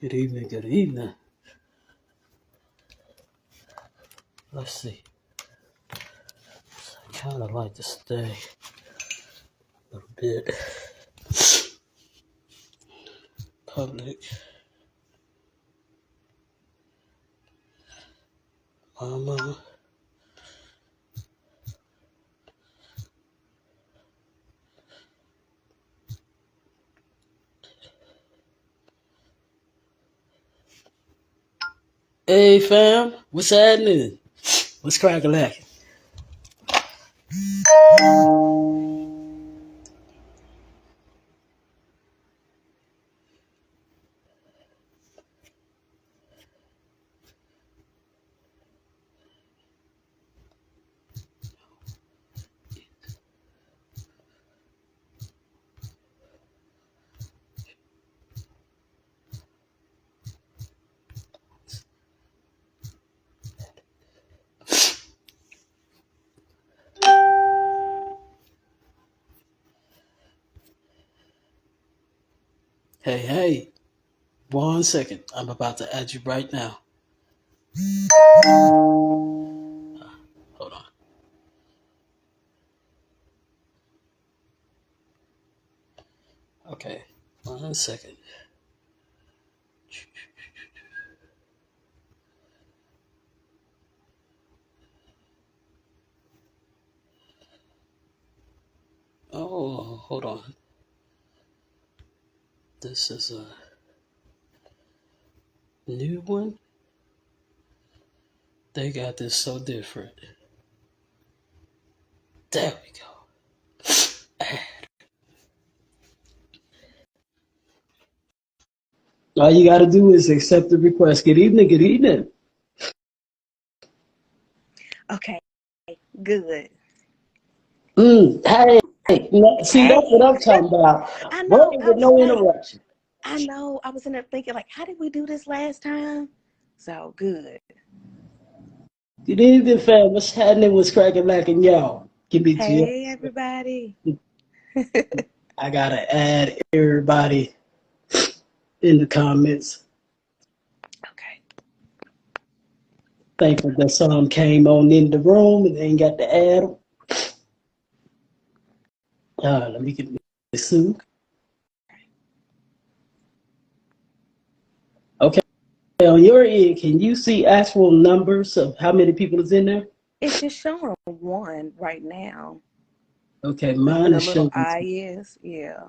Good evening, good evening. Let's see. I kind of like to stay a little bit public. Mama. Hey fam, what's happening? What's cracking lacking? Hey, 1 second. I'm about to add you right now. Hold on. Okay, 1 second. Oh, hold on. This is a new one. They got this so different. There we go. All you gotta do is accept the request. Good evening, good evening. Okay, good. Hey, see, that's Hey, what I'm talking about. I know. Working I with was no like, interruption. I know. I was in there thinking, like, how did we do this last time? So good. Good evening, fam. What's happening? What's cracking, lacking, y'all? Give me to you. Hey, everybody. I gotta add everybody in the comments. Okay. Thankful that some came on in the room and ain't got to add them. Let me get this soon. Okay, on your end, can you see actual numbers of how many people is in there? It's just showing one right now. Okay, Like where mine the is little showing. eye is. Yeah.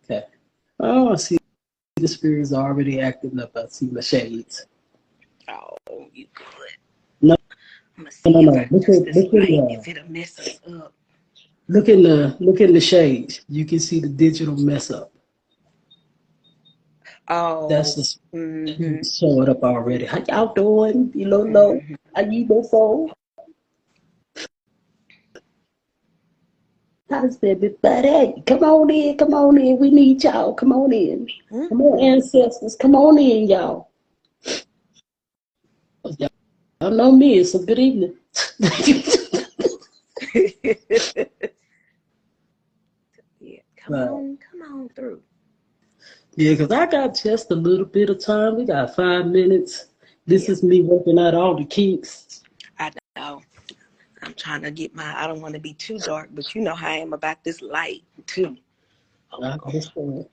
Okay. Oh, I see the spirits are already acting up. I see my shades. Oh, you good. No, I'm going to no, see if no. I adjust this light, if it'll mess us up. Look in the shades. You can see the digital mess up. That's Oh, just mm-hmm. showing up already. How y'all doing? You low? Mm-hmm. How you before? How's everybody? Come on in, come on in. We need y'all. Come on in. Come on, Mm-hmm. ancestors. Come on in, y'all. Y'all know me. It's a good evening. Yeah, come Right. on, come on through. Yeah, because I got just a little bit of time. We got 5 minutes. This Yeah, is me working out all the kinks. I know. I'm trying to get I don't want to be too dark, but you know how I am about this light too. Oh, I God. understand.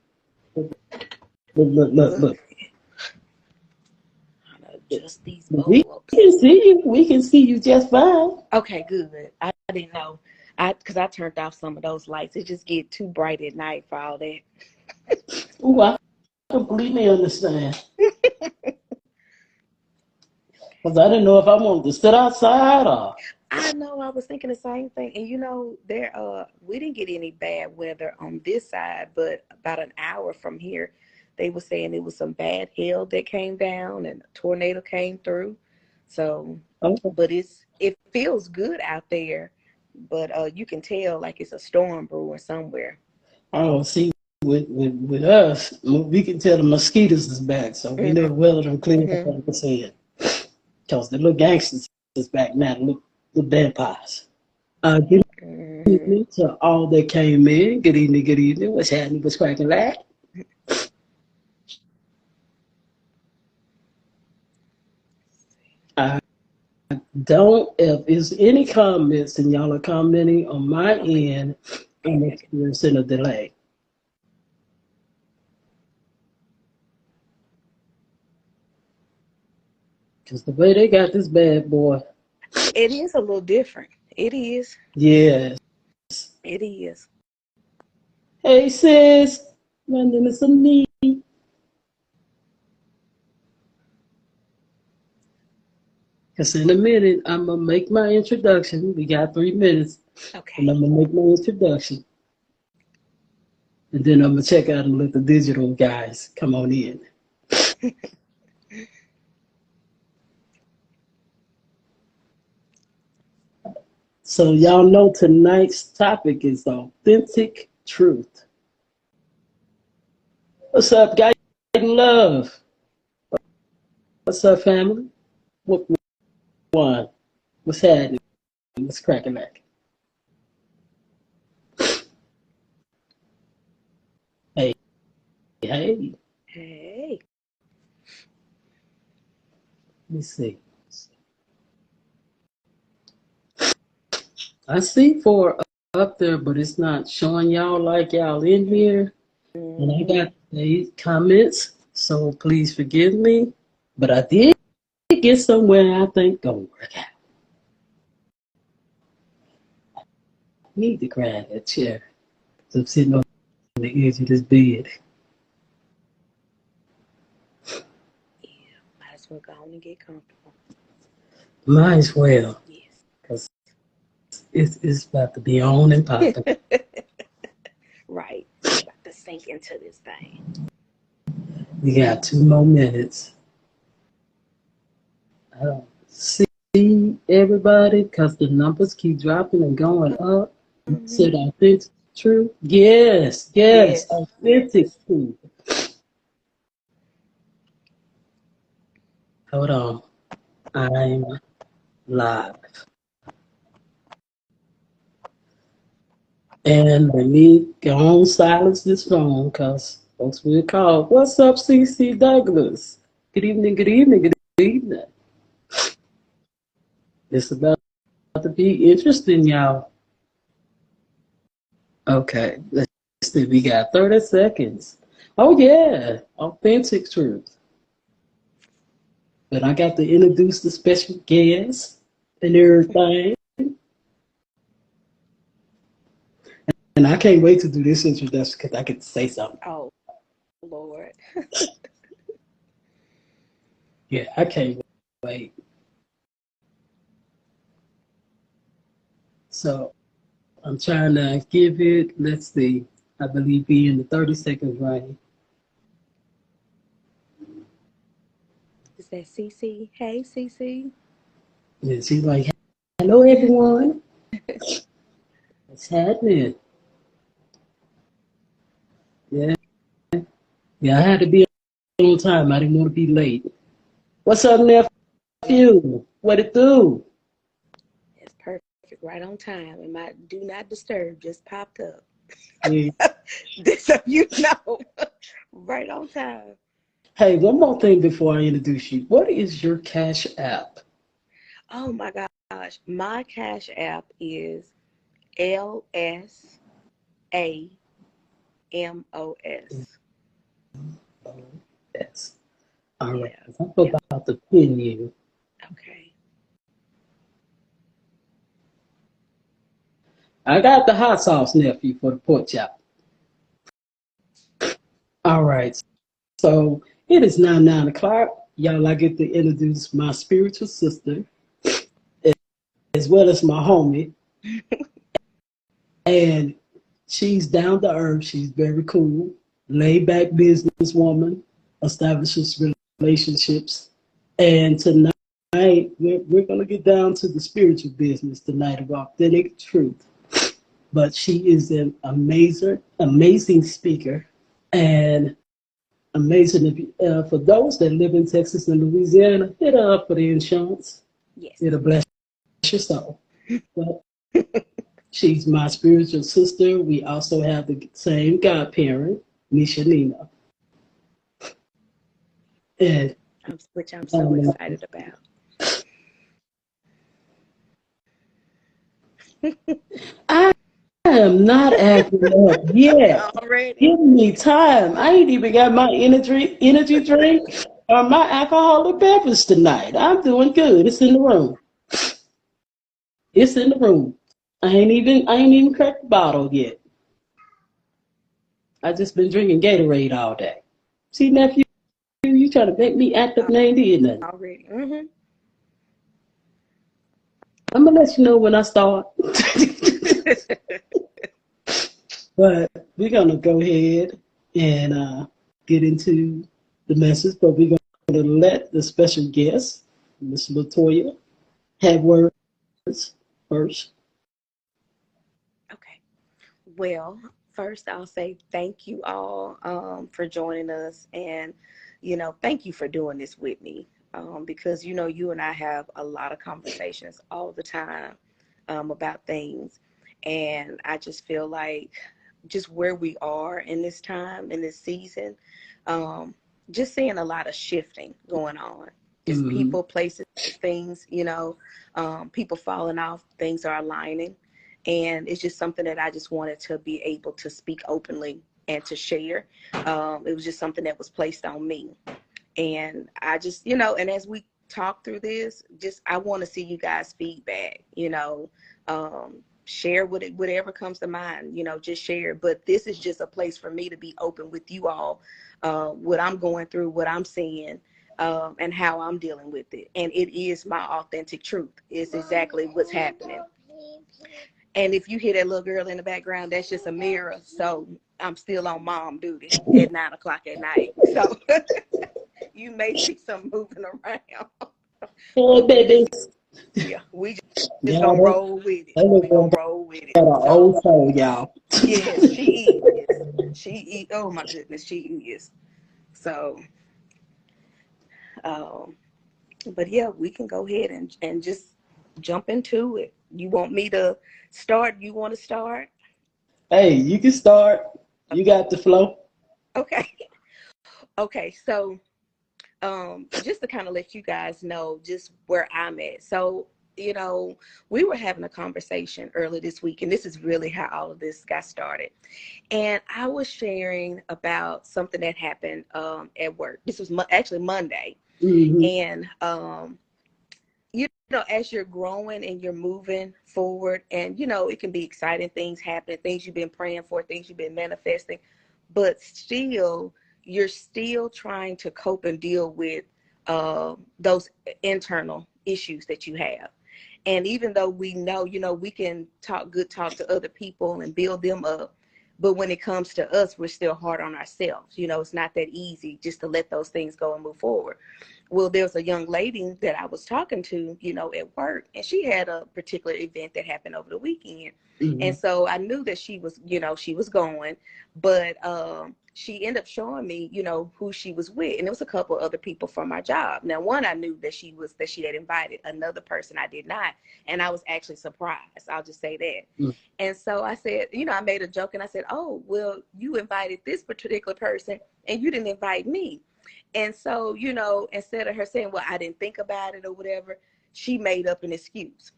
Look. Trying to adjust these We bulbs. can see you. We can see you just fine. Okay, good. I didn't know. Because I turned off some of those lights. It just get too bright at night for all that. Ooh, I completely understand. Because I didn't know if I wanted to sit outside or. I know. I was thinking the same thing. And we didn't get any bad weather on this side, but about an hour from here, they were saying it was some bad hail that came down and a tornado came through. So, Okay. but it feels good out there, but you can tell like it's a storm brewing somewhere. Oh, see, with us, we can tell the mosquitoes is back. So we let well them clean up Mm-hmm. 100%. Because the little gangsters is back now, the little vampires. Good Mm-hmm. evening to all that came in. Good evening, good evening. What's happening? What's cracking, lad? I don't, if there's any comments and y'all are commenting on my end, I'm experiencing a delay. Because the way they got this bad boy. It is a little different. It is. Yes. It is. Hey, sis. My name is me. Because in a minute, I'm going to make my introduction. We got 3 minutes. Okay. And I'm going to make my introduction. And then I'm going to check out and let the digital guys come on in. So y'all know tonight's topic is authentic truth. What's up, guys? Love. What's up, family? What one? What's happening? What's cracking back? Hey, hey. Hey. Let me see. I see 4 up there, but it's not showing y'all like y'all in here. And I got 8 comments, so please forgive me. But I did get somewhere I think gonna work out. I need to grab that chair. So I'm sitting on the edge of this bed. Yeah, might as well go on and get comfortable. Might as well. Yes. Because it's about to be on and popping. Right. It's about to sink into this thing. We got 2 more minutes. I don't see everybody because the numbers keep dropping and going up. Mm-hmm. Said authentic truth? Yes, authentic truth. Hold on. I'm live. And let me go on silence this phone because folks will call. What's up, CC Douglas? Good evening, good evening, good evening. It's about to be interesting, y'all. Okay, let's see. We got 30 seconds. Oh, yeah, authentic truth. But I got to introduce the special guest and everything. And I can't wait to do this introduction because I get to say something. Oh, Lord. Yeah, I can't wait. So I'm trying to give it, let's see, I believe be in the 30 seconds range. Is that CC? Hey, CC. And she's like, hello, everyone. What's happening? Yeah. Yeah, I had to be on time. I didn't want to be late. What's up, nephew? What it do? It's perfect. Right on time. And my do not disturb just popped up. Yeah. So you know. Right on time. Hey, one more thing before I introduce you. What is your Cash App? Oh my gosh. My Cash App is LSAMOS. Yes. All right. Yeah. I'm about to pin you. Okay. I got the hot sauce, nephew, for the pork chop. All right. So it is now 9 o'clock. Y'all, I get to introduce my spiritual sister as well as my homie. And she's down to earth. She's very cool, laid back businesswoman, establishes relationships. And tonight, we're going to get down to the spiritual business tonight of authentic truth. But she is an amazing speaker and amazing. For those that live in Texas and Louisiana, hit her up for the insurance. Yes. It'll bless your soul. But she's my spiritual sister. We also have the same godparent, Nisha Nina. And Which I'm so excited about. I am not acting up yet. Already. Give me time. I ain't even got my energy drink or my alcoholic beverage tonight. I'm doing good. It's in the room. It's in the room. I ain't even cracked the bottle yet. I just been drinking Gatorade all day. See, nephew, you trying to make me act up and I ain't did nothing. Already. Mm-hmm. I'm gonna let you know when I start. But we're gonna go ahead and get into the message, but we're gonna let the special guest, Miss Latoya, have words first. Okay. Well, first I'll say thank you all for joining us, and thank you for doing this with me, because you and I have a lot of conversations all the time about things, and I just feel like just where we are in this time in this season, um, just seeing a lot of shifting going on. Just Mm-hmm. people, places, things, people falling off, things are aligning, and it's just something that I just wanted to be able to speak openly and to share. It was just something that was placed on me, and I just, and as we talk through this, just I want to see you guys feedback, share whatever comes to mind, just share. But this is just a place for me to be open with you all, what I'm going through, what I'm seeing, and how I'm dealing with it. And it is my authentic truth. It's exactly what's happening. And if you hear that little girl in the background, that's just a mirror. So I'm still on mom duty at 9 o'clock at night. So you may see some moving around. Hey, But we just, babies. yeah, we just Yeah, gonna roll with it. that little We gonna girl roll with it. got an So old soul, y'all. yes, she is. She is. Oh my goodness, she is. So, um, but yeah, we can go ahead and just jump into it. You want me to start? You want to start? Hey, you can start. You got the flow. Okay. Okay. So, just to kind of let you guys know just where I'm at. So, you know, we were having a conversation earlier this week, and this is really how all of this got started. And I was sharing about something that happened at work. This was actually Monday. Mm-hmm. And, as you're growing and you're moving forward, and, it can be exciting things happening, things you've been praying for, things you've been manifesting, but still, you're still trying to cope and deal with those internal issues that you have. And even though we know, we can talk good talk to other people and build them up, but when it comes to us, we're still hard on ourselves. It's not that easy just to let those things go and move forward. Well, there's a young lady that I was talking to, at work, and she had a particular event that happened over the weekend. Mm-hmm. And so I knew that she was going, but she ended up showing me, who she was with. And it was a couple other people from our job. Now, one I knew that she had invited, another person I did not. And I was actually surprised. I'll just say that. And so I said, I made a joke and I said, oh, well, you invited this particular person and you didn't invite me. And so, instead of her saying, well, I didn't think about it or whatever, she made up an excuse.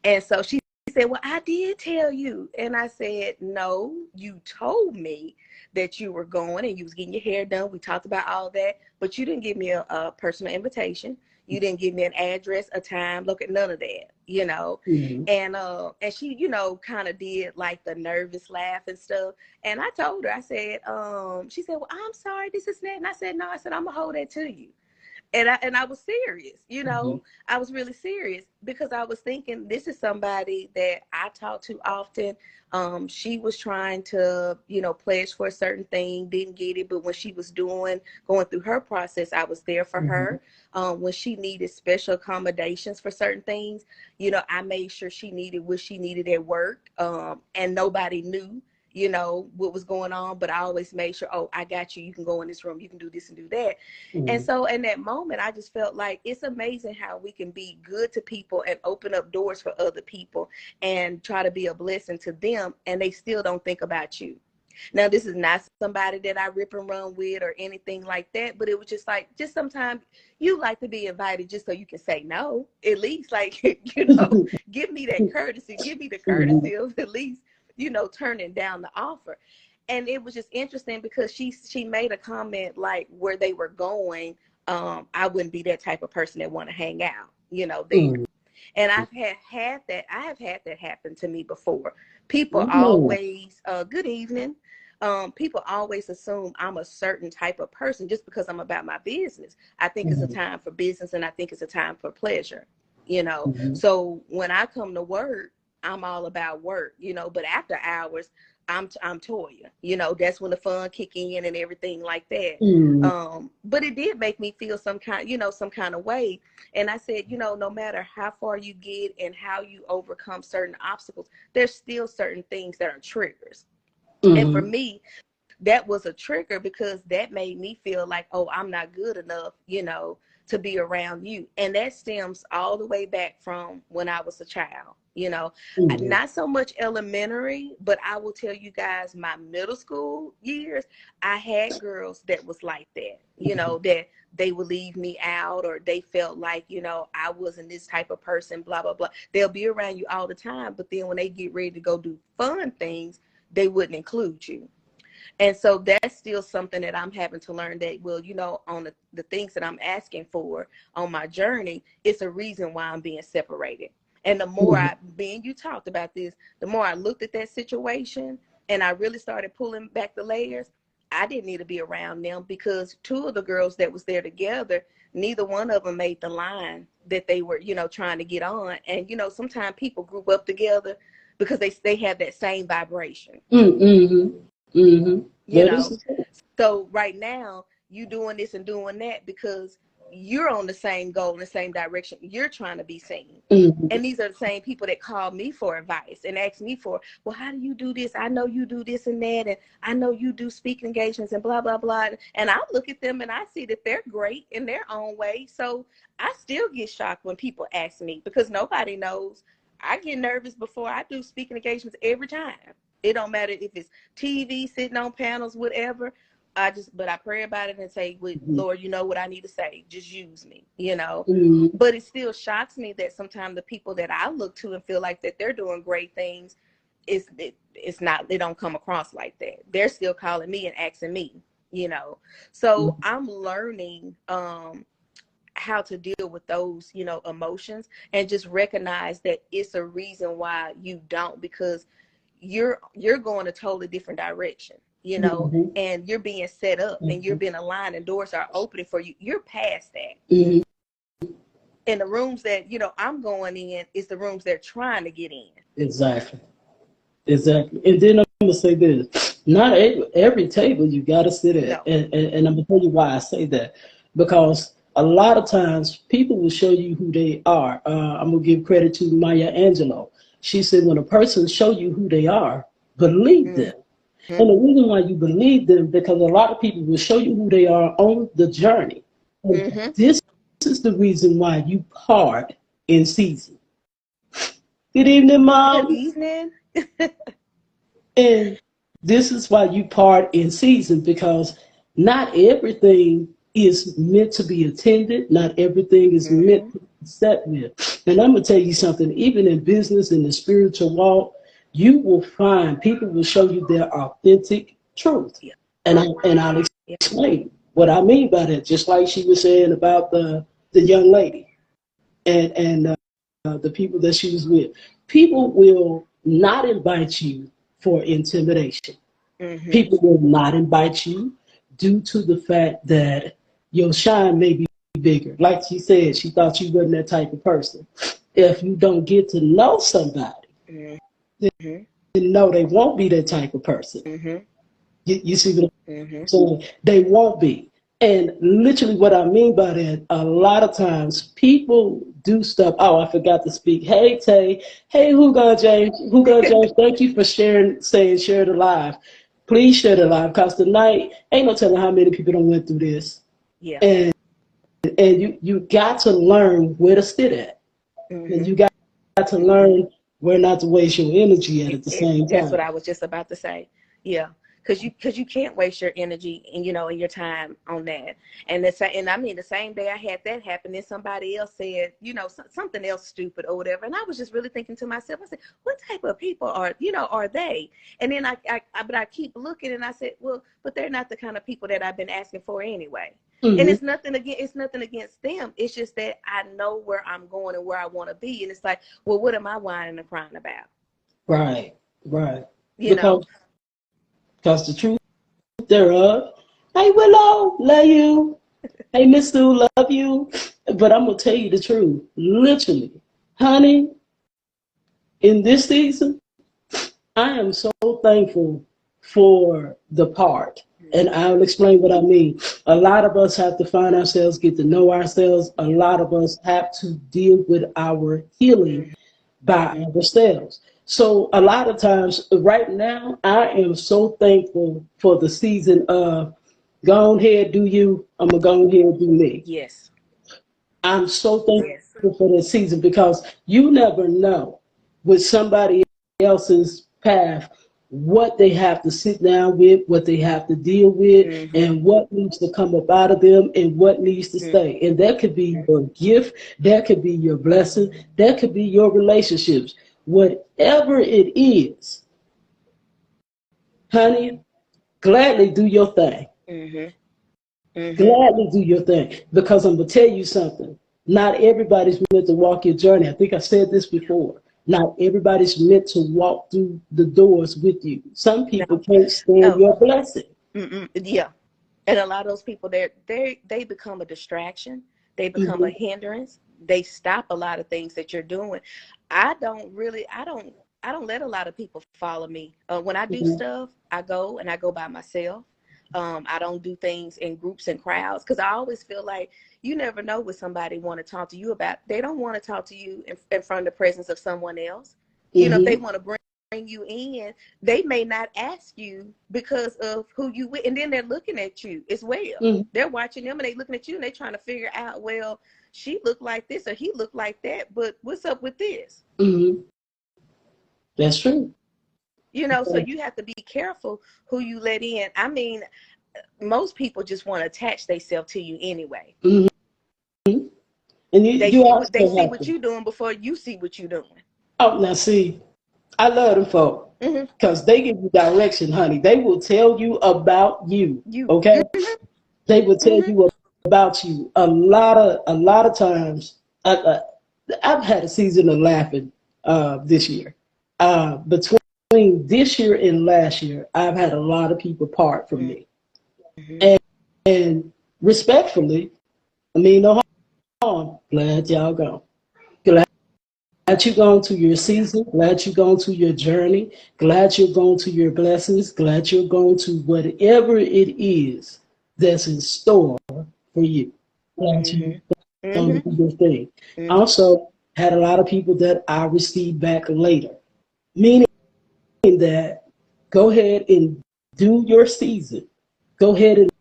And so she said, well, I did tell you. And I said, no, you told me that you were going and you was getting your hair done. We talked about all that, but you didn't give me a personal invitation. You didn't give me an address, a time, look at none of that. Mm-hmm. And she, kind of did like the nervous laugh and stuff. And I told her, I said, she said, well, I'm sorry, this is that. And I said, no, I said, I'm gonna hold that to you. And I was serious, Mm-hmm. I was really serious because I was thinking this is somebody that I talk to often. She was trying to, pledge for a certain thing, didn't get it, but when she was going through her process, I was there for Mm-hmm. her. When she needed special accommodations for certain things, I made sure she needed what she needed at work, and nobody knew what was going on, but I always made sure, oh, I got you, you can go in this room, you can do this and do that. And Mm-hmm. so in that moment, I just felt like it's amazing how we can be good to people and open up doors for other people and try to be a blessing to them, and they still don't think about you. Now, this is not somebody that I rip and run with or anything like that, but it was just like, just sometimes you like to be invited just so you can say no. At least, like, give me that courtesy. Give me the courtesy of at least, turning down the offer. And it was just interesting because she made a comment like where they were going. I wouldn't be that type of person that want to hang out, there. And I have had that happen to me before. People always, good evening. People always assume I'm a certain type of person just because I'm about my business. I think it's a time for business, and I think it's a time for pleasure, So when I come to work, I'm all about work, but after hours, I'm Toya, that's when the fun kick in and everything like that. But it did make me feel some kind of way. And I said, no matter how far you get and how you overcome certain obstacles, there's still certain things that are triggers. And for me, that was a trigger because that made me feel like, oh, I'm not good enough, to be around you. And that stems all the way back from when I was a child, not so much elementary, but I will tell you guys, my middle school years, I had girls that was like that, that they would leave me out, or they felt like, I wasn't this type of person, blah, blah, blah. They'll be around you all the time, but then when they get ready to go do fun things, they wouldn't include you. And so that's still something that I'm having to learn, that, well, on the things that I'm asking for on my journey, it's a reason why I'm being separated. And the more you talked about this, the more I looked at that situation and I really started pulling back the layers. I didn't need to be around them because two of the girls that was there together, neither one of them made the line that they were, trying to get on. And, sometimes people group up together because they have that same vibration. So right now you doing this and doing that because you're on the same goal in the same direction. You're trying to be seen. And these are the same people that call me for advice and ask me for, well, how do you do this? I know you do this and that, and I know you do speaking engagements and blah, blah, blah. And I look at them and I see that they're great in their own way. So I still get shocked when people ask me, because nobody knows. I get nervous before I do speaking engagements every time. It don't matter if it's TV, sitting on panels, whatever. But I pray about it and say, well, Lord, you know what I need to say. Just use me, But it still shocks me that sometimes the people that I look to and feel like that they're doing great things, it's not, they don't come across like that. They're still calling me and asking me, So I'm learning how to deal with those, emotions, and just recognize that it's a reason why you don't, because you're going a totally different direction, and you're being set up and you're being aligned and doors are opening for you. You're past that. And the rooms that, I'm going in is the rooms they're trying to get in. Exactly. And then I'm going to say this. Not every table you got to sit at. No. And I'm going to tell you why I say that. Because a lot of times people will show you who they are. I'm going to give credit to Maya Angelou. She said, when a person show you who they are, believe them. And the reason why you believe them, because a lot of people will show you who they are on the journey. This is the reason why you part in season. Good evening, Mom. Good evening. And this is why you part in season, because not everything is meant to be attended. Not everything is meant to be set with. And I'm going to tell you something, even in business, in the spiritual walk, you will find people will show you their authentic truth. Yeah. And I'll explain what I mean by that, just like she was saying about the young lady and the people that she was with. People will not invite you for intimidation. People will not invite you due to the fact that your shine may be bigger. Like she said, she thought you wasn't that type of person. If you don't get to know somebody, then no, they won't be that type of person. You see what I'm saying? They won't be. And literally what I mean by that, a lot of times people do stuff. Oh, I forgot to speak. Hey, Tay. Hey, Who Got James? Thank you for share the live. Please share the live, because tonight ain't no telling how many people done went through this. Yeah. And you got to learn where to sit at. And you got to learn where not to waste your energy at the same time. That's what I was just about to say. Yeah. because you can't waste your energy and and your time on that. And I mean, the same day I had that happen, then somebody else said something else stupid or whatever, and I was just really thinking to myself, I said, what type of people are they? And then I keep looking, and I said, well, but they're not the kind of people that I've been asking for anyway. And it's nothing against them. It's just that I know where I'm going and where I want to be, and it's like, well, what am I whining and crying about? Right. You know. Because the truth thereof, hey Willow, love you. Hey Miss Sue, love you. But I'm gonna tell you the truth. Literally, honey, in this season, I am so thankful for the part. And I'll explain what I mean. A lot of us have to find ourselves, get to know ourselves. A lot of us have to deal with our healing by ourselves. So a lot of times, right now, I am so thankful for the season of go ahead, do you. I'm going to go ahead, do me. Yes. I'm so thankful for this season because you never know with somebody else's path what they have to sit down with, what they have to deal with, and what needs to come up out of them and what needs to stay. And that could be your gift, that could be your blessing, that could be your relationships. Whatever it is, honey, gladly do your thing. Gladly do your thing because I'm going to tell you something. Not everybody's meant to walk your journey. I think I said this before. Not everybody's meant to walk through the doors with you. Some people can't stand your blessing. Yeah. And a lot of those people, they become a distraction. They become a hindrance. They stop a lot of things that you're doing. I don't let a lot of people follow me. When I do stuff, I go by myself. I don't do things in groups and crowds because I always feel like you never know what somebody want to talk to you about. They don't want to talk to you in front of the presence of someone else. If they want to bring you in, they may not ask you because of who you with, and then they're looking at you as well. They're watching them and they looking at you and they trying to figure out, well, she looked like this or he looked like that, but what's up with this? That's true. So you have to be careful who you let in. I mean, most people just want to attach themselves to you anyway. And they see what you're doing before you see what you're doing. Oh, now see, I love them folk because they give you direction, honey. They will tell you about you. Okay, they will tell you about you. A lot of times, I've had a season of laughing this year. Between this year and last year, I've had a lot of people part from me, and respectfully, I mean no harm. Glad y'all gone. Glad you're going to your season. Glad you're going to your journey. Glad you're going to your blessings. Glad you're going to whatever it is that's in store for you. Glad you're going to do your thing. Also, had a lot of people that I received back later, meaning that go ahead and do your season. Go ahead and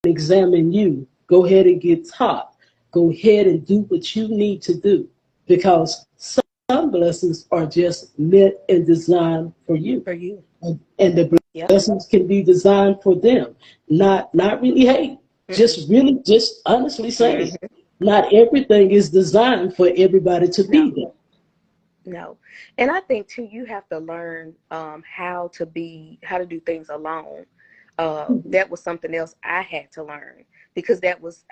examine you. Go ahead and get taught. Go ahead and do what you need to do because some blessings are just meant and designed for you. And the blessings can be designed for them. Not really hate. Just honestly saying. Not everything is designed for everybody to be there. No. And I think too, you have to learn how to do things alone. That was something else I had to learn because that was,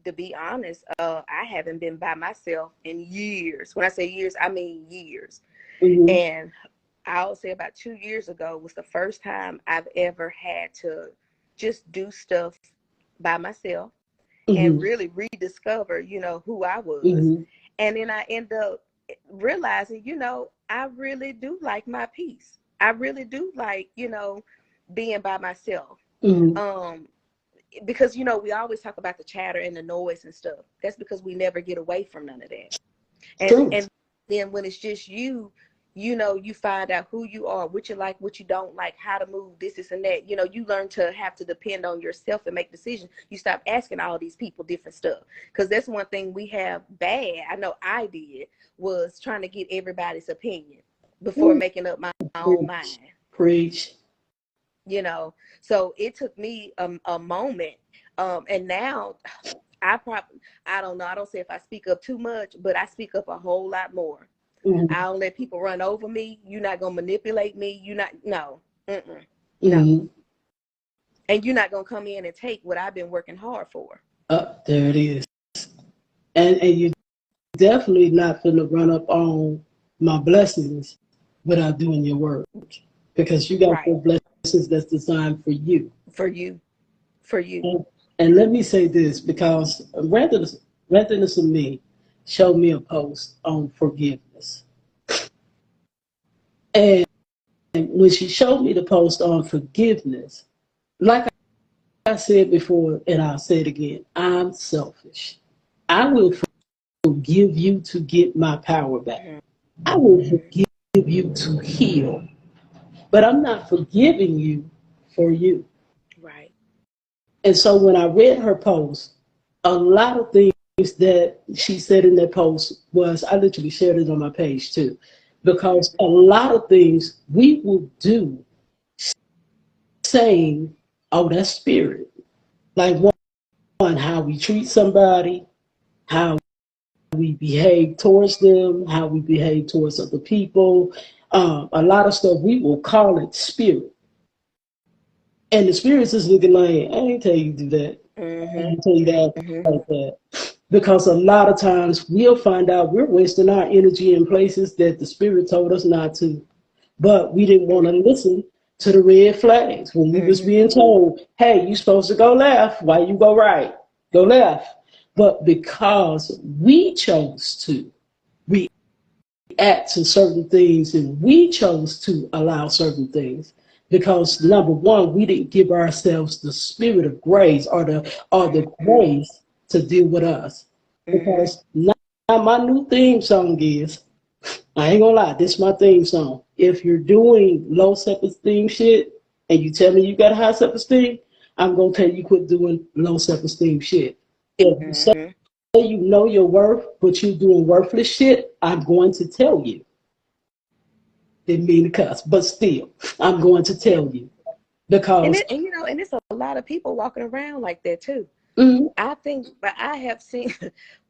to be honest, I haven't been by myself in years. When I say years, I mean years. And I'll say about 2 years ago was the first time I've ever had to just do stuff by myself and really rediscover, who I was. And then I end up realizing, I really do like my peace. I really do like, being by myself. Because, we always talk about the chatter and the noise and stuff. That's because we never get away from none of that. And then when it's just you, you find out who you are, what you like, what you don't like, how to move, this and that. You learn to have to depend on yourself and make decisions. You stop asking all these people different stuff. Because that's one thing we have bad, I know I did, was trying to get everybody's opinion before making up my own mind. Preach. you know. So it took me a moment. And now I don't know, I don't say if I speak up too much, but I speak up a whole lot more. Mm-hmm. I don't let people run over me. You're not gonna manipulate me. You're not, no. Mm-mm, no. Mm-hmm. And you're not gonna come in and take what I've been working hard for. There it is. And you definitely not finna run up on my blessings without doing your work, because you got Right. your blessings that's designed for you. For you. For you. And let me say this, because Randomness of me showed me a post on forgiveness. And when she showed me the post on forgiveness, like I said before, and I'll say it again, I'm selfish. I will forgive you to get my power back. Mm-hmm. I will forgive you to heal. But I'm not forgiving you for you. Right. And so when I read her post, a lot of things that she said in that post was, I literally shared it on my page too, because a lot of things we will do saying, oh, that's spirit. Like one, how we treat somebody, how we behave towards them, how we behave towards other people. A lot of stuff we will call it spirit. And the spirits is looking like, I ain't tell you to do that. I Mm-hmm. ain't tell you that Mm-hmm. like that. Because a lot of times we'll find out we're wasting our energy in places that the spirit told us not to. But we didn't want to listen to the red flags when we was Mm-hmm. being told, hey, you're supposed to go left. Why you go right? Go left. But because we chose to react to certain things and we chose to allow certain things, because number one, we didn't give ourselves the spirit of grace or the grace to deal with us. Mm-hmm. Because now my new theme song is, I ain't gonna lie, this is my theme song. If you're doing low self-esteem shit and you tell me you got high self-esteem, I'm gonna tell you quit doing low self-esteem shit. If you say Mm-hmm. you know your worth, but you're doing worthless shit, I'm going to tell you. Didn't mean to cuss, but still, I'm going to tell you. Because And you know, and it's a lot of people walking around like that too. mm, I think, but I have seen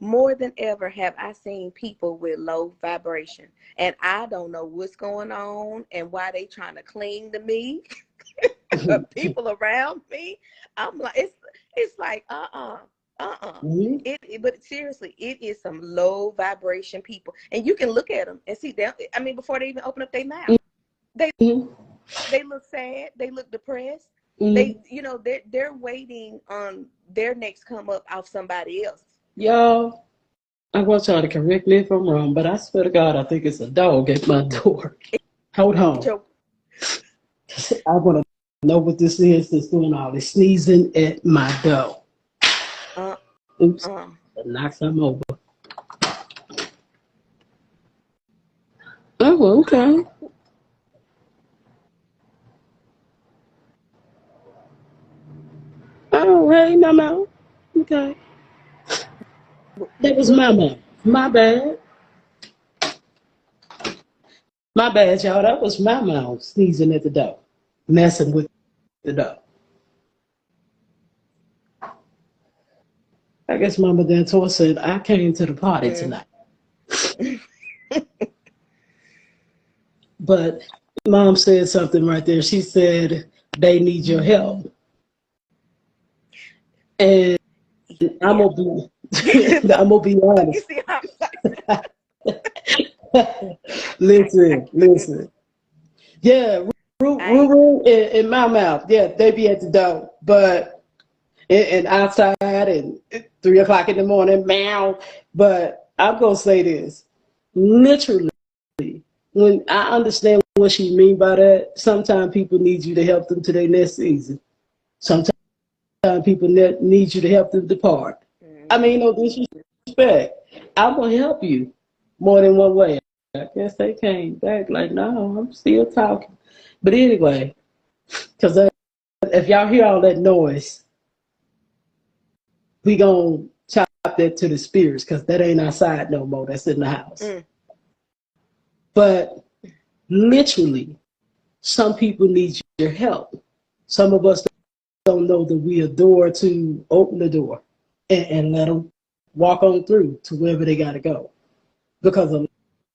more than ever have I seen people with low vibration, and I don't know what's going on and why they trying to cling to me. People around me, I'm like, it's like mm, But seriously, it is some low vibration people, and you can look at them and see them. I mean, before they even open up their mouth, they mm, they look sad, they look depressed. mm. They, you know, they're waiting on their next come up off somebody else. Y'all, I'm gonna try to correct me if I'm wrong, but I swear to God, I think it's a dog at my door. Hold on. So, I want to know what this is that's doing all this sneezing at my door. uh, Oops, uh, knock something over. Oh, okay. Oh, hey, Mama. Okay. That was what? Mama. My bad. My bad, y'all. That was my mouth sneezing at the door, messing with the door. I guess Mama Dantor said, I came to the party Mm. tonight. But Mom said something right there. She said, they need your help. And I'm Yeah. going to be, Look, I'm going to be look, you honest. see how I'm like, I Listen. Yeah, I ain't. Ruru and my mouth. Yeah, they be at the door. But and outside and 3 o'clock in the morning, meow. But I'm gonna say this. Literally, when I understand what she mean by that, sometimes people need you to help them to their next season. Sometimes people need you to help them depart. I Mm-hmm. mean, no disrespect. I'm gonna help you more than one way. I guess they came back like, no, I'm still talking. But anyway, because if y'all hear all that noise, we gonna chop that to the spirits, because that ain't outside no more. That's in the house. Mm. But literally, some people need your help. Some of us don't know that we adore to open the door and let them walk on through to wherever they got to go. Because a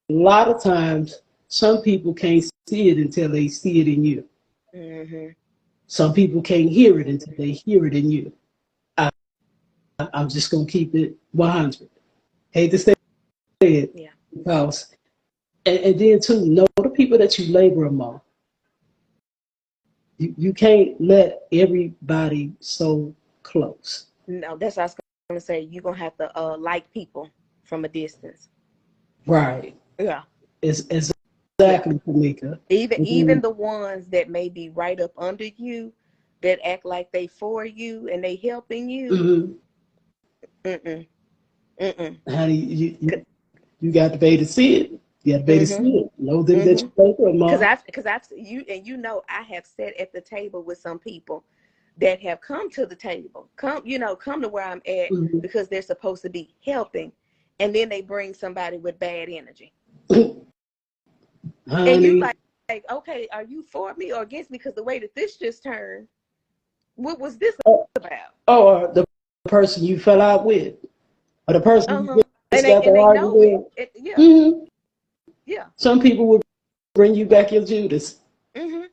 lot of times, some people can't see it until they see it in you. Mm-hmm. Some people can't hear it until they hear it in you. I'm just going to keep it 100. Hate to say it, Yeah. because, and then too, know the people that you labor among. You can't let everybody so close. No, that's what I was gonna say. You're gonna have to like people from a distance. Right. Yeah. It's Yeah. exactly, Tamika. Even the ones that may be right up under you, that act like they for you and they helping you. Mm-hmm. Mm-mm. Mm-mm. Honey, you got to pay to see it. You got to pay to Mm-hmm. see it. Know them that Mm-hmm. you labor Because among. I've you and you know I have sat at the table with some people that have come to the table, come to where I'm at Mm-hmm. because they're supposed to be helping, and then they bring somebody with bad energy, and you Honey, okay, are you for me or against me? Because the way that this just turned, what was this about? or the person you fell out with, or the person you Uh-huh. just And they got to and they argue know it. with. Yeah, Mm-hmm. yeah. Some people will bring you back your Judas. Mm-hmm.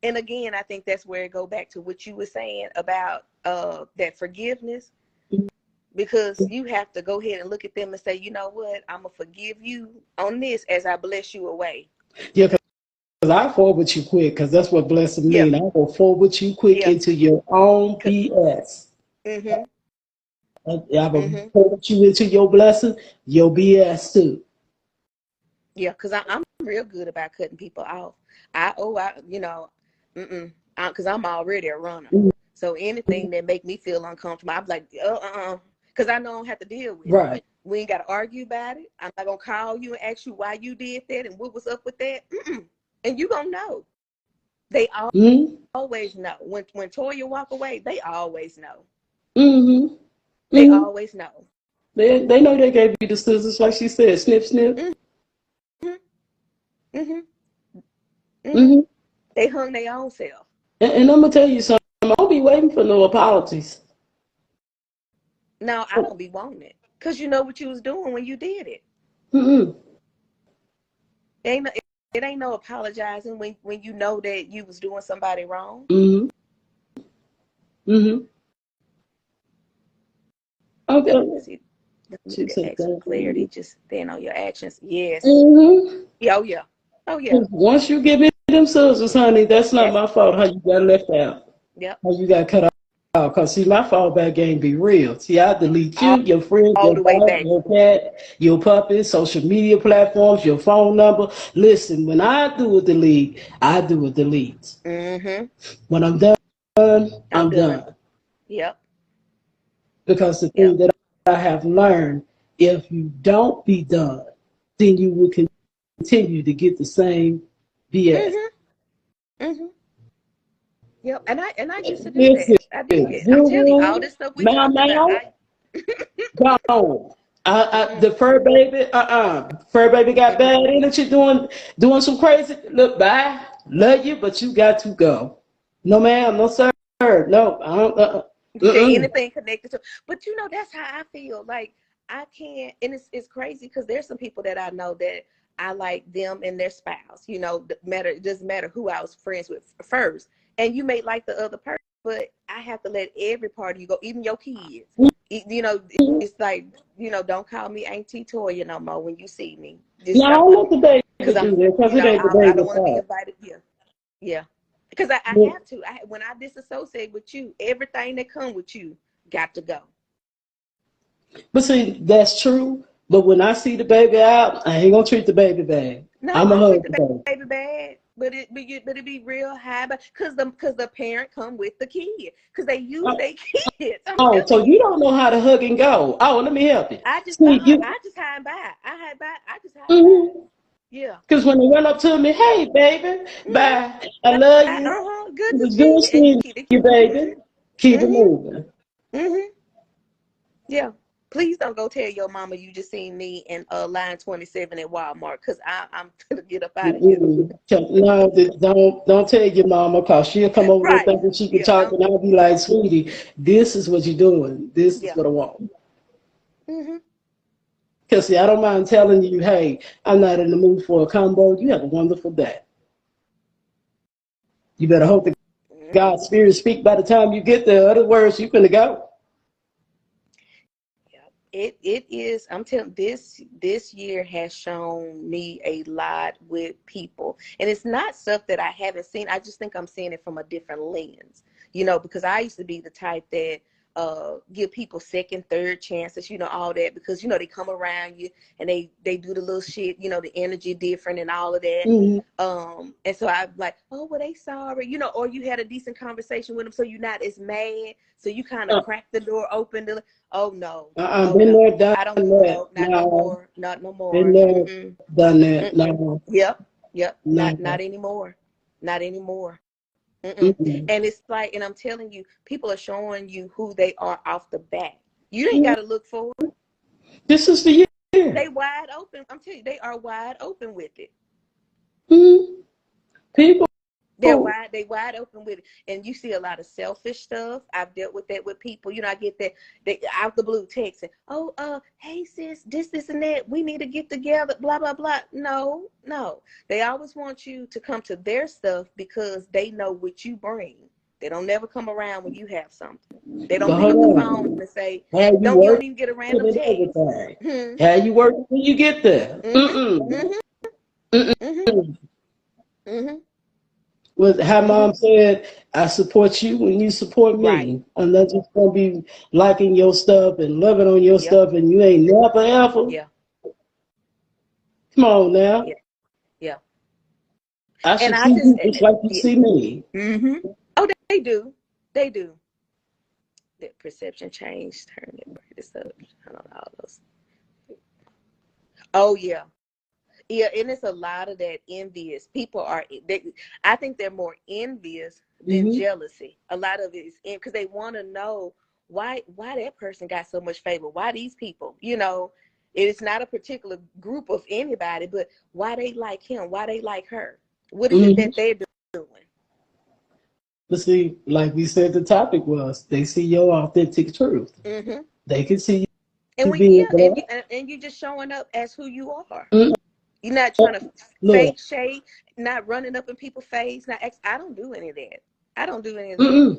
And again, I think that's where it go back to what you were saying about that forgiveness, because you have to go ahead and look at them and say, you know what, I'm gonna forgive you on this as I bless you away. Yeah, because I forward you quick, because that's what blessing Yeah, mean. I will forward you quick yeah. into your own BS. Mm-hmm. I will Mm-hmm. forward you into your blessing, your BS too. Yeah, because I'm real good about cutting people off. Because I'm already a runner. Mhm. So anything that make me feel uncomfortable, I'm like, because I know I don't have to deal with it. Right. We ain't got to argue about it. I'm not gonna call you and ask you why you did that and what was up with that. Mm-mm. And you gonna know. They Mm-hmm. always know. When Toya walk away, they always know. Mm-hmm. They Mm-hmm. always know. They know they gave you the scissors, like she said, snip, snip. Mm-hmm. Mm-hmm. Mm-hmm. Mm-hmm. They hung their own self. And I'm gonna tell you something. I don't be waiting for no apologies. No, I don't be wanting it. Because you know what you was doing when you did it. Mm-hmm. Ain't no, it ain't no apologizing when you know that you was doing somebody wrong. Mm-hmm. Mm-hmm. Okay. See, you She need to said ask for thank clarity. you. Just stand on your actions. Yes. Mm-hmm. Yeah, oh yeah. Oh yeah. Once you give me them scissors, honey, that's not That's my fault how you got left out. yep. How you got cut off. Because, see, my fallback game be real. See, I delete you, All, your friend, all your the way dog, back. your cat, your puppy, social media platforms, your phone number. Listen, when I do a delete, I do a delete. Mm-hmm. When I'm done, I'm I'm done. done. Yep. Because the thing Yep. that I have learned, if you don't be done, then you will continue to get the same BS. Mm-hmm. Mm-hmm. Yep. And I used to do Listen, that. I did it. I'm telling you, all Guru, this stuff we Mau talking about. Mau, gone. Mm-mm. The fur baby, fur baby got Mm-mm. bad energy doing some crazy. Look, bye, love you, but you got to go. No, ma'am, no, sir, no, I don't. Anything connected to, but that's how I feel. Like I can't, and it's crazy because there's some people that I know that I like them and their spouse. It doesn't matter who I was friends with first, and you may like the other person, but I have to let every part of you go, even your kids. It's like don't call me Auntie Toya no more when you see me. Just No, I don't, don't let the because baby I'm, do that because it ain't the I don't baby's want to be fault. invited here. Yeah. Because I have to. When I disassociate with you, everything that come with you got to go. But see, that's true. But when I see the baby out, I ain't gonna treat the baby bad. No, I'm I gonna treat hug the the baby. baby bad, but it be real high, because the parent come with the kid, because they use their kids. I'm Oh, telling so you you. don't know how to hug and go. Oh, let me help you. I just See, you. I just hide by. I hide by. I just hide by. Mm-hmm. Yeah. Because when they run up to me, hey, baby, Mhm. bye, I love you. Good It to was see good you, and you seeing keep it you, keep it moving. baby. Keep it Mhm. moving. Mhm. Yeah. Please don't go tell your mama you just seen me in line 27 at Walmart, because I'm gonna get up out of here. No, don't tell your mama, because she'll come over there Right. thinking she can Yeah. talk, and I'll be like, sweetie, this is what you're doing. This is Yeah. what I want. Mm-hmm. Because see, I don't mind telling you, hey, I'm not in the mood for a combo. You have a wonderful day. You better hope that God's spirit speak by the time you get there. Other words, you finna go. It is. I'm telling, this year has shown me a lot with people, and it's not stuff that I haven't seen. I just think I'm seeing it from a different lens, because I used to be the type that give people second, third chances, all that, because they come around you and they do the little shit, the energy different and all of that. Mm-hmm. And so I'm like, oh, well, they sorry, or you had a decent conversation with them, so you're not as mad, so you kind of crack the door open to, oh no, oh Been no, there, done I don't, that. no, not no No, more, not no been more. there, Mm-mm, done that. mm-mm. No, Yep, not no. anymore, not anymore. Mm-mm. Mm-mm. And it's like, and I'm telling you, people are showing you who they are off the bat. You ain't got to look for it. This is the They year. wide open. I'm telling you, they are wide open with it. Mm-hmm. People. They wide open with it. And you see a lot of selfish stuff. I've dealt with that with people. I get that they out the blue texting, oh, hey sis, this and that. We need to get together, blah, blah, blah. No. They always want you to come to their stuff because they know what you bring. They don't never come around when you have something. They don't But pick up hold the phone on. and say, How you you don't working even get a random and text. everything? Hmm. How you working when you get there? Mm-hmm. Mm-mm. Mm-hmm. Mm-hmm. Mm-mm. Mm-hmm. With how Mm-hmm. mom said, I support you when you support Right. me. I'm not just gonna be liking your stuff and loving on your Yep. stuff, and you ain't never ever. Yeah. Come on now. Yeah. Yeah. I And should I see just, you just like you yeah. see me. Mm-hmm. Oh, they do. They do. That perception change, turn it, break this up. I don't know all those. Oh yeah. Yeah, and it's a lot of that envious. People are I think they're more envious than Mm-hmm. jealousy. A lot of it is because they want to know why that person got so much favor. Why these people, it's not a particular group of anybody, but why they like him, why they like her. What is it Mm-hmm. that they're doing? But see, like we said, the topic was they see your authentic truth. Mm-hmm. They can see And you when being yeah, there. and you just showing up as who you are. Mm-mm. You're not trying to Look, fake shade, not running up in people's face. I don't do any of that. I don't do any of that. mm-mm.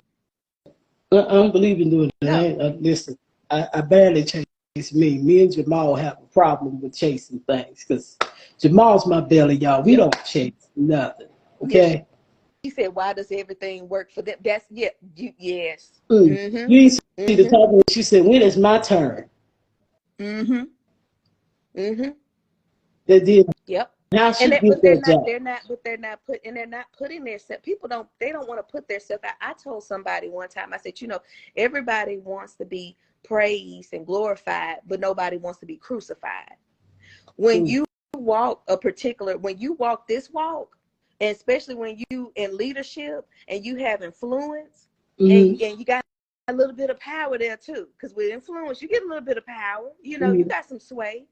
I don't believe in doing No. that. Listen, I barely chase me. Me and Jamal have a problem with chasing things because Jamal's my belly, y'all. We Yep. don't chase nothing. Yeah. Okay? She said, "Why does everything work for them?" That's yeah. Yes. Mm. Mhm. You ain't see the Mhm. time when she said, when is my turn? Mhm. Mhm. That did Yep. how And she that, get but they're that not. job. They're not putting their self. People don't. They don't want to put their self out. I told somebody one time. I said, everybody wants to be praised and glorified, but nobody wants to be crucified. When Mm. you when you walk this walk, and especially when you in leadership and you have influence, Mm-hmm. and you got a little bit of power there too, because with influence you get a little bit of power. You Mm-hmm. got some sway.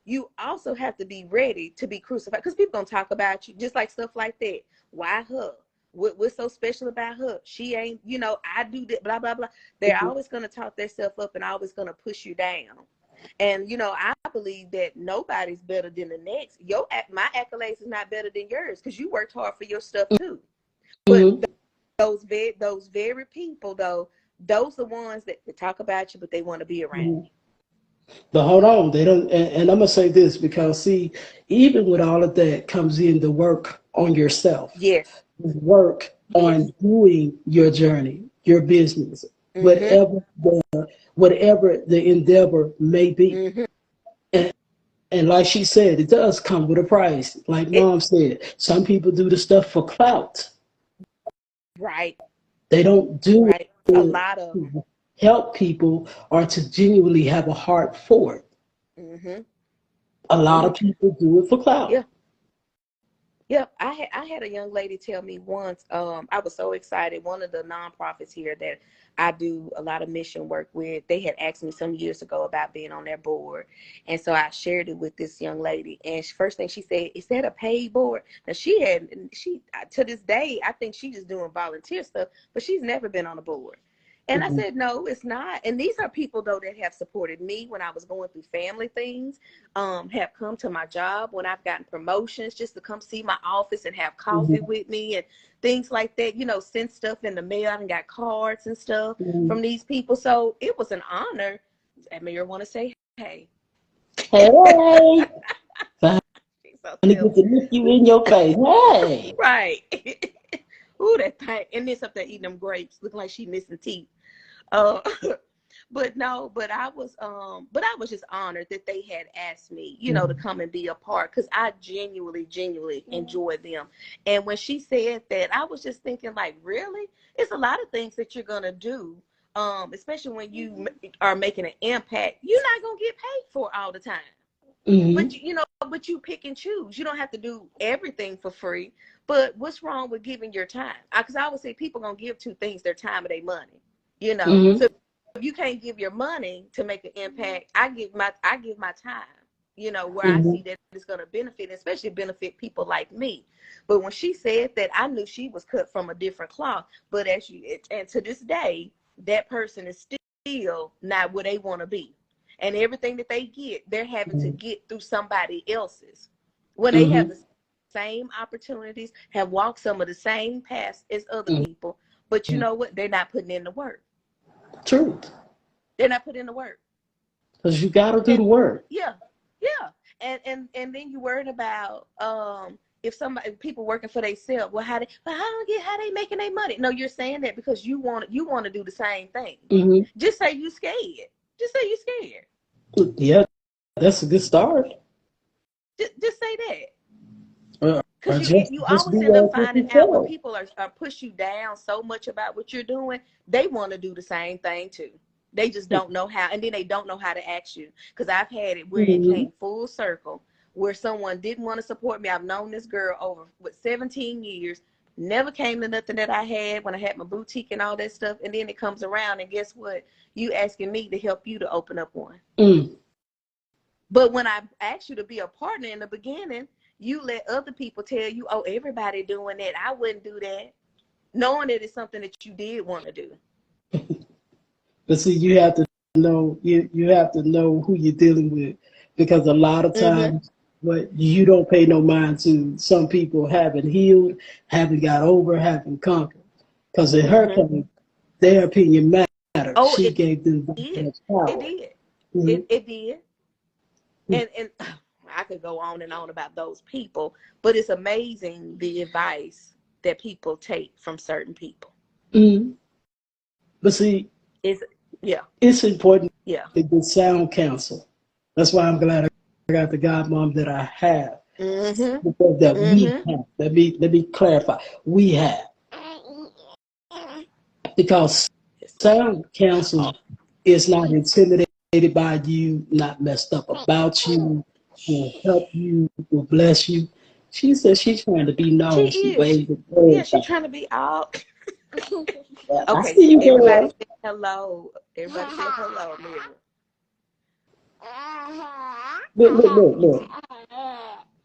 You also have to be ready to be crucified, because people gonna talk about you just like stuff like that. Why her? What's so special about her? She ain't, I do that, blah blah blah. They're always gonna talk themselves up and always gonna push you down. And I believe that nobody's better than the next. My accolades is not better than yours, because you worked hard for your stuff too. But Mm-hmm. those very people though, those are the ones that talk about you, but they want to be around Mm-hmm. you. But hold on, they don't. And I'm gonna say this because see, even with all of that comes in the work on yourself, Yes, work yes. on doing your journey, your business, Mm-hmm. whatever the endeavor may be. Mm-hmm. And, and like she said, it does come with a price. Like It mom said, some people do the stuff for clout. right, They don't do right. A it lot of them. to help people or to genuinely have a heart for it. Mm-hmm. A lot Mm-hmm. of people do it for clout. Yeah. Yep, I had a young lady tell me once, I was so excited. One of the nonprofits here that I do a lot of mission work with, they had asked me some years ago about being on their board. And so I shared it with this young lady. And first thing she said, is that a paid board? Now she to this day, I think she's just doing volunteer stuff, but she's never been on a board. And I Mhm. said, no, it's not. And these are people, though, that have supported me when I was going through family things, have come to my job when I've gotten promotions just to come see my office and have coffee Mhm. with me and things like that, send stuff in the mail. I got cards and stuff Mhm. from these people. So it was an honor. I mean, you want to say, hey. Hey, She's so finally get silly. to look you in your face. Hey. Right. Ooh, that thing. And this up there eating them grapes, looking like she missing teeth. Uh, but no, but I was just honored that they had asked me, to Mhm. come and be a part, because I genuinely enjoy them. And when she said that, I was just thinking, like, really? It's a lot of things that you're gonna do, especially when you are making an impact. You're not gonna get paid for all the time. But Mhm. but you pick and choose. You don't have to do everything for free. But what's wrong with giving your time? Because I always say people gonna give two things: their time or their money. Mhm. So if you can't give your money to make an impact, I give my time. Where I see Mhm. that it's gonna benefit, especially benefit people like me. But when she said that, I knew she was cut from a different cloth. But and to this day, that person is still not where they want to be, and everything that they get, they're having to Mhm. get through somebody else's. When they have Mhm. the same opportunities, have walked some of the same paths as other Mhm. people, but you know what? They're not putting in the work. Truth, They're not putting in the work. because you got to do And the work. yeah, yeah. And then you worried about if somebody people working for themselves. Well, I don't get how they making their money. No, you're saying that because you want to do the same thing. Mhm. Just say you scared. Just say you scared. Yeah, that's a good start. Just say that. Or Because you just be always end up honest with finding out when yourself. people are push you down so much about what you're doing, they want to do the same thing too. They just don't know how, and then they don't know how to ask you. Because I've had it where it Mhm. came full circle, where someone didn't want to support me. I've known this girl over 17 years, never came to nothing that I had when I had my boutique and all that stuff, and then it comes around, and guess what? You asking me to help you to open up one. Mm. But when I asked you to be a partner in the beginning, you let other people tell you, oh, everybody doing that. I wouldn't do that. Knowing that it's something that you did want to do. But see, you have to know who you're dealing with, because a lot of Mm-hmm. times what you don't pay no mind to, some people haven't healed, haven't got over, haven't conquered. Because in her Mm-hmm. case, their opinion mattered. Oh, She it gave them that did. much It power. did. Mhm. It did. And I could go on and on about those people, but it's amazing the advice that people take from certain people. Mhm. But see, It's yeah, it's important yeah. to get sound counsel. That's why I'm glad I got the godmom that I have. Mm-hmm. Because that we Mm-hmm. have. Let me clarify. We have. Because sound counsel is not intimidated by you, not messed up about you, will help you, will bless you. She says she's trying to be She known. She is. waves the Yeah, words she's like, trying to be all. I Okay, see you, everybody girl. say hello. Everybody say hello, Mira. Look.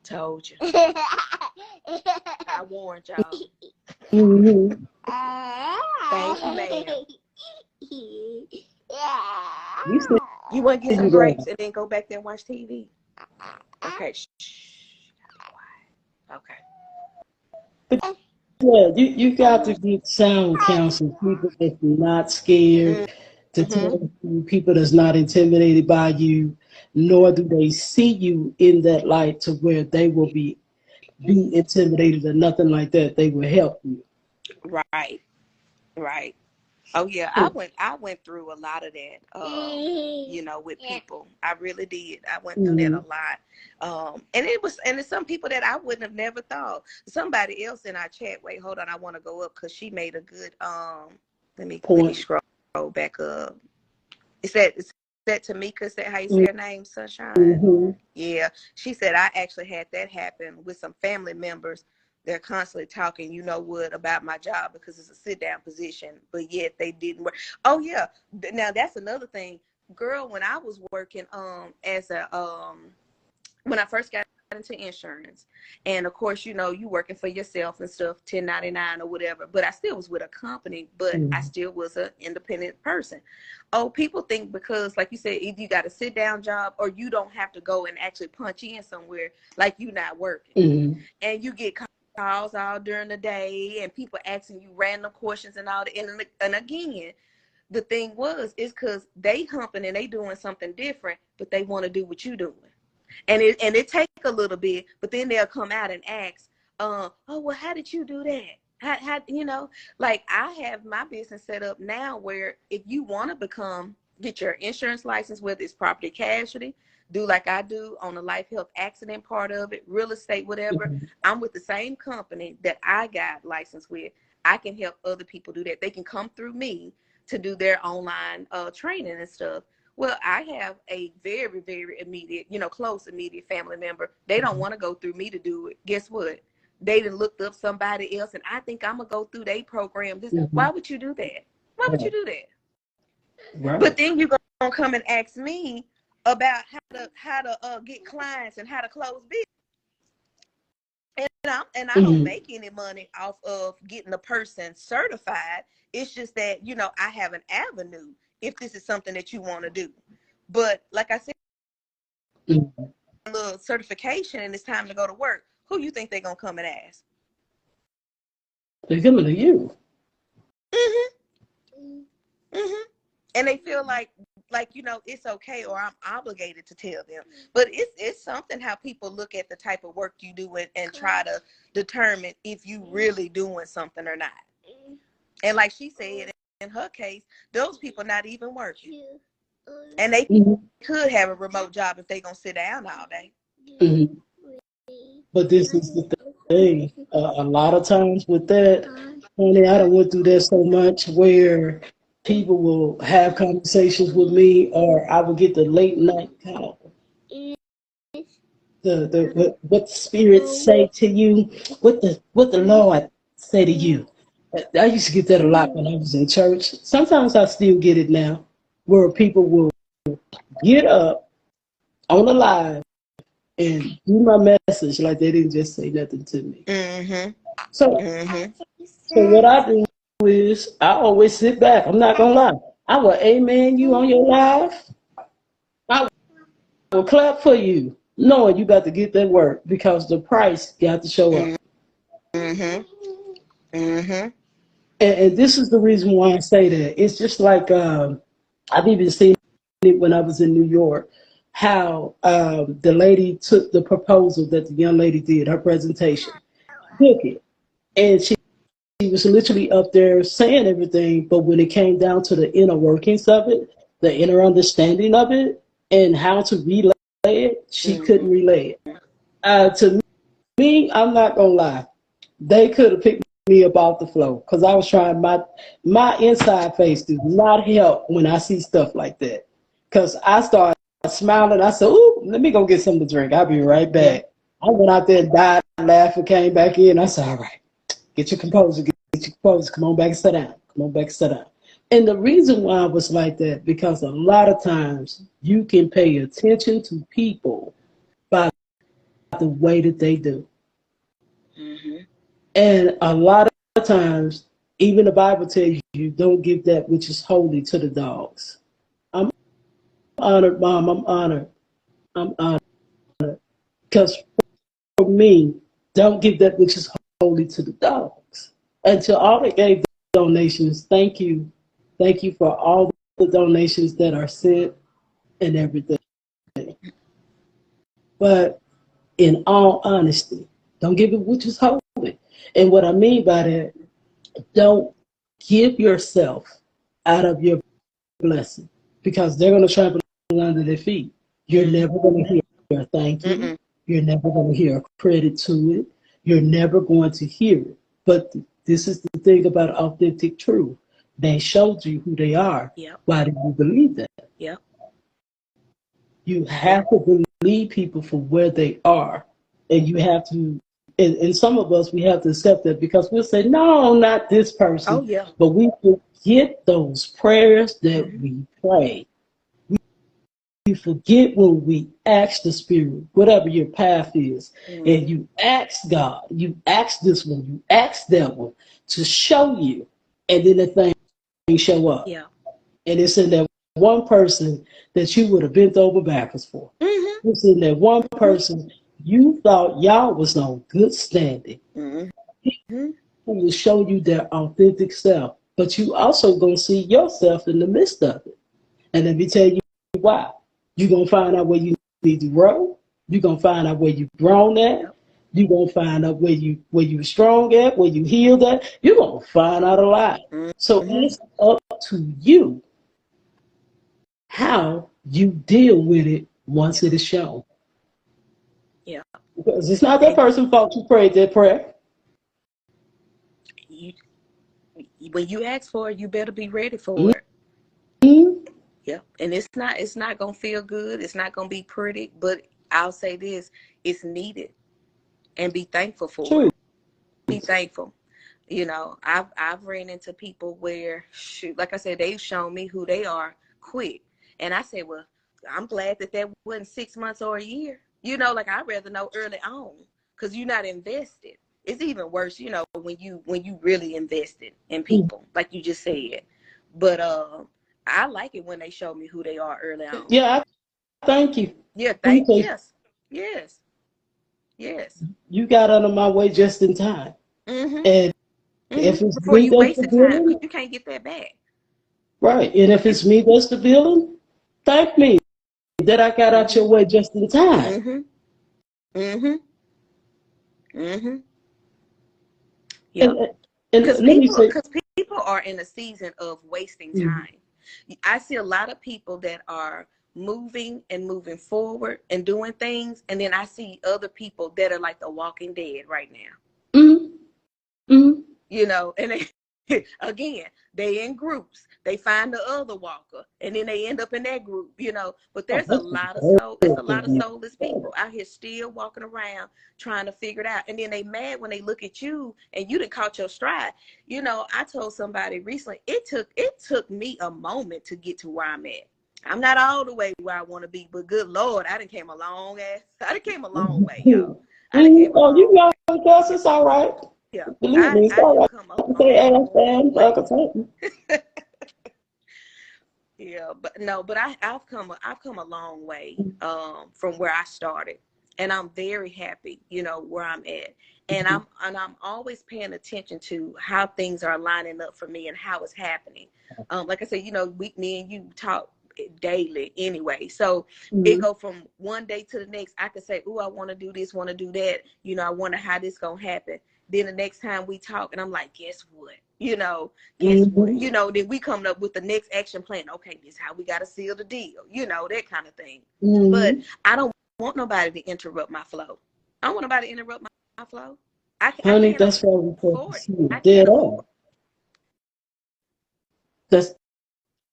Told you. I warned y'all. Mm-hmm. Thank you, ma'am. You see You want to get some you there. grapes and then go back there and watch TV? Okay. Shh. Okay. Yeah, you got to get sound counsel. People that's not scared to Mm-hmm. tell you, people that's not intimidated by you, nor do they see you in that light to where they will be intimidated or nothing like that. They will help you. Right. Right. Oh yeah, I went through a lot of that, with people. I really did. I went through that a Mm-hmm. lot. And it's some people that I wouldn't have never thought. Somebody else in our chat, wait, hold on, I want to go up because she made a good let me Point. scroll back up. It said that Tamika? Is that how you say her name, Sunshine? Mm-hmm. Yeah. She said, I actually had that happen with some family members. They're constantly talking, you know what, about my job because it's a sit down position, but yet they didn't work. Oh yeah. Now that's another thing. Girl, when I was working as a when I first got into insurance, and of course, you know, you working for yourself and stuff, 1099 or whatever, but I still was with a company, but I still was an independent person. Oh, people think because, like you said, either you got a sit down job or you don't have to go and actually punch in somewhere, like you not working. Mm-hmm. And you get calls all during the day and people asking you random questions and all that. And again, the thing is because they humping and they doing something different, but they want to do what you doing. And it take a little bit, but then they'll come out and ask, oh well, how did you do that? How you know, like I have my business set up now where if you want to get your insurance license, whether it's property casualty, do like I do on the life health accident part of it, real estate, whatever. Mm-hmm. I'm with the same company that I got licensed with. I can help other people do that. They can come through me to do their online training and stuff. Well, I have a very, very immediate, close immediate family member. They don't want to go through me to do it. Guess what? They done looked up somebody else, and I think I'm going to go through their program. Why would you do that? Why would you do that? Right. But then you're going to come and ask me about how to get clients and how to close business. And I don't make any money off of getting a person certified. It's just that, I have an avenue if this is something that you want to do. But like I said, a little certification and it's time to go to work. Who you think they're going to come and ask? They're coming to you. And they feel like it's okay, or I'm obligated to tell them. But it's something how people look at the type of work you do and try to determine if you really doing something or not. And like she said, in her case, those people not even working. And they could have a remote job if they gonna sit down all day. Mm-hmm. But this is the thing. A lot of times with that, honey, I done went through that so much where people will have conversations with me, or I will get the late night call. What the spirits say to you, what the Lord say to you. I used to get that a lot when I was in church. Sometimes I still get it now, where people will get up on the live and do my message like they didn't just say nothing to me. So what I do is I always sit back. I'm not gonna lie. I will amen you on your live. I will clap for you, knowing you got to get that work because the price got to show up. And this is the reason why I say that. It's just like I've even seen it when I was in New York, how the lady took the proposal that the young lady did, her presentation, took it, and she was literally up there saying everything, but when it came down to the inner workings of it, the inner understanding of it, and how to relay it, she couldn't relay it. To me, I'm not gonna lie, they could have picked me up off the floor because I was trying my inside face does not help when I see stuff like that. Because I started smiling, I said, "Ooh, let me go get something to drink. I'll be right back." I went out there and died laughing, came back in. I said, "All right, get your composure, come on back and sit down. Come on back and sit down." And the reason why I was like that, because a lot of times you can pay attention to people by the way that they do. And a lot of times, even the Bible tells you, don't give that which is holy to the dogs. I'm honored, Mom. I'm honored. I'm honored. Because for me, don't give that which is holy to the dogs. And to all that gave donations, thank you. Thank you for all the donations that are sent and everything. But in all honesty, don't give it which is holy. And what I mean by that, don't give yourself out of your blessing because they're going to trample under their feet. You're never going to hear a thank you. You're never going to hear a credit to it. You're never going to hear it. But this is the thing about authentic truth. They showed you who they are. Yep. Why do you believe that? Yep. You have to believe people for where they are. And you have to, and some of us, we have to accept that because we'll say, no, not this Oh person. yeah. But we forget those prayers that Mm-hmm. we pray. We forget when we ask the Spirit, whatever your path is, and Mm-hmm. you ask God, you ask this one, you ask that one to show you, and then the thing show up. Yeah. And it's in that one person that you would have bent over backwards for. Mm-hmm. It's in that one person you thought y'all was on good standing. Mm-hmm. Who will show you their authentic self. But you also gonna see yourself in the midst of it. And let me tell you why. You're gonna find out where you need to grow. You're gonna find out where you've grown at. Yep. You're gonna find out where you were strong at, where you healed at. You're gonna find out a lot. So Mm-hmm. it's up to you how you deal with it once Yeah. it is shown. Yeah. Because it's not that And person's fault you prayed that prayer. you, when you ask for it, you better be ready for it. Mm-hmm. Yeah. And it's not gonna feel good. It's not gonna be pretty. But I'll say this: it's needed, and be thankful for True. it. Be thankful. I've ran into people where, shoot, like I said, they've shown me who they are quick, and I said, well, I'm glad that wasn't 6 months or a year. Like I'd rather know early on, because you're not invested. It's even worse, when you really invested in people, like you just said. But I like it when they show me who they are early on. Yeah, I thank you. Yeah, Let me tell you, yes, yes, yes. you got under my way just in time. Mhm, And mhm. if it's Before me you that's the wasted time, villain, because you can't get that back. right. And if it's me that's the villain, thank me that I got out Mhm, your way just in time. mhm, mhm, mhm. And Yep. and Because let me people, say, because people are in a season of wasting mm, time. I see a lot of people that are moving and moving forward and doing things, and then I see other people that are like the Walking Dead right now. mm, mm, And again, they in groups. They find the other walker, and then they end up in that group. But oh, there's a that's lot of soul. It's a lot of horrible. soulless people out here still walking around trying to figure it out. And then they mad when they look at you and you done caught your stride. I told somebody recently, it took me a moment to get to where I'm at. I'm not all the way where I want to be, but good Lord, I done came a long ass. I done came a long way, y'all. I done came a Oh, you long way. got us. It's all right. Yeah, Believe I me, it's I all have right. come a I can say ass long and fuck way. or something. Yeah, but no, but I've come a long way from where I started, and I'm very happy, where I'm at, and I'm always paying attention to how things are lining up for me and how it's happening. Like I said, me and you talk daily anyway, so it Mm-hmm. go from one day to the next. I could say, "Oh, I want to do this, want to do that," I wonder how this gonna happen. Then the next time we talk, and I'm like, "Guess what?" Guess what? Mm-hmm. Then we coming up with the next action plan. Okay, this is how we got to seal the deal. That kind of thing. But Mm-hmm. I don't want nobody to interrupt my flow. I don't want nobody to interrupt my flow. I Honey, can't that's why we supposed to afford it. see it I dead can't on. afford That's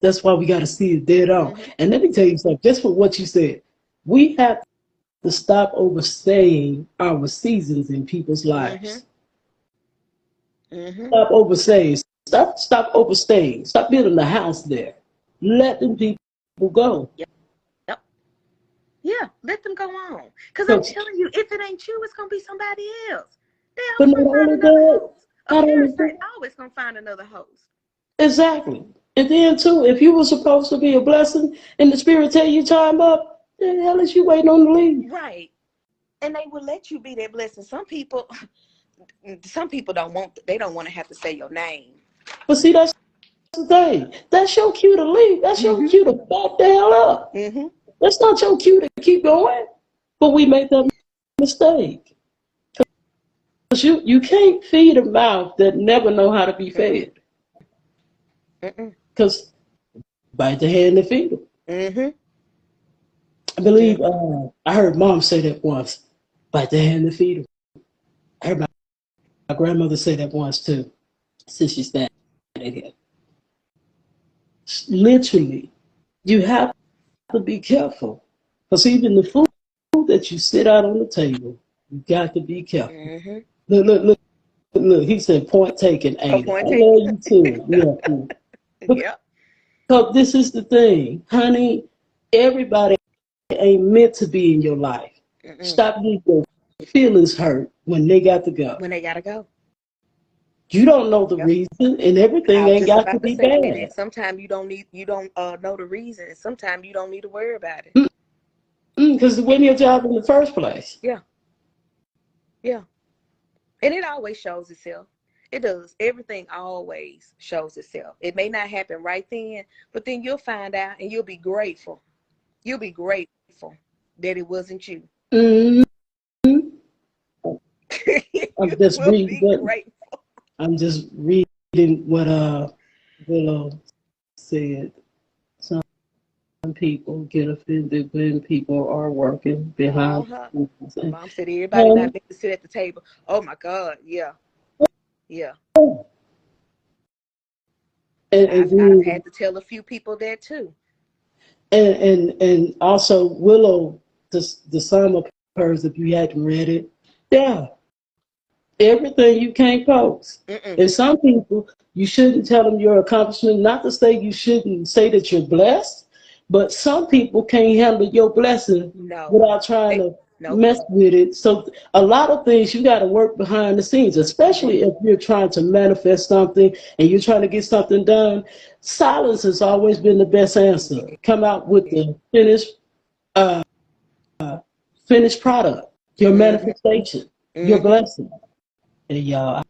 That's why we got to see it dead it. on. Mm-hmm. And let me tell you something, just for what you said, we have to stop overstaying our seasons in people's Mm-hmm. lives. Mm-hmm. Stop overstaying. Stop overstaying. Stop building the house there. Let them people go. Yep. Yep. Yeah. Let them go on. Because I'm 'Cause- telling you, if it ain't you, it's gonna be somebody else. They but always not gonna find only another that, host. A not only parasite that, always gonna find another host. exactly. And then too, if you were supposed to be a blessing and the spirit tell you time up, the hell is you waiting on to leave? Right. And they will let you be that blessing. Some people don't want to have to say your name. But see, that's the thing. That's your cue to leave. That's your Mm-hmm. cue to back the hell up. Mm-hmm. That's not your cue to keep going. But we make that mistake. Because you can't feed a mouth that never know how to be Mm-mm. fed. Mm-mm. Because bite the hand that feed them. Mm-hmm. I believe Mm-hmm. I heard mom say that once. Bite the hand that feed them. I heard my grandmother say that once too. Since she's standing here. Literally, you have to be careful. Because even the food that you sit out on the table, you got to be careful. Mm-hmm. Look, look, look, look. He said, "Point taken, Oh, ain't it?" I point taken. love you too. Yeah. Yep. Because this is the thing, honey. Everybody ain't meant to be in your life. Mm-mm. Stop getting your feelings hurt when they got to go. When they gotta go. You don't know the Yep. reason, and everything I was ain't just got to about to be say that. And bad. sometimes you don't know the reason. Sometimes you don't need to worry about it. Because it wasn't your job in the first place. Yeah. Yeah. And it always shows itself. It does. Everything always shows itself. It may not happen right then, but then you'll find out and you'll be grateful. You'll be grateful that it wasn't you. Mm-hmm. You I'm just will reading be what grateful. I'm just reading what Willow said. Some people get offended when people are working behind Uh-huh. the scenes. And, Mom said everybody not honey, meant to sit at the table. Oh my God. Yeah. Yeah. and I've had then to tell a few people that too. and also Willow, the sum of hers, if you hadn't read it, yeah, everything you can't post. Mm-mm. And some people, you shouldn't tell them your accomplishment. Not to say you shouldn't say that you're blessed, but some people can't handle your blessing No. without trying They, to nope. mess with it. So a lot of things you got to work behind the scenes, You do. especially if you're trying to manifest something and you're trying to get something done. Silence has always been the best answer. Come out with Yeah. the uh, finished product, your Mm-hmm. manifestation, your Mm-hmm. blessing. And y'all,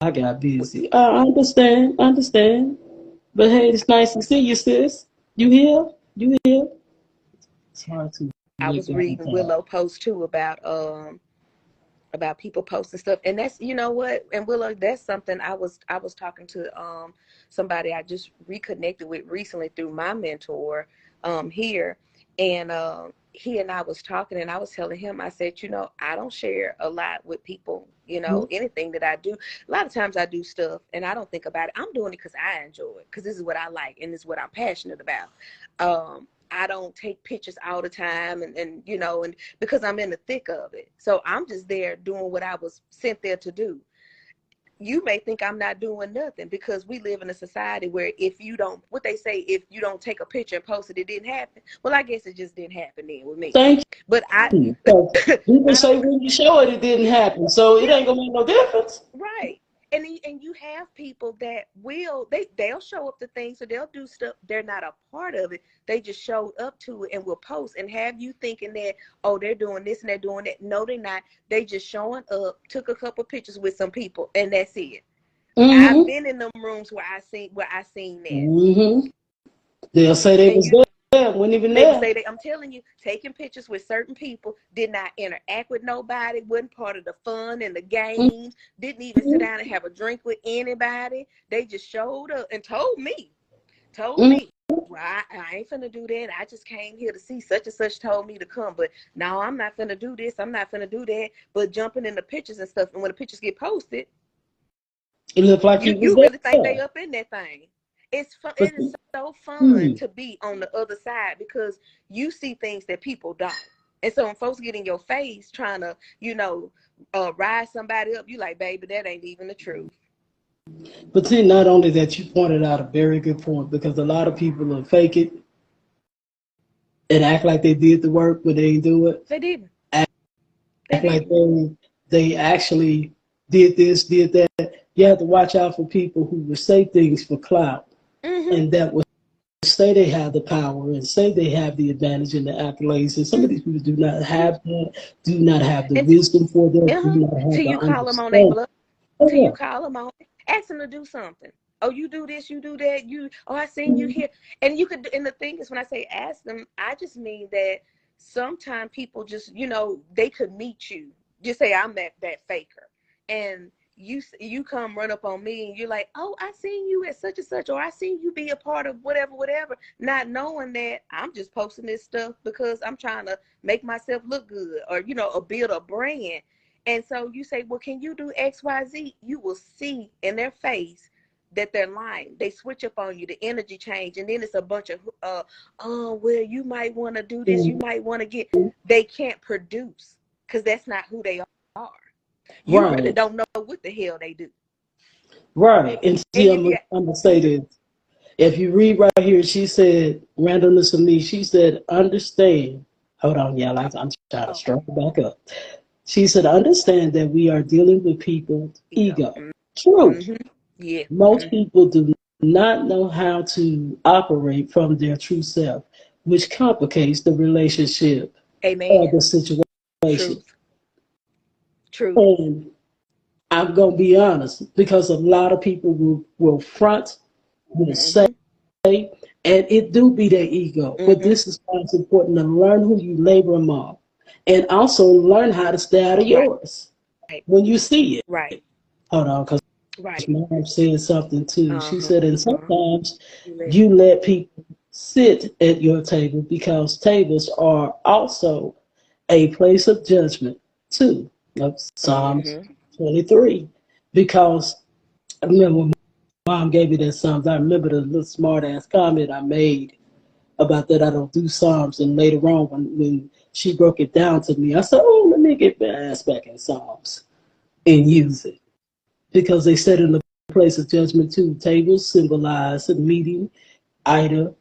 I got busy. I understand, understand. But hey, it's nice to see you, sis. You here? You here? It's hard to I make was that reading time. Willow post too about people posting stuff, and that's you know what, and Willow, that's something I was talking to somebody I just reconnected with recently through my mentor here, and he and I was talking, and I was telling him, I said, you know, I don't share a lot with people, you know, anything that I do. A lot of times I do stuff and I don't think about it. I'm doing it because I enjoy it, because this is what I like and this is what I'm passionate about. I don't take pictures all the time, and you know, and because I'm in the thick of it. So I'm just there doing what I was sent there to do. You may think I'm not doing nothing because we live in a society where if you don't, what they say, if you don't take a picture and post it, it didn't happen. Well, I guess it just didn't happen then with me. Thank But I, you. 'Cause people I say don't, when you show it, it didn't happen. So it yeah. ain't gonna make no difference. Right. And you have people that they'll show up to things, so they'll do stuff. They're not a part of it. They just showed up to it and will post and have you thinking that, oh, they're doing this and they're doing that. No, they're not. They just showing up, took a couple pictures with some people, and that's it. I've Mm-hmm. been in them rooms where I seen that. Mm-hmm. They'll say they And was you there, wasn't even They would there. say that, I'm telling you, taking pictures with certain people, did not interact with nobody, wasn't part of the fun and the games, didn't even sit Mm-hmm. down and have a drink with anybody. They just showed up and told Mm-hmm. me, well, I ain't finna do that. I just came here to see such and such told me to come. But no, I'm not finna do this. I'm not finna do that. But jumping in the pictures and stuff. And when the pictures get posted, It looked like you was you really think they there. up in that thing. It's fun. But It is so fun mm, to be on the other side because you see things that people don't. And so when folks get in your face trying to, you know, rise somebody up, you like, baby, that ain't even the truth. but see, not only that, you pointed out a very good point because a lot of people will fake it and act like they did the work when they ain't do it. They didn't. Act They like didn't. they actually did this, did that. You have to watch out for people who will say things for clout Mm-hmm. and that will say they have the power and say they have the advantage and the accolades. And some of these people do not Mm-hmm. have that, do not have the And wisdom for that, do uh-huh. not have Till the you call them on their understanding. bluff. Oh, Till you yeah. call them on, ask them to do something. Oh, you do this, you do that. I seen you here, and you could. And the thing is, when I say ask them, I just mean that sometimes people just, you know, they could meet you. Just say I'm that faker, and you come run up on me, and you're like, oh, I seen you at such and such, or I seen you be a part of whatever, not knowing that I'm just posting this stuff because I'm trying to make myself look good, or you know, or build a brand. And so you say, well, can you do XYZ? You will see in their face that they're lying. They switch up on you, the energy change, and then it's a bunch of oh well, you might want to do this, you might want to get. They can't produce because that's not who they are. You really Right. don't know what the hell they do. Right. And see, And you I'm get gonna say this. If you read right here, she said, randomness of me, she said, understand. Hold on, y'all. I'm trying to oh struggle back up. She said, understand that we are dealing with people's ego. ego. Truth. Mm-hmm. Yeah. Most people do not know how to operate from their true self, which complicates the relationship or Amen. the situation. Truth. Truth. And I'm going to be honest, because a lot of people will front, will say, Mm-hmm. and it do be their ego. But Mm-hmm. this is why it's important to learn who you labor among and also learn how to stay out of Right. yours when you see it. Right. Hold on, because Right. mom said something too. She Uh-huh. said, and Uh-huh. sometimes you let people sit at your table because tables are also a place of judgment too. Of Psalms Mm-hmm. 23. Because I remember when mom gave me that Psalms, I remember the little smart ass comment I made about that I don't do Psalms. And later on, when she broke it down to me, I said, oh, let me get my ass back in Psalms and use it. Because they said in the place of judgment too, tables symbolize a meeting. Either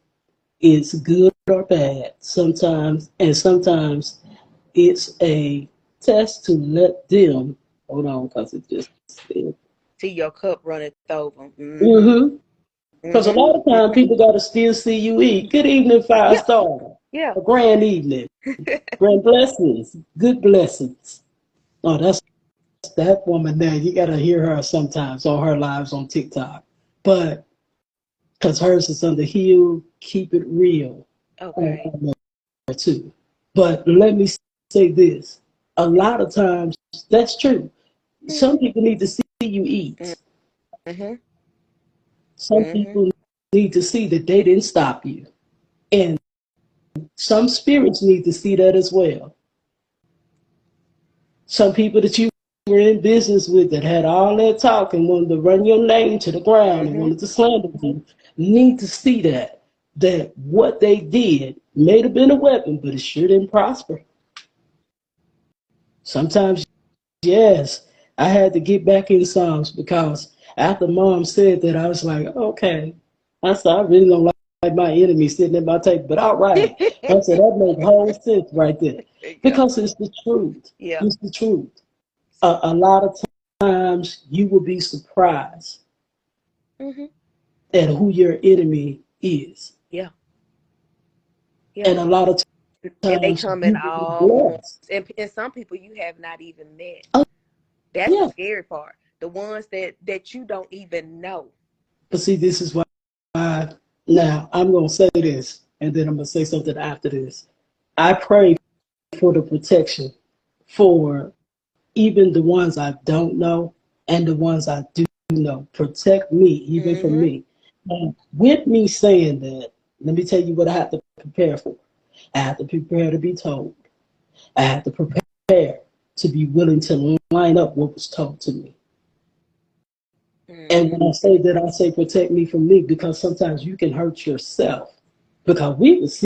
it's good or bad sometimes, and sometimes it's a test to let them, hold on, because it just, See your cup runneth over. Mm-hmm. mm-hmm. Because a Mm-hmm. lot of times people got to still see you eat. Good evening, five Yeah. star. Yeah. A grand evening. Grand blessings. Good blessings. Oh, that's that woman there. You got to hear her sometimes on her lives on TikTok. But because hers is under heel, keep it real Okay. on there too. But let me say this. A lot of times, that's true. Some Mm-hmm. people need to see you eat. Mm-hmm. Some Mm-hmm. people need to see that they didn't stop you. And some spirits need to see that as well. Some people that you were in business with that had all that talk and wanted to run your name to the ground and Mm-hmm. wanted to slander you need to see that what they did may have been a weapon, but it sure didn't prosper. Sometimes, yes, I had to get back in Psalms because after mom said that, I was like, okay. I said, I really don't like my enemy sitting at my table, but all right. I said, that makes whole sense right there There you go. because it's the truth. Yeah. It's the truth. A lot of times you will be surprised Mm-hmm. at who your enemy is. Yeah. Yeah. And a lot of And they times come in you will be all forms. blessed. And some people you have not even met. Oh, That's the yeah. scary part. The ones that you don't even know. But see, this is why now I'm going to say this and then I'm going to say something after this. I pray for the protection for even the ones I don't know and the ones I do know. Protect me, even from Mm-hmm. me. And with me saying that, let me tell you what I have to prepare for. I have to prepare to be told. I have to prepare to be willing to line up what was told to me. And Mm-hmm. when I say that, I say protect me from me because sometimes you can hurt yourself. Because we will see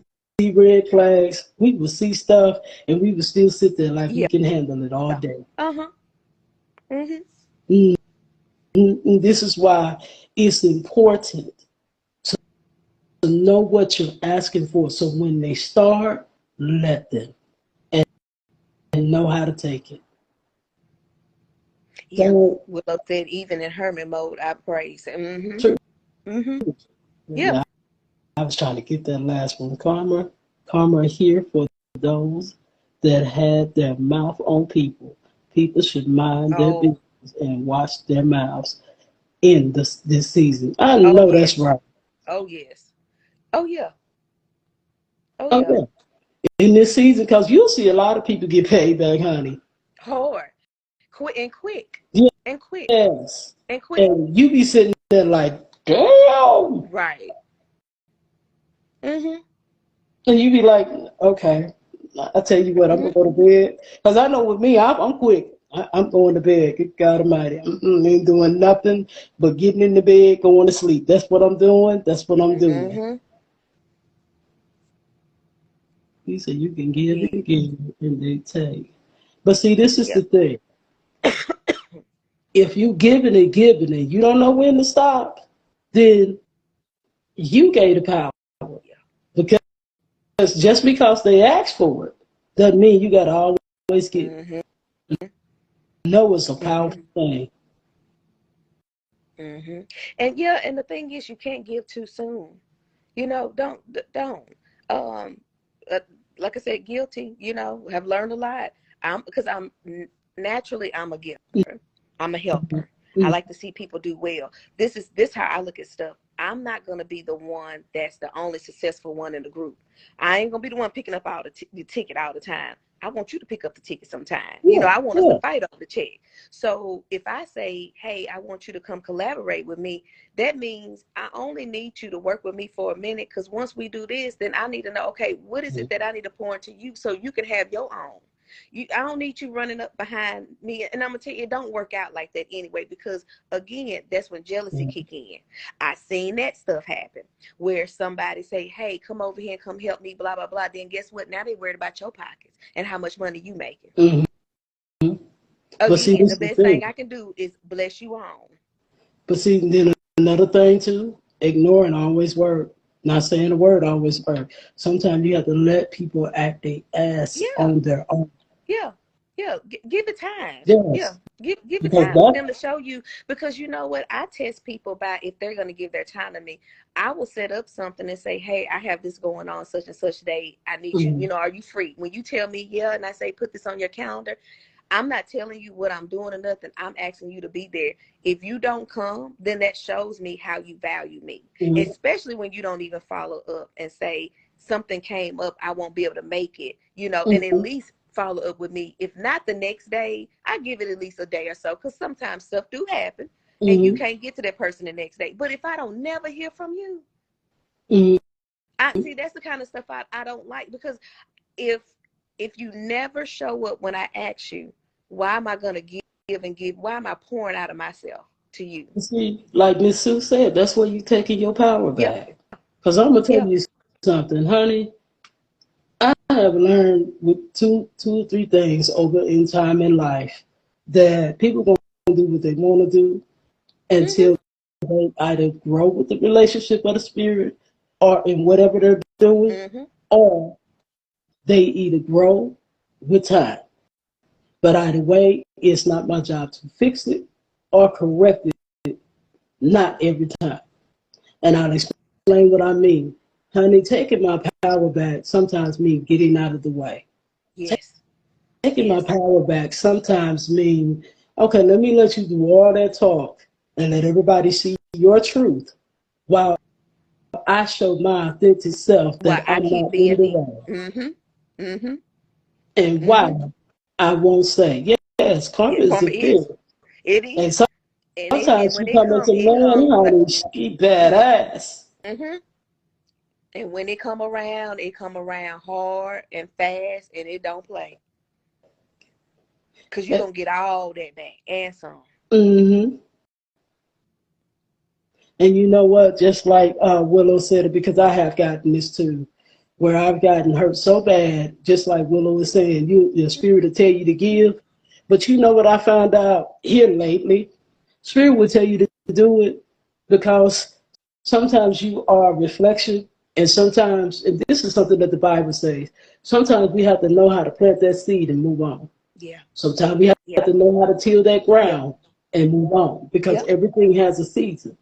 red flags, we will see stuff, and we will still sit there like we Yeah. can handle it all day. Uh-huh. Mm-hmm. This is why it's important to know what you're asking for. So when they start, let them and know how to take it. Yeah. Don't Willow said even in hermit mode, I praise. Mm-hmm. true. Mm-hmm. Yeah. Yeah, I was trying to get that last one. Karma here for those that had their mouth on people. People should mind their Oh. business and watch their mouths in this season. I Oh know that's yes. right. Oh yes. Oh yeah. Oh Oh yeah. yeah, in this season, because you'll see a lot of people get paid back, honey. Hard. Quick and quick. And quick. Yes, And quick. and you be sitting there like, damn, Right. Mm-hmm. and you be like, okay, I tell you what, I'm Mm-hmm. gonna go to bed because I know with me, I'm quick. I'm going to bed. Good God Almighty. Ain't doing nothing but getting in the bed, going to sleep. That's what I'm doing. That's what I'm doing. Mm-hmm. He said you can give Yeah. and give and they take. But see, this is the Yep. thing. If you giving and you don't know when to stop, then you gave the power. Yeah. Because just because they ask for it doesn't mean you got to always get it. Mm-hmm. No, it's a Mm-hmm. powerful thing. Mm-hmm. And yeah, and the thing is, you can't give too soon. You know, don't. Um, uh, like I said, guilty. You know, have learned a lot. Because naturally I'm a giver. I'm a helper. I Mm-hmm. like to see people do well. This how I look at stuff. I'm not gonna be the one that's the only successful one in the group. I ain't gonna be the one picking up all the ticket all the time. I want you to pick up the ticket sometime. You know, Yeah, I want us to yeah. fight over the check. So if I say, hey, I want you to come collaborate with me, that means I only need you to work with me for a minute, because once we do this, then I need to know, okay, what is it that I need to pour into you so you can have your own. I don't need you running up behind me. And I'm gonna tell you, it don't work out like that anyway, because again, that's when jealousy kick in. I seen that stuff happen where somebody say, hey, come over here and come help me, blah blah blah. Then guess what? Now they worried about your pockets and how much money you making. Mm-hmm. But see, Again, this the is the best thing thing. I can do is bless you on. But see, then another thing too, ignoring always work. Not saying the word always work. Sometimes you have to let people act their ass Yeah. on their own. Yeah, yeah. Give it time. Yeah, Yes, give it because time for that. them to show you. Because you know what, I test people by if they're going to give their time to me. I will set up something and say, hey, I have this going on such and such day. I need you. You Mhm. know, are you free? When you tell me yeah, and I say put this on your calendar, I'm not telling you what I'm doing or nothing. I'm asking you to be there. If you don't come, then that shows me how you value me. Mhm. Especially when you don't even follow up and say something came up, I won't be able to make it, you know, and at Mhm. least follow up with me. If not the next day, I give it at least a day or so, because sometimes stuff do happen and you Mhm. can't get to that person the next day. But if I don't never hear from you, Mhm. I see that's the kind of stuff I don't like, because if you never show up when I ask you, why am I gonna give and give? Why am I pouring out of myself to you? See, like Miss Sue said, that's where you taking your power Yeah, back. Because I'm gonna tell yeah. you something, honey. I have learned with two or three things over in time in life that people gonna do what they want to do Mhm. until they either grow with the relationship of the spirit or in whatever they're doing, Mhm. or they either grow with time. But either way, it's not my job to fix it or correct it, not every time. And I'll explain what I mean. Honey, taking my power back sometimes mean getting out of the way. Yes. Taking my Yes. power back sometimes mean, okay, let me let you do all that talk and let everybody see your truth while I show my authentic self Why that I I'm keep not in being the me. way. Mhm. Mhm. And Mhm. why I won't say, yes, karma Yeah, is a karma is. bitch. It And is. And sometimes when she it come come, into it man, come like honey, she mhm. badass. Mhm. And when it come around hard and fast, and it don't play. Cause you're gonna get all that back and some. Mm-hmm. And you know what? Just like Willow said it, because I have gotten this too, where I've gotten hurt so bad, just like Willow was saying, your spirit will tell you to give. But you know what I found out here lately? Spirit will tell you to do it because sometimes you are a reflection, and sometimes, and this is something that the Bible says, sometimes we have to know how to plant that seed and move on. Yeah. Sometimes we have Yeah. to know how to till that Yeah. ground and move on because Yeah. everything has a season,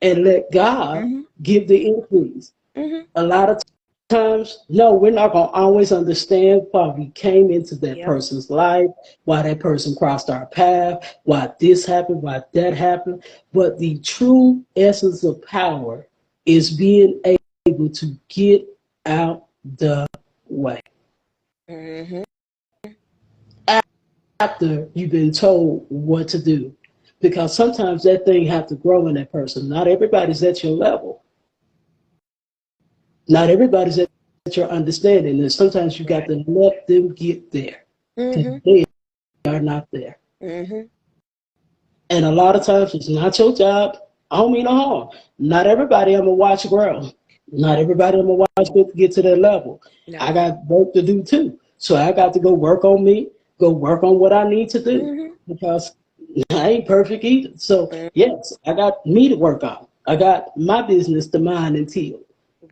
and let God Mhm. give the increase. Mhm. A lot of times, no, we're not going to always understand why we came into that Yep. person's life, why that person crossed our path, why this happened, why that happened. But the true essence of power is being able to get out the way Mhm. after you've been told what to do. Because sometimes that thing has to grow in that person. Not everybody's at your level. Not everybody's at your understanding. And sometimes you got Right. to let them get there because Mhm. they are not there. Mm-hmm. And a lot of times it's not your job. I don't mean no harm. Not everybody I'm gonna watch grow. Not No, everybody I'm gonna watch get to that level. I no. got work to do too. So I got to go work on me, go work on what I need to do Mm-hmm. because I ain't perfect either. So Mm, yes, I got me to work on. I got my business to mind and till.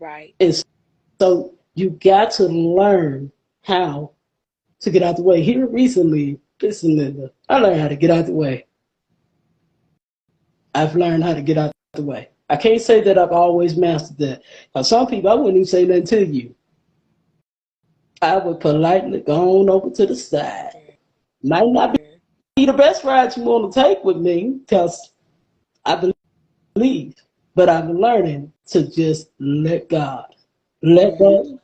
right. And so you got to learn how to get out the way. Here recently, listen, Linda, I learned how to get out the way. I've learned how to get out the way. I can't say that I've always mastered that. Now, some people, I wouldn't even say nothing to you. I would politely go on over to the side. Might not Mm-hmm. be the best ride you want to take with me because I believe, but I'm learning to just let God. Let Mm-hmm. go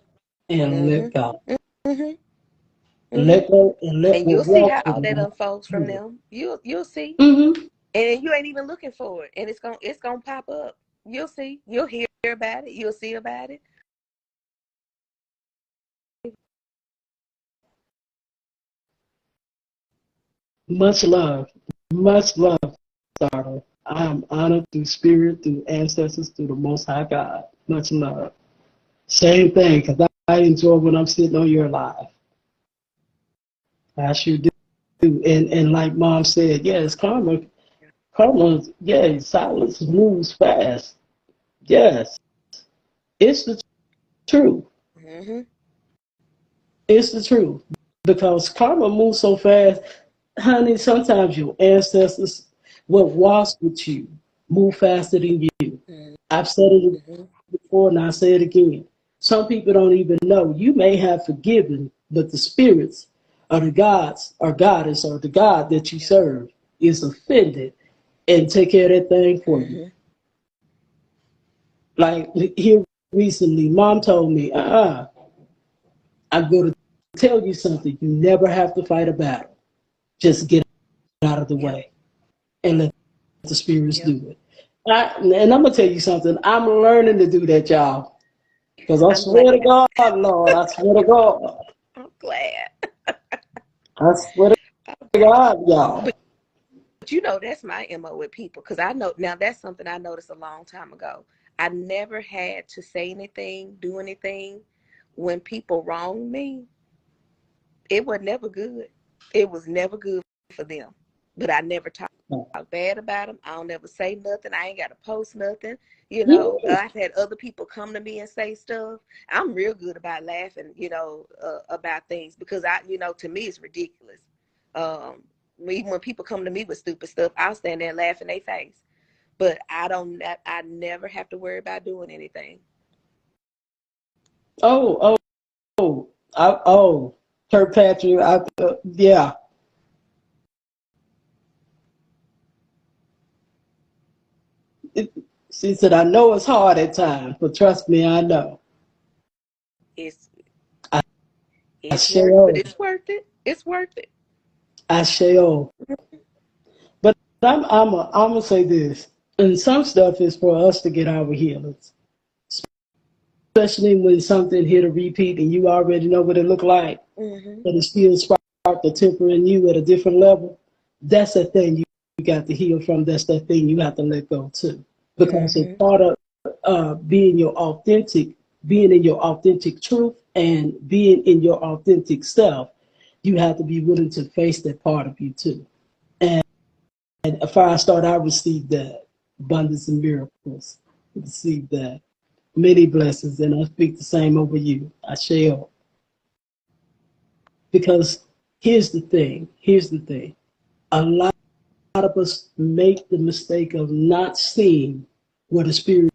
and let God. Mm-hmm. Mm-hmm. Let go and let And what you'll see walk how all that with unfolds from God. them. You'll see. Mm-hmm. And you ain't even looking for it. And it's gonna pop up. You'll see. You'll hear about it. You'll see about it. Much love, daughter. I am honored through spirit, through ancestors, through the Most High God. Much love. Same thing, because I enjoy when I'm sitting on your live. I sure do. And like Mom said, yes, karma, yeah, silence moves fast. Yes, it's the truth. Mm-hmm. It's the truth. Because karma moves so fast, honey, sometimes your ancestors, what was with you, move faster than you. I've said it Mm-hmm. before and I say it again. Some people don't even know. You may have forgiven, but the spirits or the gods or goddess or the God that you serve is offended and take care of that thing for you. Mm-hmm. Like here recently, Mom told me, I'm going to tell you something. You never have to fight a battle. Just get out of the Yep. way and let the spirits Yep. do it. And I'm going to tell you something. I'm learning to do that, y'all. Because I I'm glad. swear to God, Lord, I swear to God, I'm glad. I swear to God, y'all. But you know, that's my MO with people because I know now that's something I noticed a long time ago. I never had to say anything, do anything when people wronged me. It was never good. It was never good for them. But I never talk bad about them. I don't ever say nothing. I ain't got to post nothing. You know, Yeah. I've had other people come to me and say stuff. I'm real good about laughing, about things because to me, it's ridiculous. Um, Even when people come to me with stupid stuff, I'll stand there and laugh in their face. But I never have to worry about doing anything. Oh, oh, oh, Kirkpatrick, yeah. It, she said, I know it's hard at times, but trust me, I know. It's I, I it's worth, but shall. it's worth it. It's worth it. I shall. But I'm going to say this. And some stuff is for us to get our healings, especially when something hit a repeat and you already know what it looked like, Hmm. but it still sparked the temper in you at a different level. That's the thing you got to heal from. That's the thing you have to let go too. Because it's Hmm. part of being in your authentic truth and being in your authentic self. You have to be willing to face that part of you too. And before I start, I received that abundance and miracles. Received that many blessings, and I speak the same over you. I shall. Because here's the thing. Here's the thing. A lot of us make the mistake of not seeing what the spirit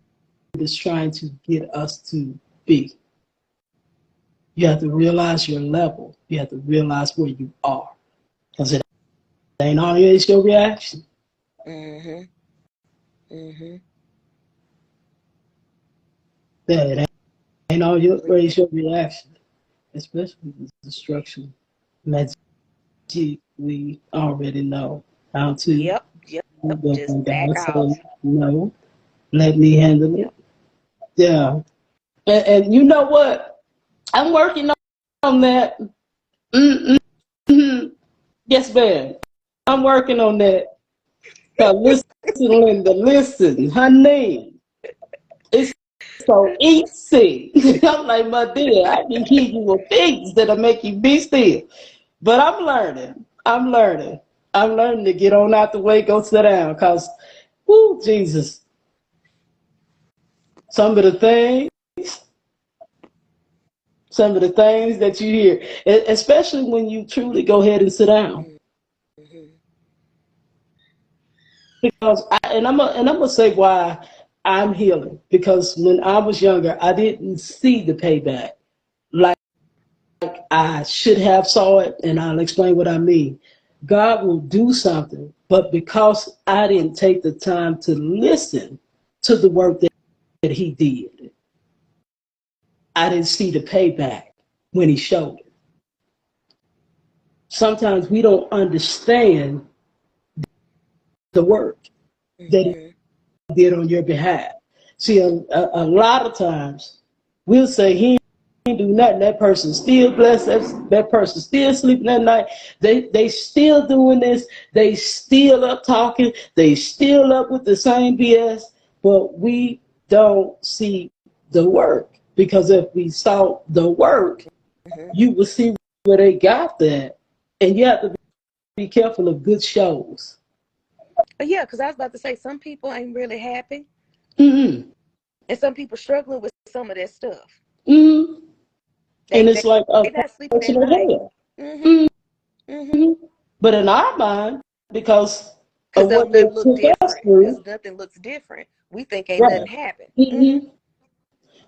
is trying to get us to be. You have to realize your level. You have to realize where you are. Because it ain't always your reaction. Hmm. Hmm. Yeah, it ain't always your reaction. Especially with destruction. Magic, we already know how to. Yep. Yep. But Just when back God off. says, no, let me handle it. Yep. Yeah. And you know what? I'm working on that. Mm-mm. Yes, ma'am. I'm working on that. So listen, Linda, listen, honey. It's so easy. I'm like, my dear, I can give you a things that'll make you be still. But I'm learning. I'm learning. I'm learning to get on out the way, go sit down. Because, whoo, Jesus, some of the things, some of the things that you hear, especially when you truly go ahead and sit down. Mm-hmm. Because I'm gonna say why I'm healing. Because when I was younger, I didn't see the payback like I should have saw it, and I'll explain what I mean. God will do something, but because I didn't take the time to listen to the work that He did, I didn't see the payback when He showed it. Sometimes we don't understand the work that He Mm-hmm. did on your behalf. See, a lot of times we'll say He didn't do nothing. That person still blessed. That person still sleeping at night. They still doing this. They still up talking. They still up with the same BS. But we don't see the work, because if we saw the work, Mm-hmm. you will see where they got that. And you have to be careful of good shows. Yeah, because I was about to say some people ain't really happy, Mm-hmm. and some people struggling with some of that stuff. Mm-hmm. They And they it's like a they not sleeping at personal night. hell. Mm-hmm. Mm-hmm. But in our mind, because Because of what don't they nothing look took us different. through, Because nothing looks different. We think ain't right? nothing happened. Mm-hmm. hmm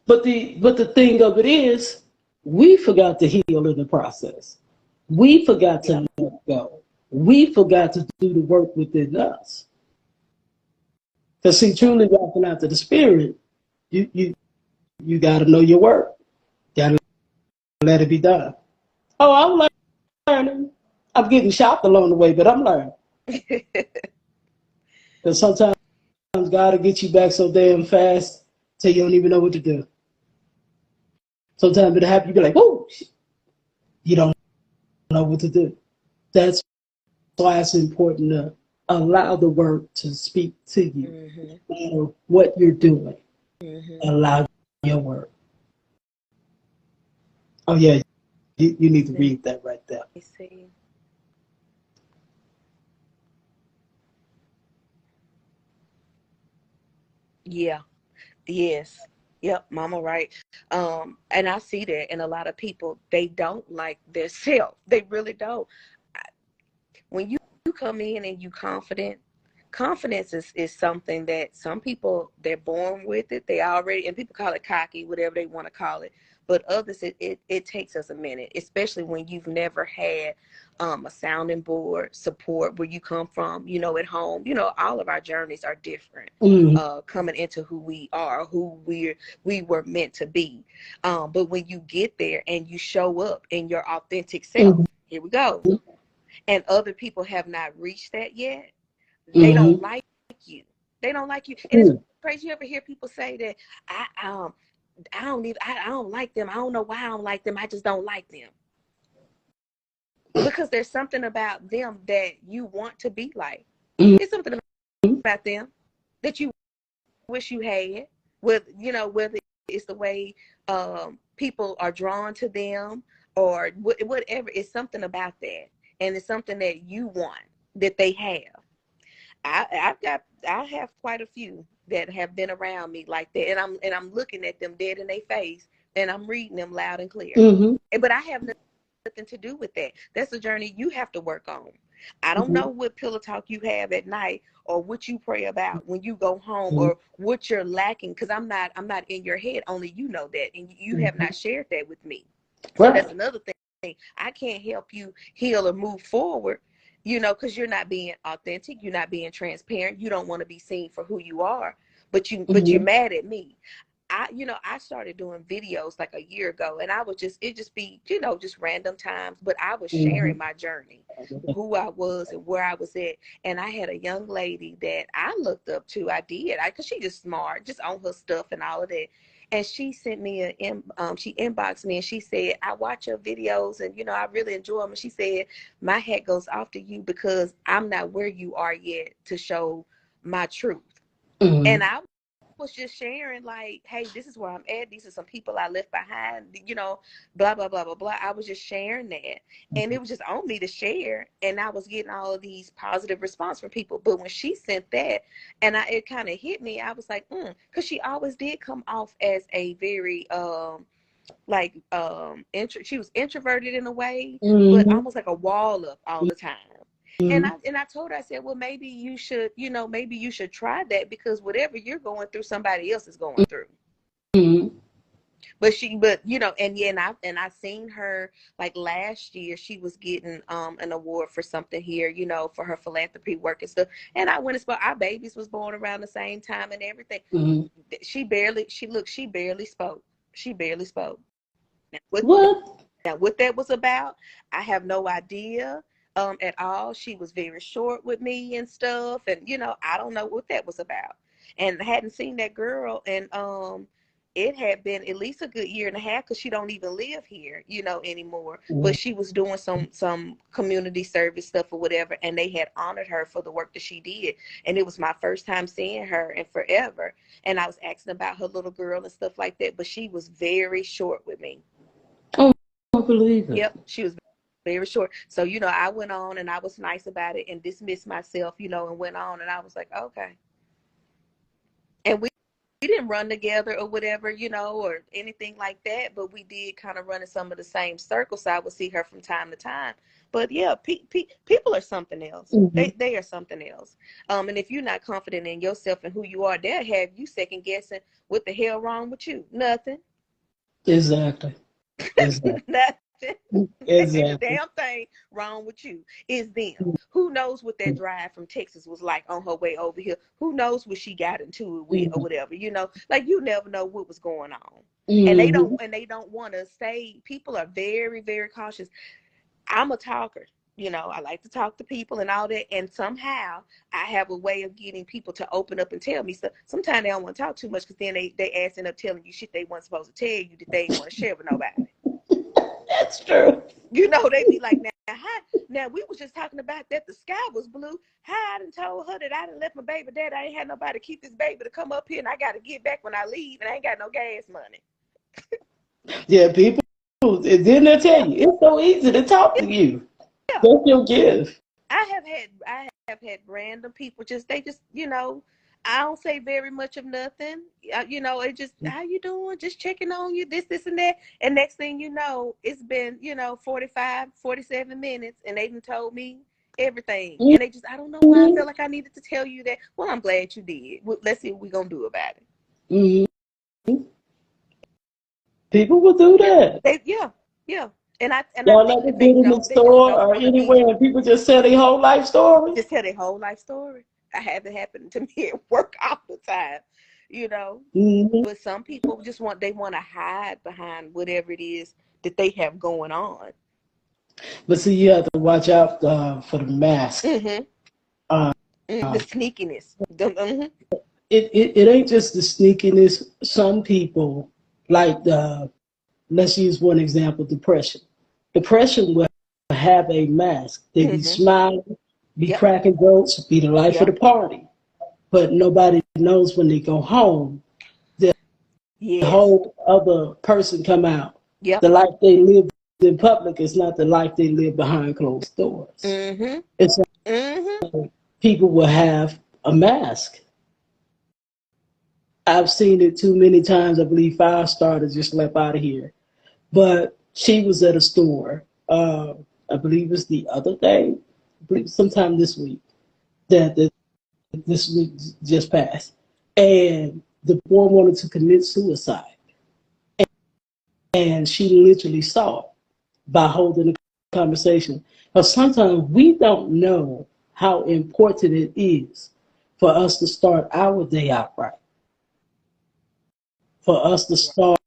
But the thing of it is, we forgot to heal in the process. We forgot Yep. to let go. We forgot to do the work within us. Because see, Yep. truly walking after the spirit, you got to know your work. Got to let it be done. Oh, I'm learning. I'm getting shocked along the way, but I'm learning. Because sometimes God will get you back so damn fast till you don't even know what to do. Sometimes it'll happen, you be like, whoo, you don't know what to do. That's why it's important to allow the word to speak to you. Mm-hmm. No matter what you're doing, Mm-hmm. allow your word. Oh, yeah, you need to Let read that right there. me see. Yeah. Yes. Yep, mama right. And I see that in a lot of people, they don't like their self. They really don't. When you come in and you confident, confidence is something that some people they're born with it. They already, and people call it cocky, whatever they want to call it. But others, it takes us a minute, especially when you've never had a sounding board support where you come from, at home. All of our journeys are different. Mm-hmm. Coming into who we are, who we were meant to be. But when you get there and you show up in your authentic self, here we go, and other people have not reached that yet, they don't Mm-hmm. like you. They don't like you. And it's crazy. You ever hear people say that I don't like them. I don't know why I don't like them. I just don't like them. Because there's something about them that you want to be like. It's something about them that you wish you had. Whether it's the way people are drawn to them or whatever. It's something about that. And it's something that you want that they have. I have quite a few that have been around me like that, and I'm looking at them dead in their face, and I'm reading them loud and clear. Mm-hmm. But I have nothing to do with that. That's a journey you have to work on. I don't know what pillow talk you have at night or what you pray about when you go home Mm-hmm. or what you're lacking, because I'm not in your head. Only you know that, and you have Mm-hmm. not shared that with me. So that's Right. another thing. I can't help you heal or move forward, because you're not being authentic, you're not being transparent, you don't want to be seen for who you are, but you're Mm-hmm. mad at me. I started doing videos like a year ago, and I would just be, just random times, but I was sharing my journey, who I was and where I was at. And I had a young lady that I looked up to. I did, because she just smart, just on her stuff and all of that. And she sent me she inboxed me and she said, I watch your videos and, I really enjoy them. And she said, my hat goes off to you because I'm not where you are yet to show my truth. And I was just sharing like, hey, this is where I'm at. These are some people I left behind, blah, blah, blah, blah, blah. I was just sharing that. And it was just on me to share. And I was getting all of these positive response from people. But when she sent that and it kind of hit me, I was like, because she always did come off as a very, she was introverted in a way, but almost like a wall up all the time. And I told her, I said, well, maybe you should, maybe you should try that because whatever you're going through, somebody else is going through. But and I seen her like last year, she was getting an award for something here, for her philanthropy work and stuff. And I went and spoke. Our babies was born around the same time and everything. She barely spoke. She barely spoke. Now, what that was about, I have no idea at all. She was very short with me and stuff. And, I don't know what that was about. And I hadn't seen that girl. And it had been at least a good year and a half because she don't even live here, anymore. But she was doing some community service stuff or whatever. And they had honored her for the work that she did. And it was my first time seeing her in forever. And I was asking about her little girl and stuff like that. But she was very short with me. I believe it. Yep, she was very short. So, I went on and I was nice about it and dismissed myself, and went on. And I was like, okay. And we didn't run together or whatever, or anything like that. But we did kind of run in some of the same circles. So I would see her from time to time. But yeah, people are something else. They are something else. And if you're not confident in yourself and who you are, they'll have you second guessing what the hell wrong with you. Nothing. Exactly. Nothing. Exactly. The damn thing wrong with you is them. Who knows what that drive from Texas was like on her way over here? Who knows what she got into it with or whatever? Like you never know what was going on. And they don't want to say. People are very, very cautious. I'm a talker. I like to talk to people and all that. And somehow I have a way of getting people to open up and tell me. So sometimes they don't want to talk too much because then they end up telling you shit they weren't supposed to tell you that they didn't want to share with nobody. That's true. They be like, now we was just talking about that the sky was blue. How I done told her that I done left my baby dad. I ain't had nobody to keep this baby to come up here and I got to get back when I leave and I ain't got no gas money. Yeah, people, and then they'll tell you, it's so easy to talk to you. Yeah. That's your gift. I have had random people I don't say very much of nothing. It just, how you doing? Just checking on you, this and that. And next thing you know, it's been, 45, 47 minutes and they done told me everything. And they just, I don't know why I felt like I needed to tell you that. Well, I'm glad you did. Let's see what we're going to do about it. People will do that. Yeah. And I y'all ever been in the store or anywhere and people just tell their whole life story? Just tell their whole life story. I have it happen to me at work all the time, But some people just want to hide behind whatever it is that they have going on. But see, you have to watch out for the mask. The sneakiness. It ain't just the sneakiness. Some people, like let's use one example, depression. Depression will have a mask. They be smiling, be cracking jokes, be the life of the party. But nobody knows when they go home, the whole other person come out. The life they live in public is not the life they live behind closed doors. It's like people will have a mask. I've seen it too many times. I believe Firestarter just left out of here. But she was at a store, I believe it's the other day, I believe sometime this week, this week just passed. And the boy wanted to commit suicide. And she literally saw it by holding a conversation. But sometimes we don't know how important it is for us to start our day out right. For us to start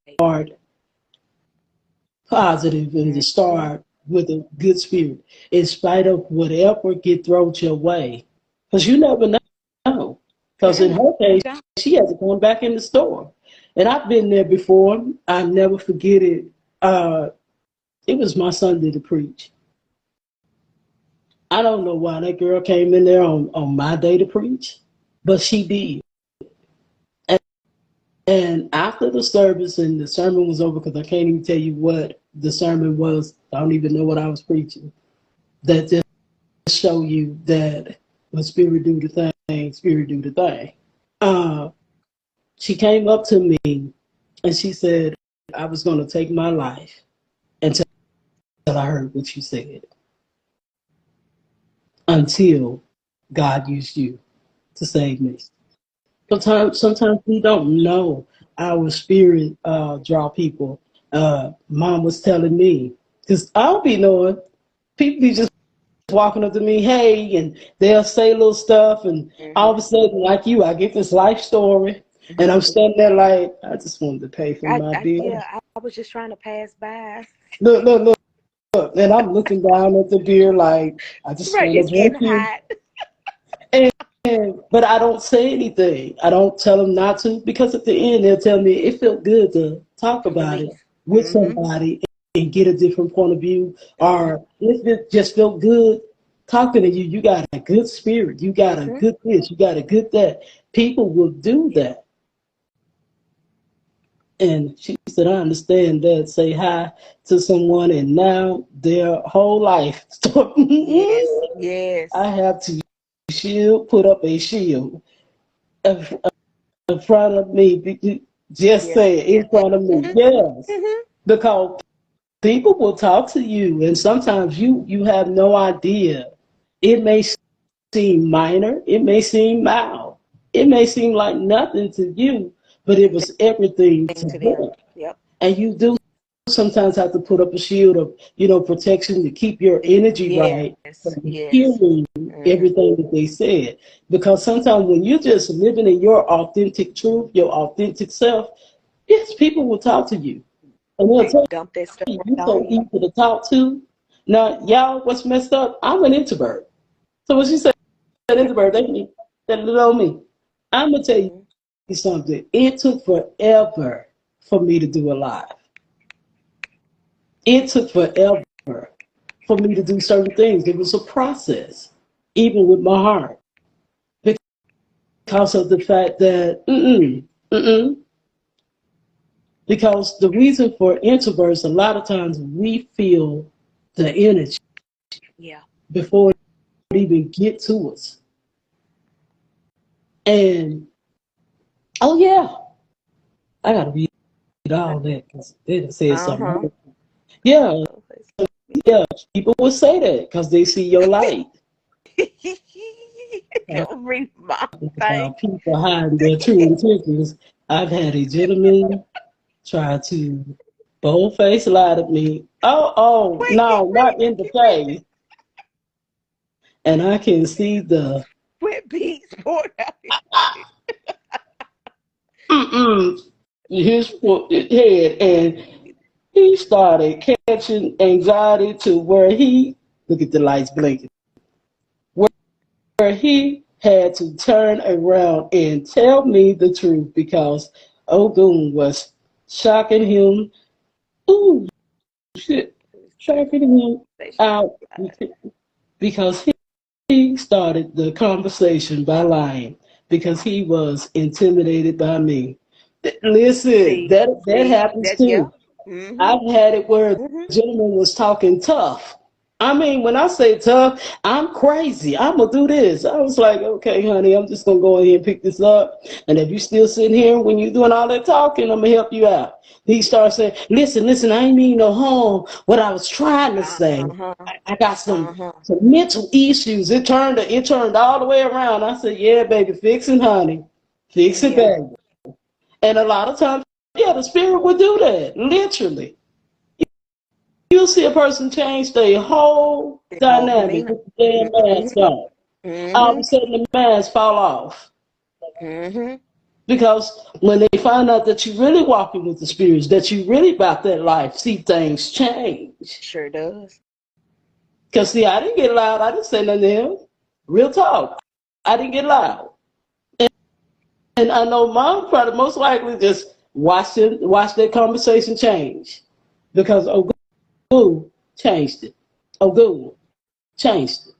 positive and to start with a good spirit, in spite of whatever get thrown your way. Because you never know. Because in her case, she had to go back in the store. And I've been there before. I never forget it. It was my Sunday to preach. I don't know why that girl came in there on my day to preach, but she did. And after the service and the sermon was over, because I can't even tell you what the sermon was, I don't even know what I was preaching. That just show you that when spirit do the thing, spirit do the thing. She came up to me and she said, I was going to take my life until I heard what you said, until God used you to save me. Sometimes we don't know our spirit draw people. Mom was telling me, because I'll be knowing, people be just walking up to me, hey, and they'll say little stuff, and all of a sudden, like you, I get this life story, and I'm standing there like, I just wanted to pay for my bill. Yeah, I was just trying to pass by. Look, and I'm looking down at the beer like, I just Right, want it's to drink getting you. hot. But I don't say anything. I don't tell them not to, because at the end they'll tell me it felt good to talk about it with somebody and get a different point of view. Or if it just felt good talking to you, you got a good spirit, you got a good this, you got a good that. People will do that. And she said, I understand that. Say hi to someone, and now their whole life. Yes. I have to put up a shield in front of me. Just say it in front of me. Yes. Because people will talk to you, and sometimes you have no idea. It may seem minor, it may seem mild, it may seem like nothing to you, but it was everything to them. Yep. And you do sometimes have to put up a shield of, protection to keep your energy right from hearing everything that they said. Because sometimes when you're just living in your authentic truth, your authentic self, yes, people will talk to you. And they'll tell Dump that stuff you, you're so easy to talk to. Now, y'all, what's messed up? I'm an introvert. So when she said introvert, they know me. I'm going to tell you something. It took forever for me to do a live. It took forever for me to do certain things. It was a process, even with my heart, because of the fact that, because the reason for introverts, a lot of times we feel the energy before it even get to us. And, oh yeah, I got to read all that because they said something. Yeah, people will say that because they see your light. People hiding their true intentions. I've had a gentleman try to bold-face lie to me. Oh, no, not in the face. And I can see the wet beads poured out. His head, and he started catching anxiety to where he, look at the lights blinking, where he had to turn around and tell me the truth because Ogun was shocking him. Ooh, shit, shocking him out because he started the conversation by lying because he was intimidated by me. Listen, that happens too. I've had it where a gentleman was talking tough. I mean, when I say tough, I'm crazy. I'm going to do this. I was like, okay, honey, I'm just going to go in here and pick this up. And if you're still sitting here when you're doing all that talking, I'm going to help you out. He started saying, listen, I ain't mean no harm. What I was trying to say, I got some mental issues. It turned all the way around. I said, yeah, baby, fix it, honey. Fix it, baby. And a lot of times, the spirit will do that, literally. You'll see a person change their whole dynamic with the damn mask on. All of a sudden, the mask fall off. Because when they find out that you're really walking with the spirits, that you really about that life, see, things change. Sure does. Because, see, I didn't get loud. I didn't say nothing to him. Real talk. I didn't get loud. And I know Mom probably most likely just Watch that conversation change. Because Ogu changed it. Ogu changed it.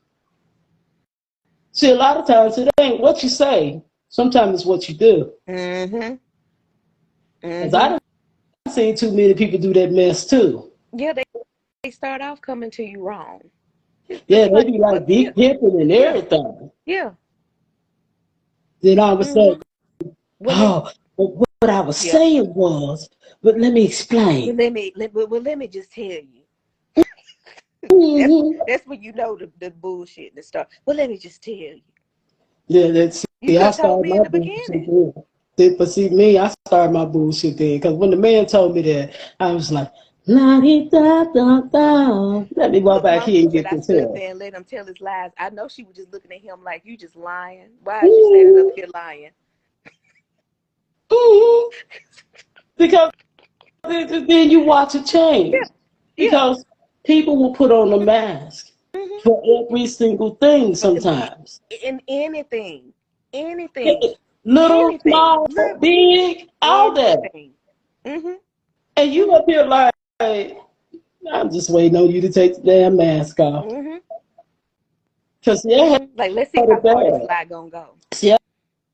See, a lot of times it ain't what you say. Sometimes it's what you do. Mm-hmm. Because I done seen too many people do that mess too. Yeah, they start off coming to you wrong. Yeah, they be like deep pimping and Yeah. everything. Yeah. Then all of a sudden, Well, what I was saying was, but let me explain. Let me just tell you. That's when you know the bullshit and stuff. Well, let me just tell you. Yeah, that's You could have told me in the beginning. But see, me, I started my bullshit then. Because when the man told me that, I was like, la di da da da. Let me walk back here and get I this stood up here. there and let him tell his lies. I know she was just looking at him like, you just lying. Why are you standing up here lying? Because then you watch it change. Because people will put on a mask for every single thing sometimes. In anything. Little, small, big, all that. And you up here like, I'm just waiting on you to take the damn mask off. Because like, let's see how far this lie gonna go. See, I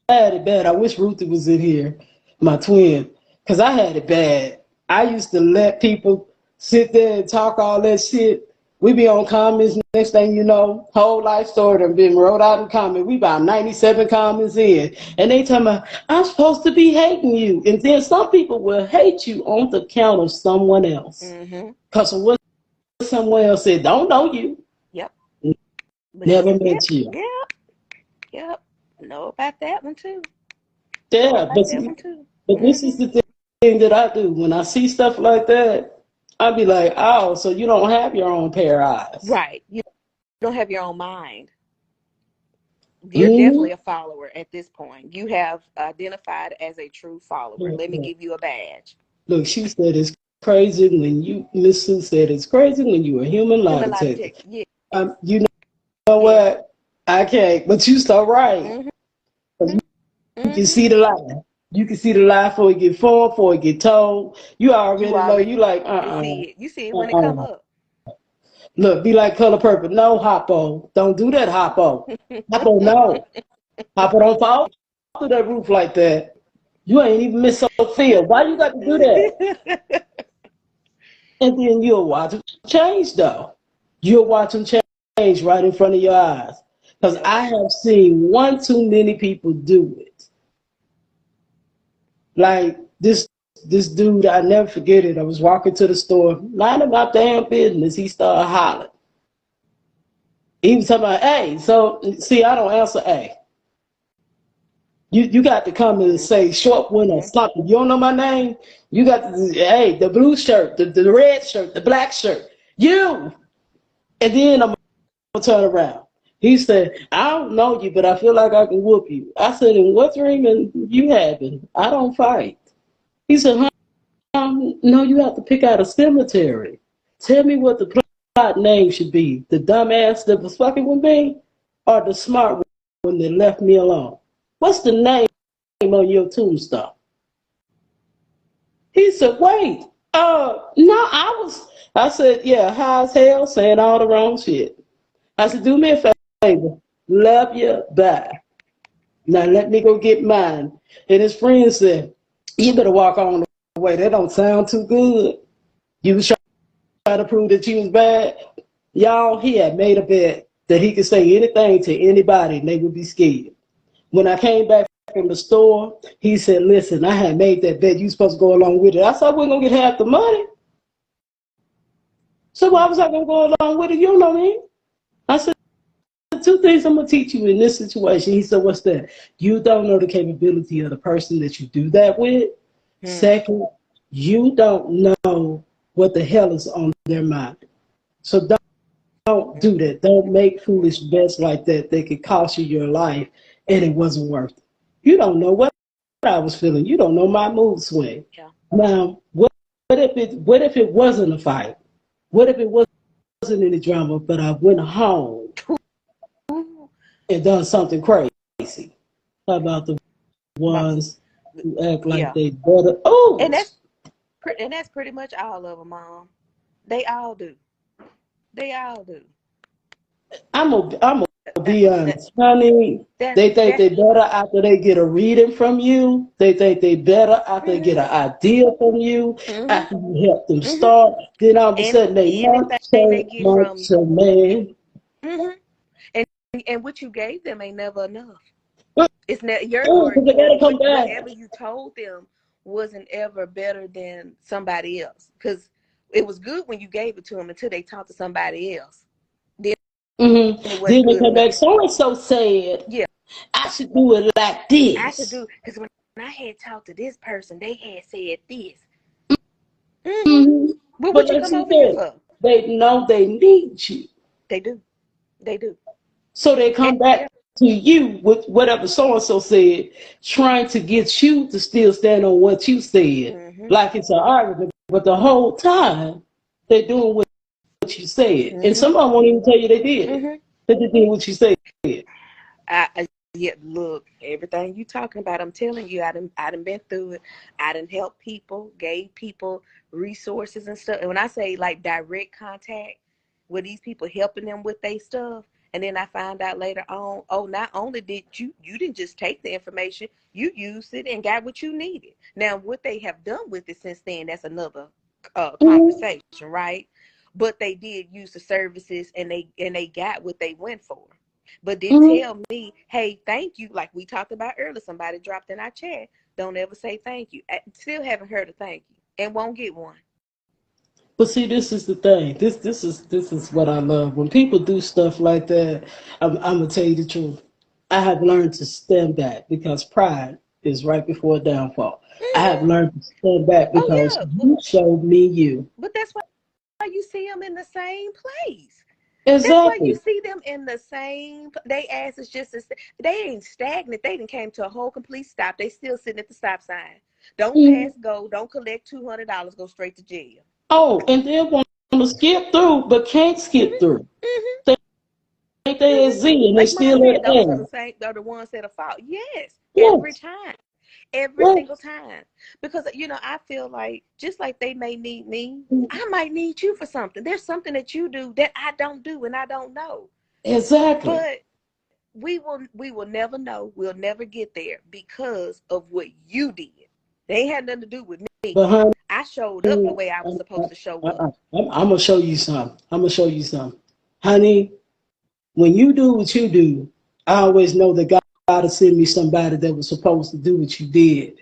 had it bad. I wish Ruthie was in here, my twin, because I had it bad. I used to let people sit there and talk all that shit. We be on comments. Next thing you know, whole life story done been wrote out in comment. We about 97 comments in, and they tell me I'm supposed to be hating you, and then some people will hate you on the count of someone else, because of what someone else said. Don't know you. Yep. Never met you. Yep. Know about that one too. Yeah, but this is the thing that I do. When I see stuff like that, I be like, oh, so you don't have your own pair of eyes. Right. You don't have your own mind. You're definitely a follower at this point. You have identified as a true follower. Let me give you a badge. Look, she said it's crazy when you, Miss Sue said it's crazy when you a human lie detector. Yeah. You know what? I can't, but you so right. You can see the lie. You can see the lie before it get formed, before it get told. You already know. You like, You see it when it come up. Look, be like Color Purple. No, Hoppo. Don't do that, Hoppo. Hoppo, no. Hoppo, don't fall through that roof like that. You ain't even Miss Sophia. Why you got to do that? And then you'll watch them change, though. You'll watch them change right in front of your eyes. Because I have seen one too many people do it. Like this dude, I never forget it. I was walking to the store, minding my damn business. He started hollering. He was talking about, hey, so see, I don't answer A. You got to come and say short one or something. You don't know my name? You got to, hey, the blue shirt, the red shirt, the black shirt. You. And then I'm going to turn around. He said, I don't know you, but I feel like I can whoop you. I said, and what dreaming you having? I don't fight. He said, no, you have to pick out a cemetery. Tell me what the plot name should be. The dumbass that was fucking with me or the smart one that left me alone? What's the name on your tombstone? He said, wait. No, I said, yeah, high as hell, saying all the wrong shit. I said, do me a favor. Love you, bye. Now let me go get mine. And his friend said, you better walk on the way. That don't sound too good. You was trying to prove that you was bad. Y'all, he had made a bet that he could say anything to anybody and they would be scared. When I came back from the store, he said, listen, I had made that bet. You supposed to go along with it. I said, we're going to get half the money. So why was I going to go along with it? You don't know me. I said, two things I'm going to teach you in this situation. He said, what's that? You don't know the capability of the person that you do that with. Second, you don't know what the hell is on their mind. So don't do that. Don't make foolish bets like that. They could cost you your life and it wasn't worth it. You don't know what I was feeling. You don't know my mood swing. Yeah. Now, what if it wasn't a fight? What if it wasn't any drama, but I went home and done something crazy? How about the ones who act like Yeah, they better. Oh, and that's pretty much all of them, Mom. They all do. They all do. I'm gonna That, be that, honest, honey. that, They think that, they better after they get a reading from you. They think they better after they get mm-hmm, an idea from you. mm-hmm, After you help them mm-hmm. start, then all of a sudden they Anything they monster, get from you. monster man. Mm-hmm. And what you gave them ain't never enough. Mm, It's not your because they gotta come back. whatever you told them wasn't ever better than somebody else. Because it was good when you gave it to them until they talked to somebody else. Then it wasn't Then they good come enough. back. So and so said Yeah, I should do it like I should this. do, because when I had talked to this person, they had said this. Mm-hmm. hmm What But would you like come she over here said, for? they know they need you. They do. They do. So they And come yeah. back to you with whatever so and so said, trying to get you to still stand on what you said, Mm-hmm. like it's an argument. But the whole time, they're doing what you said. And Mm-hmm. some of them won't even tell you they did it. Mm-hmm. They just did what you said. Yeah, look, everything you talking about, I'm telling you, I done been through it. I done helped people, gave people resources and stuff. And when I say like direct contact with these people, helping them with their stuff, and then I find out later on, oh, not only did you didn't just take the information, you used it and got what you needed. Now, what they have done with it since then, that's another Mhm. conversation, right? But they did use the services, and they got what they went for. But didn't Mhm. tell me, hey, thank you. Like we talked about earlier, somebody dropped in our chat. Don't ever say thank you. I still haven't heard a thank you and won't get one. But see, this is the thing. This is what I love. When people do stuff like that, I'm gonna tell you the truth. I have learned to stand back because pride is right before downfall. I have Mm-hmm. learned to stand back Oh, because yeah. you showed me you. But that's why you see them in the same place. That's why you Exactly. see them in the same. They ass is just as they ain't stagnant. They didn't came to a whole complete stop. They still sitting at the stop sign. Don't pass Mhm. go. Don't collect $200. Go straight to jail. Oh, and they want to skip through, but can't skip Mm-hmm. through. Mm-hmm. Think they at Mm-hmm. Z and they Like Mom still said, at those are A. the same. They're the ones that are fault. Yes, every Yes. time, every single Yes. time. Because I feel like just like they may need me, I might need you for something. There's something that you do that I don't do and I don't know. Exactly. But we will never know. We'll never get there because of what you did. They ain't had nothing to do with me. But honey, I showed up the way I was supposed to show up. I'm gonna show you something. I'm gonna show you something, honey. When you do what you do, I always know that God will send me somebody that was supposed to do what you did.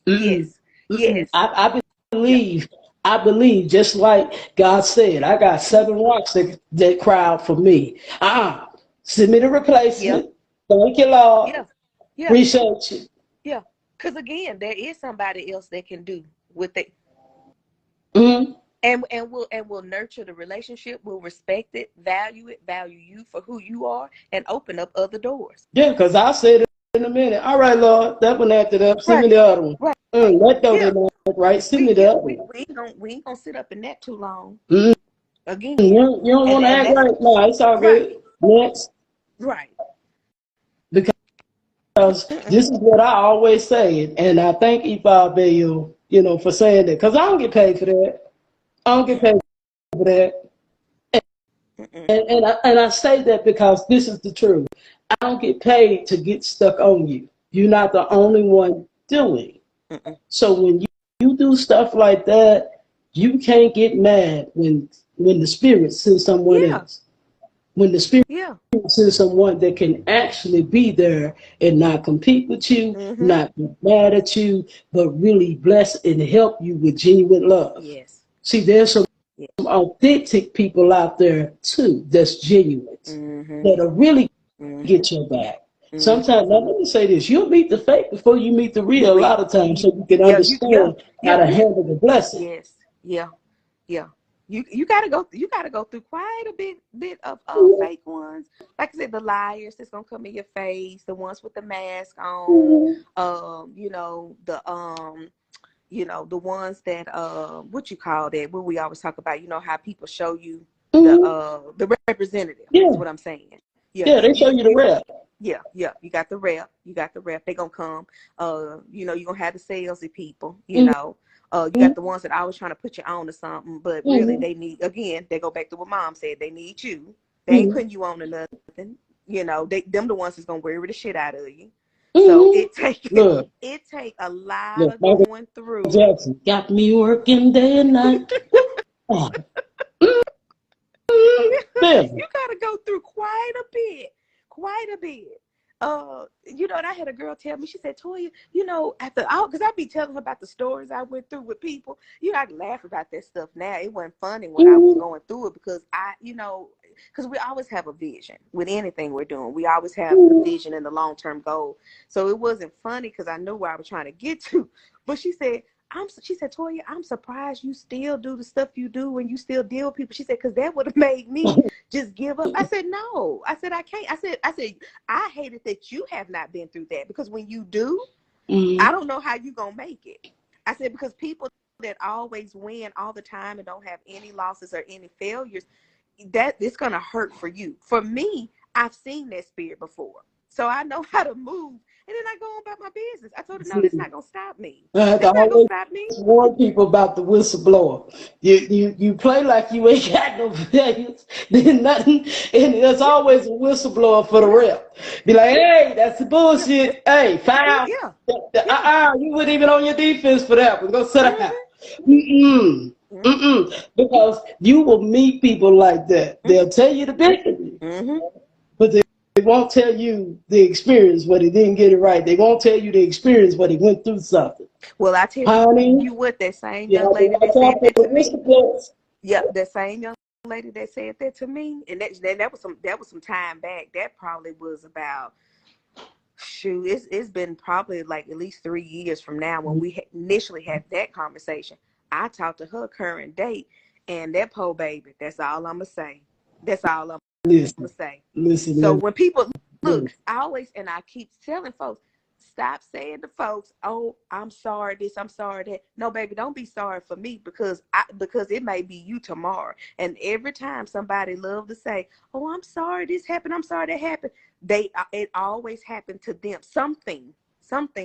Mm-mm, Yes. mm-mm. Yes. I Yeah. believe, I believe, just like God said, I got Mm-hmm. 7 rocks that cry out for me. Send me the Yeah. replacement. Thank you, Lord. Yeah. Yeah. Appreciate you. Yeah, because again, there is somebody else that can do with it, hmm and will nurture the relationship, will respect it, value you for who you are, and open up other doors. Yeah, because I said it in a minute. All right, Lord, that one acted up. Send Right, me the other one. right. That door Yeah, didn't act right. Send we me yeah the other we one. we ain't gonna sit up in that too long. Mm, Again, you don't and want to and act that's right? No, it's all good. right, Next. right. Because Mm-mm. this is what I always say, and I thank Ifa Bayo, for saying that. Because I don't get paid for that. I don't get paid for that. Mm-mm. And I say that because this is the truth. I don't get paid to get stuck on you. You're not the only one doing. Mm-mm. So when you do stuff like that, you can't get mad when the spirit sends someone Yeah, else. When the spirit yeah. sends someone that can actually be there and not compete with you, Mm-hmm. not be mad at you, but really bless and help you with genuine love. Yes. See, there's some Yeah. authentic people out there too that's genuine, Mm-hmm. that'll really Mm-hmm. get your back. Mm-hmm. Sometimes, now let me say this, you'll meet the fake before you meet the You real a will. lot of times so you can Yeah. Yeah. understand how Yeah. to handle the blessing. Yes. Yeah. Yeah. You gotta go through quite a bit of Mhm, fake ones. Like I said, the liars that's gonna come in your face, the ones with the mask on, mhm, the ones that what you call that, what we always talk about, how people show you the mhm. the representative is Yeah, what I'm saying. Yeah, yeah, you they show you you the you rep. Yeah, yeah. You got the rep. You got the rep. They gonna come. You know, you gonna have the salesy people. You Mm-hmm. know, you got the ones that always trying to put you on to something, but really Mm-hmm. they need. Again, they go back to what Mom said. They need you. They ain't Mm-hmm. putting you on to nothing. You know, them the ones that's gonna worry the shit out of you. So Mm-hmm. it take Look, it take a lot look, of Michael going through. Jackson got me working day and night. Oh, man. You gotta go through quite a bit, quite a bit. You know, and I had a girl tell me, she said, Toya, you know, after all, because I be telling her about the stories I went through with people. You know, I laugh about that stuff now. It wasn't funny when I was Mm-hmm. going through it because you know, because we always have a vision with anything we're doing. We always have the Mm-hmm. vision and the long term goal. So it wasn't funny because I knew where I was trying to get to. But she said, she said, Toya, I'm surprised you still do the stuff you do and you still deal with people. She said, because that would have made me just give up. I said, no. I said, I can't. I said, I hated that you have not been through that because when you do, I don't know how you gonna make it. I said, because people that always win all the time and don't have any losses or any failures, that it's gonna hurt for you. For me, I've seen that spirit before. So I know how to move. And then I go on about my business. I told her, no, that's Mm-hmm. not gonna stop me. I had to That's not gonna always stop me. warn people about the whistleblower. You play like you ain't got no failures, then nothing, and there's Yeah, always a whistleblower for the yeah, rep. Be like, hey, that's the yeah, bullshit. Hey, foul. yeah, yeah. You weren't even on your defense for that one. Go sit down. Mm-hmm, Mm-mm. mm-hmm, Mm-mm. Because you will meet people like that. They'll tell you the business, mm-hmm. but they won't tell you the experience where they didn't get it right. They won't tell you the experience where they went through something. Well, I tell Honey, you what, that same you young have to lady watch that said out for that the to me. whistleblowers. Yep, that same young lady that said that to me, and that was some time back. That probably was about shoot. It's been probably like at least 3 years from now when we initially had that conversation. I talked to her current date, and that poor baby. That's all I'm gonna say. That's all I'm Listen, gonna say. So listen, when people look, listen. I always and I keep telling folks, stop saying to folks, "Oh, I'm sorry this, I'm sorry that." No, baby, don't be sorry for me because it may be you tomorrow. And every time somebody love to say, "Oh, I'm sorry this happened, I'm sorry that happened," it always happened to them. Something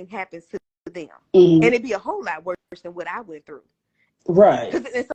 happens to them, Mhm. and it'd be a whole lot worse than what I went through. Right. Because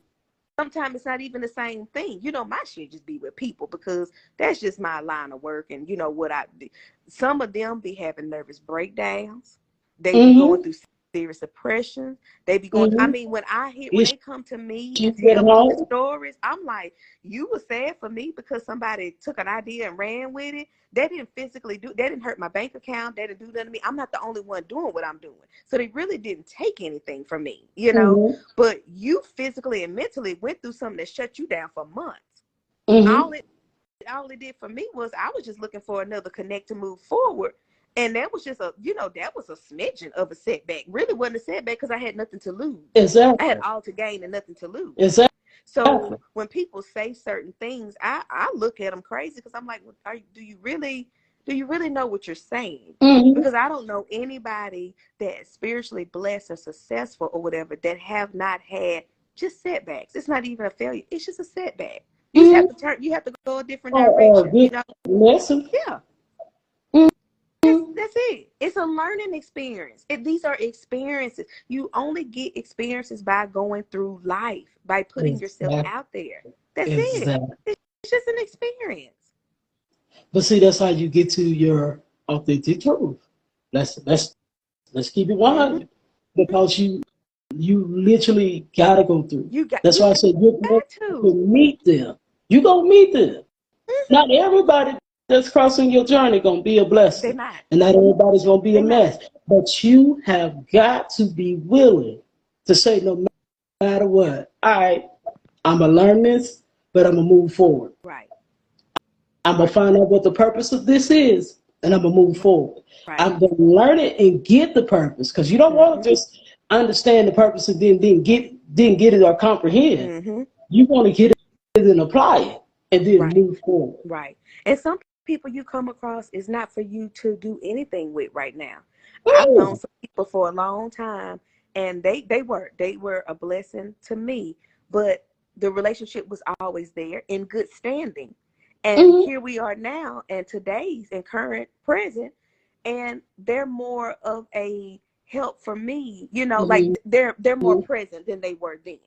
sometimes it's not even the same thing. You know, my shit just be with people because that's just my line of work. And you know what I do. Some of them be having nervous breakdowns. They be going Mm-hmm. through serious depression. They be going, I Mm-hmm. mean, when Issues they come to me and at tell me their home. stories, I'm like, you were sad for me because somebody took an idea and ran with it. They didn't physically do, they didn't hurt my bank account. They didn't do nothing to me. I'm not the only one doing what I'm doing. So they really didn't take anything from me, you know? Mm-hmm. But you physically and mentally went through something that shut you down for months. Mm-hmm. All it all it did for me was I was just looking for another connect to move forward. And that was just that was a smidgen of a setback. Really wasn't a setback because I had nothing to lose. I had Exactly. all to gain and nothing to lose. Exactly. So when people say certain things, I look at them crazy because I'm like, well, do you really know what you're saying? Mm-hmm. Because I don't know anybody that's spiritually blessed or successful or whatever that have not had just setbacks. It's not even a failure. It's just a setback. You just have Mm-hmm. to you have to go a different Or direction, you good know? lesson. Yeah. Mm-hmm. That's it. It's a learning experience. These are experiences. You only get experiences by going through life, by putting yourself Exactly. out there. That's it. Exactly. It's just an experience. But see, that's how you get to your authentic truth. Let's keep it Mm-hmm. 100 because you literally gotta go through. That's You why I said you're going got to to. meet them. You gonna meet them. Not Mm-hmm. everybody that's crossing your journey gonna be a They're blessing, not. and not everybody's gonna be a They're not. mess. But you have got to be willing to say, no matter what, all right, I'm gonna learn this, but I'm gonna move forward. Right. I'm gonna Right. find out what the purpose of this is, and I'm gonna move forward. Right. I'm gonna learn it and get the purpose, because you don't want Mm-hmm. to just understand the purpose and then get it or comprehend. Mm-hmm. You want to get it and apply it, and then Right. move forward. Right. And some people you come across is not for you to do anything with right now. I've known Mm, some people for a long time and they were a blessing to me, but the relationship was always there in good standing. And here we are now, and today's and current, present, and they're more of a help for me. You know, like they're more present than they were then.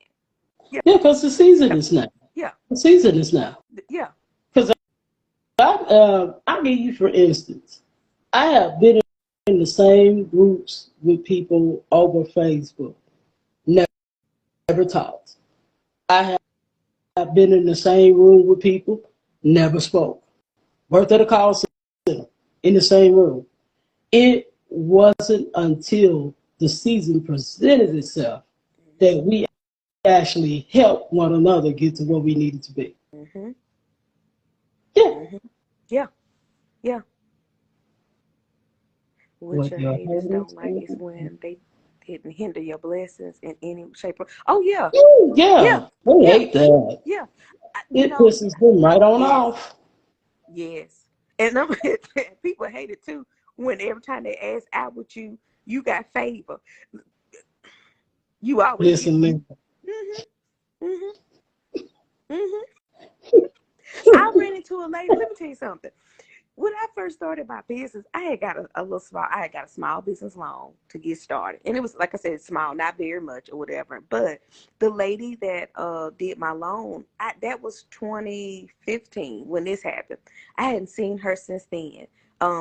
Yeah, because the season is now. Yeah. The season is now. Yeah. Because I'll give you, for instance, I have been in the same groups with people over Facebook. Never talked. I have been in the same room with people. Never spoke. Worked at a call center in the same room. It wasn't until the season presented itself that we actually helped one another get to where we needed to be. Mm-hmm. Yeah. Mm-hmm. Yeah. Yeah. What your haters don't like is when they didn't hinder your blessings in any shape or... Oh, yeah. Yeah. We hate that. Yeah. It pisses them right on off. Yes. And people hate it too when every time they ask out with you, you got favor. You always listen. I ran into a lady. Let me tell you something. When I first started my business, I had got a small business loan to get started. And it was, like I said, small, not very much or whatever. But the lady that did my loan, that was 2015 when this happened. I hadn't seen her since then.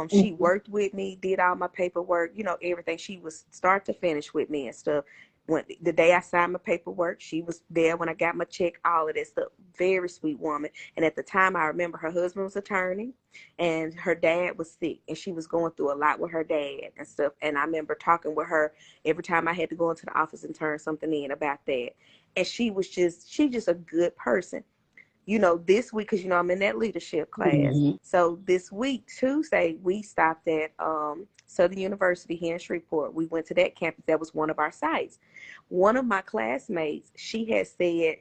She worked with me, did all my paperwork, you know, everything. She was start to finish with me and stuff. When the day I signed my paperwork, she was there when I got my check, all of that stuff. Very sweet woman. And at the time, I remember her husband was an attorney and her dad was sick, and she was going through a lot with her dad and stuff. And I remember talking with her every time I had to go into the office and turn something in about that. And she's just a good person. You know, this week, because, you know, I'm in that leadership class. So this week, Tuesday, we stopped at Southern University here in Shreveport. We went to that campus. That was one of our sites. One of my classmates, she said,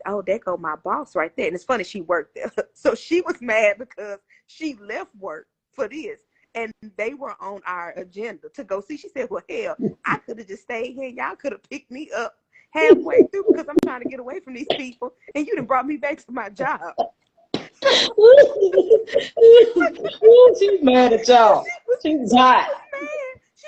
oh, there go my boss right there. And it's funny, she worked there. So she was mad because she left work for this. And they were on our agenda to go see. She said, well, hell, I could have just stayed here. Y'all could have picked me up halfway through because I'm trying to get away from these people, and you done brought me back to my job. She's mad at y'all. She was hot. She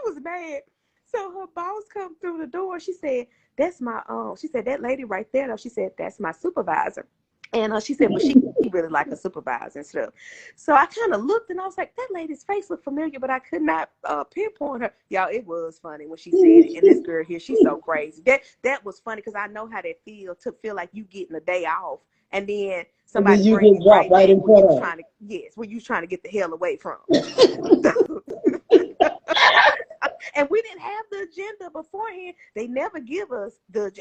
was mad. So her boss come through the door. She said, that's my she said, that lady right there, though, she said, that's my supervisor. And she said, well, she really like a supervisor and stuff. So I kind of looked, and I was like, that lady's face looked familiar, but I could not pinpoint her. Y'all, it was funny when she said it. And this girl here, she's so crazy. That was funny because I know how that feel to feel like you getting a day off, and then somebody brings you right in front of where you trying to get the hell away from. And we didn't have the agenda beforehand. They never give us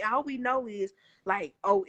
all we know is like, oh,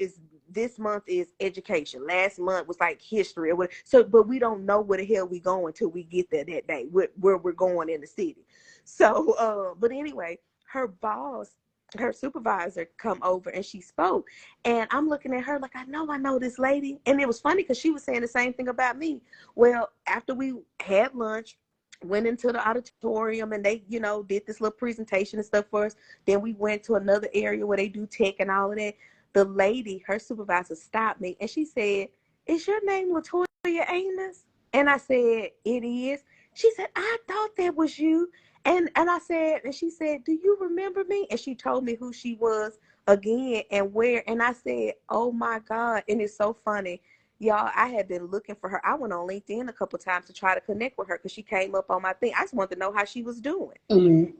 this month is education. Last month was like history or whatever. So, but we don't know where the hell we going till we get there that day, where we're going in the city. So, but anyway, her boss, her supervisor come over and she spoke, and I'm looking at her like, I know this lady. And it was funny because she was saying the same thing about me. Well, after we had lunch, went into the auditorium, and they, you know, did this little presentation and stuff for us. Then we went to another area where they do tech and all of that. The lady, her supervisor, stopped me and she said, is your name Latoya Amos? And I said, it is. She said, I thought that was you. And I said, and she said, do you remember me? And she told me who she was again and where. And I said, oh my God. And it's so funny. Y'all, I had been looking for her. I went on LinkedIn a couple of times to try to connect with her because she came up on my thing. I just wanted to know how she was doing.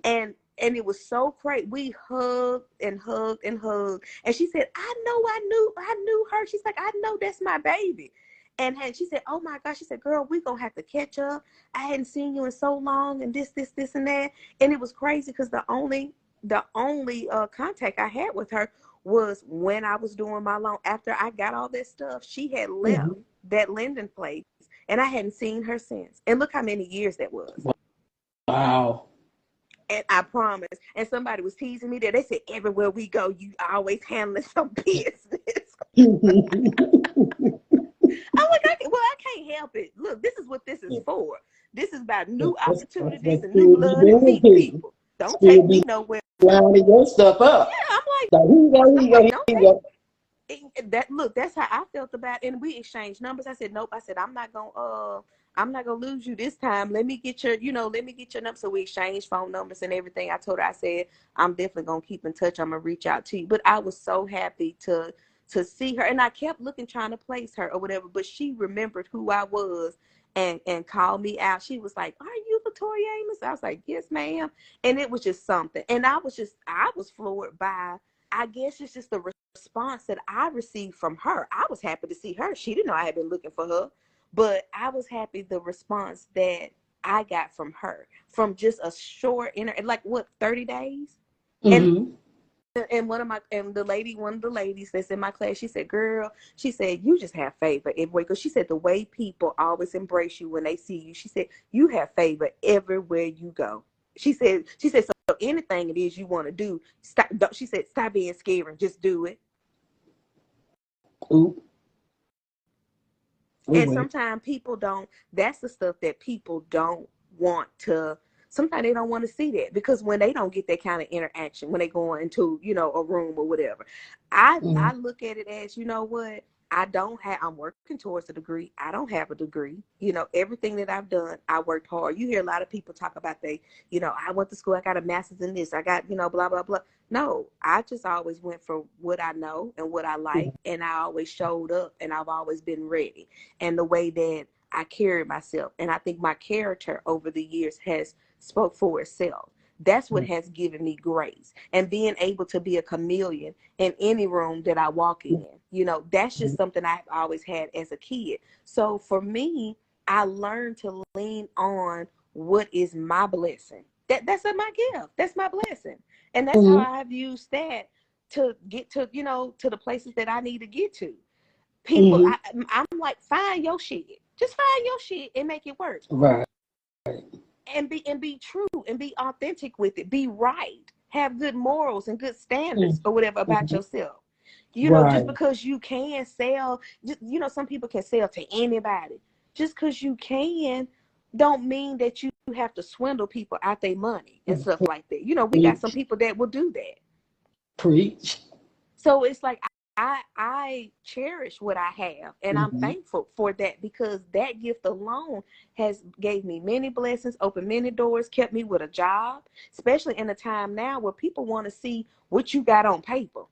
And it was so great. We hugged and hugged and hugged. And she said, I knew her. She's like, I know that's my baby. And she said, oh my gosh. She said, girl, we're going to have to catch up. I hadn't seen you in so long, and this, and that. And it was crazy because the only contact I had with her was when I was doing my loan. After I got all that stuff, she had left that lending place, and I hadn't seen her since. And look how many years that was. Wow. And I promise. And somebody was teasing me there. They said, everywhere we go, you always handling some business. I'm like, I can't help it. Look, this is what this is for. This is about new opportunities and new love and meet people. Don't take me nowhere. Lining your stuff up. Yeah, I'm like, That's how I felt about it. And we exchanged numbers. I said, nope. I said, I'm not gonna lose you this time. Let me get your, let me get your number. So we exchanged phone numbers and everything. I told her, I said, I'm definitely gonna keep in touch. I'm gonna reach out to you. But I was so happy to see her, and I kept looking, trying to place her or whatever. But she remembered who I was and called me out. She was like, "Are you Victoria Amos?" I was like, "Yes, ma'am." And it was just something. And I was floored by, I guess it's just the response that I received from her. I was happy to see her. She didn't know I had been looking for her, but I was happy the response that I got from her from just a short like what, 30 days. Mm-hmm. And one of the ladies that's in my class, she said, "Girl," she said, "you just have favor everywhere." Because she said the way people always embrace you when they see you, she said, "You have favor everywhere you go." She said, so anything it is you want to do, stop. She said, "Stop being scared and just do it." Ooh. Oh, And wait. sometimes people don't, that's the stuff that people don't want to, sometimes they don't want to see that, because when they don't get that kind of interaction, when they go into, a room or whatever, I look at it as, you know what, I'm working towards a degree. I don't have a degree. Everything that I've done, I worked hard. You hear a lot of people talk about I went to school, I got a master's in this, I got, blah, blah, blah. No, I just always went for what I know and what I like. And I always showed up, and I've always been ready. And the way that I carry myself, and I think my character over the years has spoke for itself. That's what has given me grace, and being able to be a chameleon in any room that I walk in. That's just something I've always had as a kid. So for me, I learned to lean on what is my blessing. That's my gift. That's my blessing. And that's how I've used that to get to, to the places that I need to get to. People, I'm like, find your shit. Just find your shit and make it work. Right. And be true and be authentic with it. Be right. Have good morals and good standards or whatever about yourself. Just because you can sell, some people can sell to anybody. Just because you can, don't mean that you have to swindle people out their money and stuff like that. We got some people that will do that. Preach. So it's like, I cherish what I have, and I'm thankful for that, because that gift alone has gave me many blessings, opened many doors, kept me with a job, especially in a time now where people want to see what you got on paper.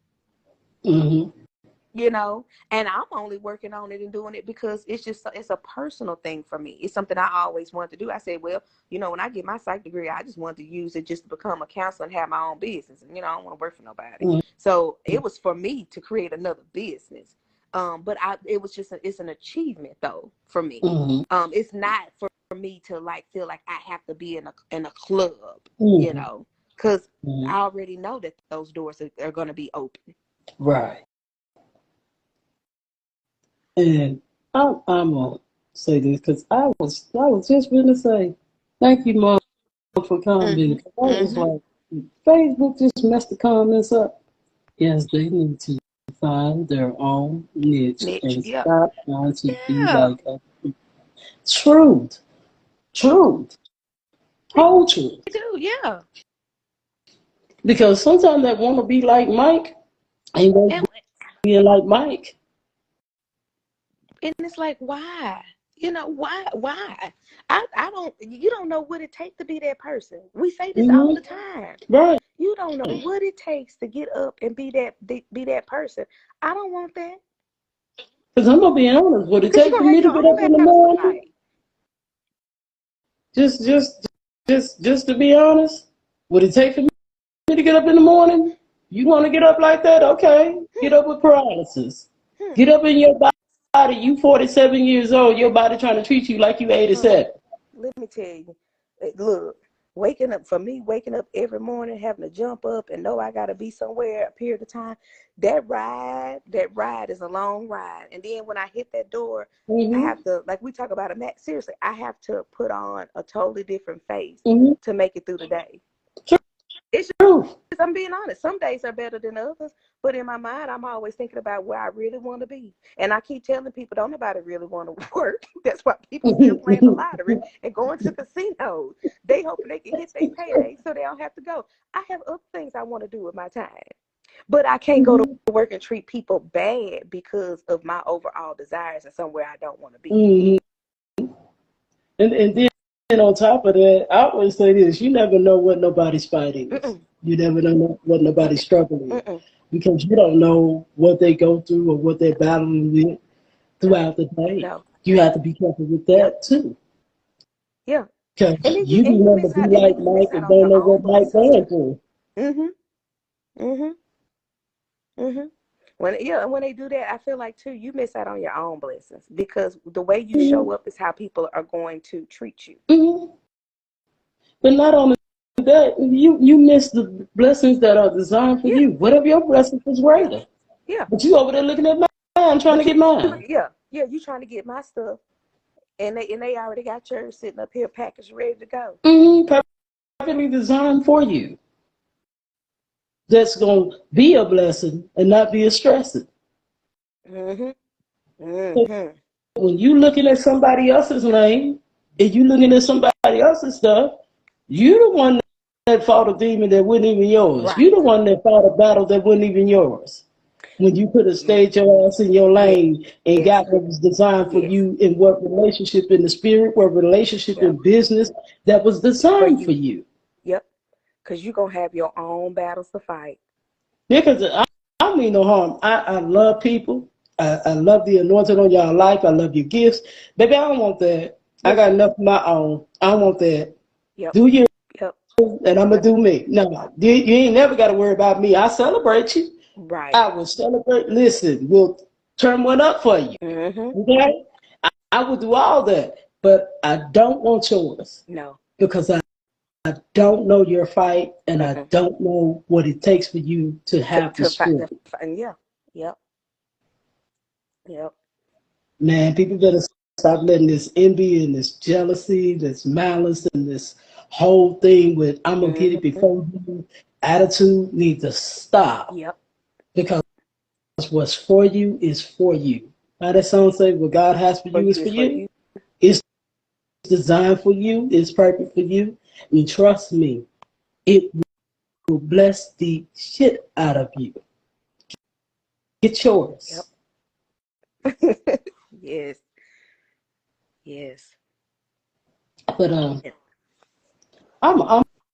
And I'm only working on it and doing it because it's a personal thing for me. It's something I always wanted to do. I said, well, when I get my psych degree, I just wanted to use it just to become a counselor and have my own business. And, I don't want to work for nobody. So it was for me to create another business. But it's an achievement though for me. It's not for me to feel like I have to be in a club, because I already know that those doors are going to be open. Right. And I'm gonna say this because I was just gonna say thank you, Mom, for commenting. I was like, Facebook just messed the comments up. Yes, they need to find their own niche and stop trying to be like a truth, whole truth. They do, yeah. Because sometimes that want to be like Mike ain't gonna be like Mike. And it's like, why? Why? You don't know what it takes to be that person. We say this all the time. Right. You don't know what it takes to get up and be that person. I don't want that. Because I'm gonna be honest, would it take for me to get up in the morning? Just to be honest, would it take for me to get up in the morning? You want to get up like that? Okay, get up with paralysis. Get up in your body. You 47 years old. Your body trying to treat you like you 87. Let me tell you, look, waking up every morning, having to jump up and know I got to be somewhere a period of time. That ride is a long ride. And then when I hit that door, I have to, like we talk about it, seriously, I have to put on a totally different face to make it through the day. It's true. I'm being honest. Some days are better than others, but in my mind, I'm always thinking about where I really want to be. And I keep telling people, don't nobody really want to work. That's why people still playing the lottery and going to casinos. They hoping they can hit their payday so they don't have to go. I have other things I want to do with my time. But I can't go to Mhm. work and treat people bad because of my overall desires and somewhere I don't want to be. Mhm. And then on top of that, I always say this: you never know what nobody's fight is. Mm-mm, You never know what nobody's struggle is mm-mm, because you don't know what they go through or what they're battling with no, throughout the day. no. You have to be careful with Yep, that too, yeah. because And then you be wanting to be like you Mike miss out and on don't your know own what Mike blessings going too. through. Mhm, mhm, mhm. When they do that, I feel like too, you miss out on your own blessings because the way you show Mhm. up is how people are going to treat you. Mhm. But not only that, you miss the blessings that are designed for Yeah, you. Whatever your blessing is yeah, greater, yeah. but you over there looking at mine, trying to But get mine. you trying to get my stuff, and they already got yours sitting up here packaged, ready to go. Perfectly designed for you. That's going to be a blessing and not be a stressor. Mhm, So mhm. when you looking at somebody else's lane and you looking at somebody else's stuff, you the one that fought a demon that wasn't even yours. You the Right. one that fought a battle that wasn't even yours. When you could have Mm, stayed your ass in your yes, lane and yes, got what was designed for yes. you in what relationship in the spirit, what relationship Yep. in business that was For designed for you. you. Yep. Because you're going to have your own battles to fight. Because I don't mean no harm. I love people. I love the anointing on y'all life. I love your gifts. Baby, I don't want that. I Yep. got enough of my own. I don't want that. Yep. Do you Yep. and I'm gonna Yep. do me. No, you ain't never gotta worry about me. I celebrate you. Right. I will celebrate. Listen, we'll turn one up for you. Mm-hmm. Okay? I will do all that. But I don't want yours No. because I don't know your fight and I Mm-mm. don't know what it takes for you to have the To fight. strength. Yeah. Yep. Yep. Man, people better stop letting this envy and this jealousy, this malice, and this whole thing with I'm gonna get it Mm-hmm. before you attitude need to stop Yep. because what's for you is for you. How that song say, what God has for For you is you for is for you. you. It's designed for you. It's perfect for you. And trust me, it will bless the shit out of you. Get Yep. yours. Yes. Yes. But I'm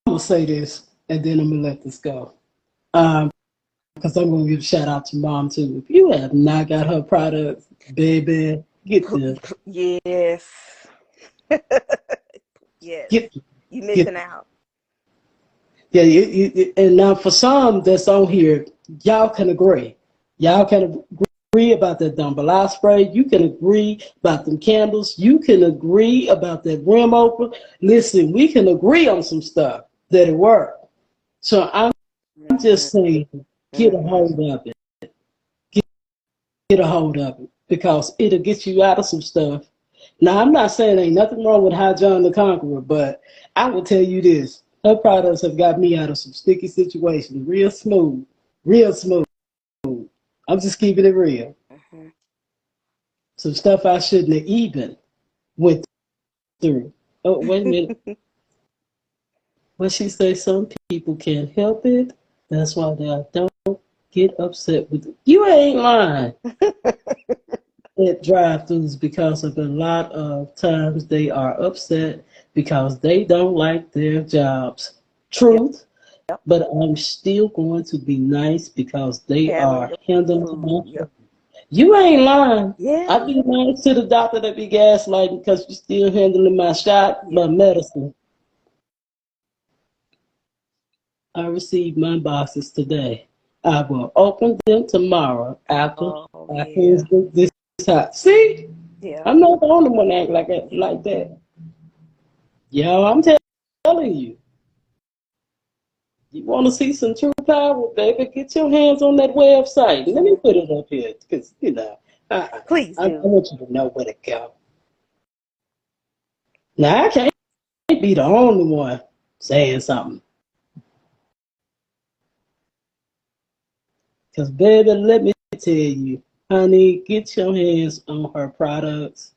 gonna say this, and then I'm gonna let this go. Because I'm gonna give a shout out to mom too. If you have not got her products, baby, get them. Yes. Yes. Get You get. missing out. Yeah, and now for some that's on here, y'all can agree. Y'all can agree about that Dumbledore spray. You can agree about them candles. You can agree about that rim opener. Listen, we can agree on some stuff that it worked. So I'm Mm-hmm. just saying, get a Mm-hmm. hold of it. Get a hold of it because it'll get you out of some stuff. Now, I'm not saying ain't nothing wrong with High John the Conqueror, but I will tell you this. Her products have got me out of some sticky situations real smooth. Real smooth. I'm just keeping it real. Mm-hmm. Some stuff I shouldn't have even went through. Oh, wait a minute. What she say? Some people can't help it. That's why they don't get upset with it. You ain't lying. At drive-throughs because of a lot of times they are upset because they don't like their jobs. Yep. Truth, Yep. but I'm still going to be nice because they Handling are the handling my food. food. Yep. You ain't lying. I Yeah. be nice to the doctor that be gaslighting because you still handling my shot, my Yep. medicine. I received my boxes today. I will open them tomorrow after Oh I finish yeah. this time. See, Yeah. I'm not the only one act like that. Yeah. Like that. Yo, I'm telling you. You want to see some true power, baby? Get your hands on that website. Let me Mhm. put it up here because Please I do. want you to know where to go. Now I can't be the only one saying something because, baby, let me tell you, honey, get your hands on her products.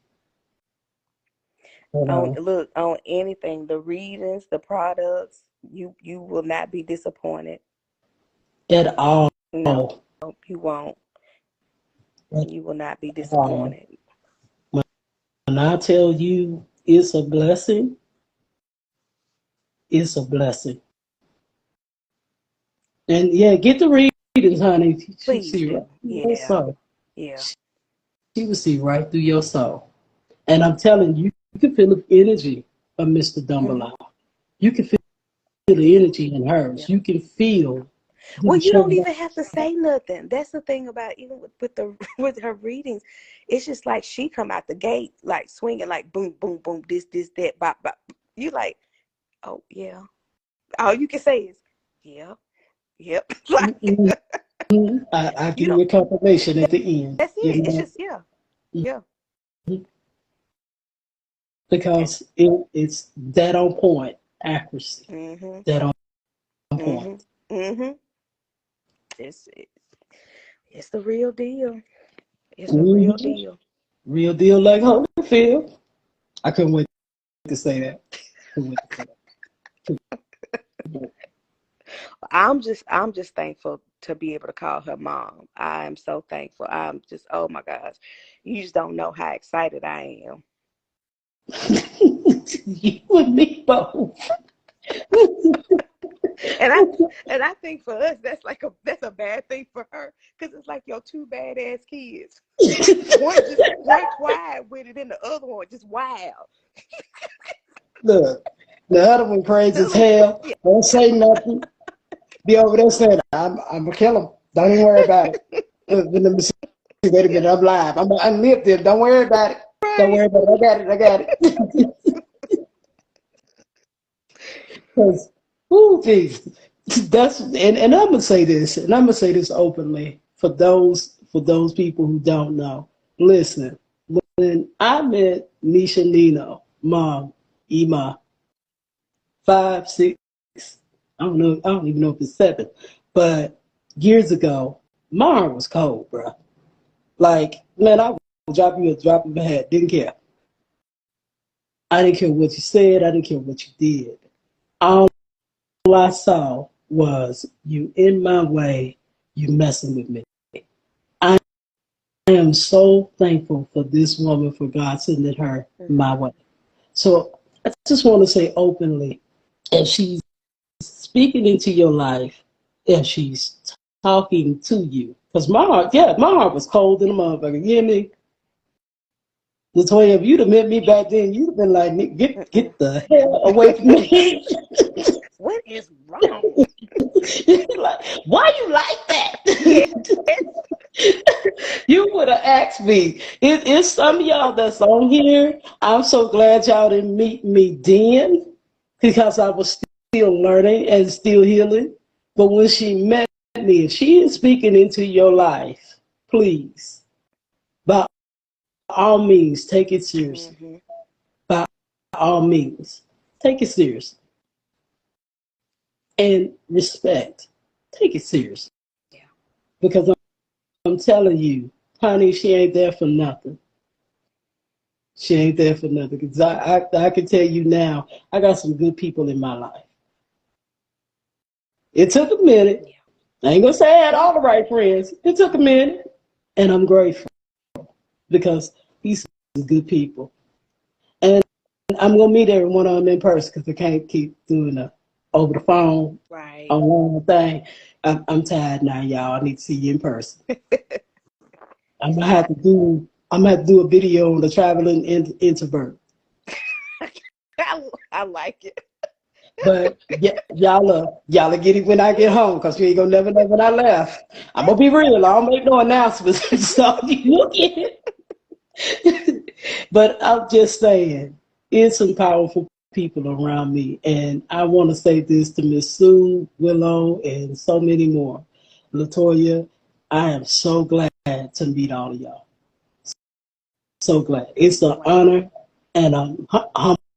On Uh, look on anything, the readings, the products, you will not be disappointed. at all. No, you won't. You will not be disappointed. When I tell you it's a blessing, it's a blessing. And yeah, get the readings, honey. She Please see right do. through your Yeah. soul. Yeah. She will see right through your soul. And I'm telling you, you can feel the energy of Mr. Mm-hmm. Dumbledore. You can feel the energy in hers. Yeah. You can feel Well, them you don't showing even have to say nothing. That's the thing about even with the with her readings. It's just like she come out the gate like swinging like boom, boom, boom, this, that, bop, bop. You like, oh yeah. All you can say is, yeah, yep. Like up. I you give don't. you a confirmation at the end. That's You it. It's know, just yeah, yeah. And because it's that on point accuracy. mm-hmm, That on point. mm-hmm, mm-hmm. It's it's the real deal. It's the real Mhm. deal. Real deal like Holyfield. I couldn't wait to say that. Couldn't wait to say that. I'm just thankful to be able to call her mom. I am so thankful. I'm just, oh my gosh. You just don't know how excited I am. You and me both. And I think for us that's a bad thing for her because it's like your two badass kids. One quiet with it and the other one just wild. Look, the other one crazy as hell. Yeah. Don't say nothing. Be over there saying, I'm gonna kill him. Don't even worry about it. Let me see. Wait a Yeah. minute, I'm live. I'm unlive this. Don't worry about it. Don't Right. worry about it. I got it. I got it. Because, ooh, geez, that's and I'm gonna say this, and I'm gonna say this openly for those people who don't know. Listen, when I met Nisha Nino, mom, Ima, 5, 6, I don't know, I don't even know if it's 7, but years ago, mine was cold, bro. Like, man, I would drop you a drop of a hat, didn't care. I didn't care what you said, I didn't care what you did. All I saw was you in my way, you messing with me. I am so thankful for this woman, for God sending her my Mm-hmm. way. So I just want to say openly, if she's speaking into your life, if she's talking to you, because my heart was cold in the motherfucker. You hear me? Latoya, if you'd have met me back then, you'd have been like, Mm-mm. get the hell away from me. What is wrong? Like, why you like Yes. that? You would have asked me. It's some of y'all that's on here. I'm so glad y'all didn't meet me then because I was still learning and still healing. But when she met me, if she is speaking into your life, please, by all means, take it seriously. Mm-hmm. By all means, take it seriously. And respect, take it seriously. Yeah. Because I'm telling you, honey, she ain't there for nothing. She ain't there for nothing. Because I can tell you now, I got some good people in my life. It took a minute. Yeah. I ain't gonna say I had all the right friends. It took a minute. And I'm grateful because these are good people. And I'm gonna meet every one of them in person because I can't keep doing the over the phone Right. online thing. I'm tired now, y'all. I need to see you in person. I'm gonna have to do a video on the traveling introvert. I like it. But yeah, y'all get it when I get home because you ain't gonna never know when I left. I'm gonna be real. I don't make no announcements, so you get it. But I'm just saying, it's some powerful people around me, and I want to say this to Miss Sue, Willow, and so many more. Latoya, I am so glad to meet all of y'all. So glad. It's an Wow. honor, and I'm